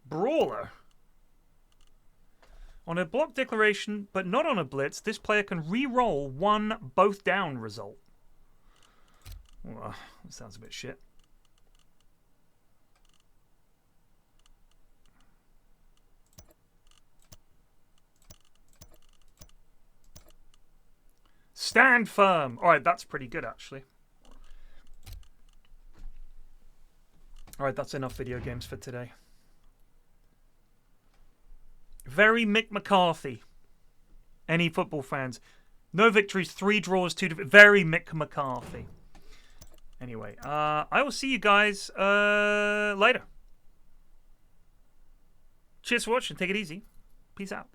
Brawler. On a block declaration, but not on a blitz, this player can re-roll 1 both down result. Well, that sounds a bit shit. Stand firm. All right, that's pretty good, actually. All right, that's enough video games for today. Very Mick McCarthy. Any football fans? No victories, 3 draws, 2 defeats. Very Mick McCarthy. Anyway, I will see you guys later. Cheers for watching. Take it easy. Peace out.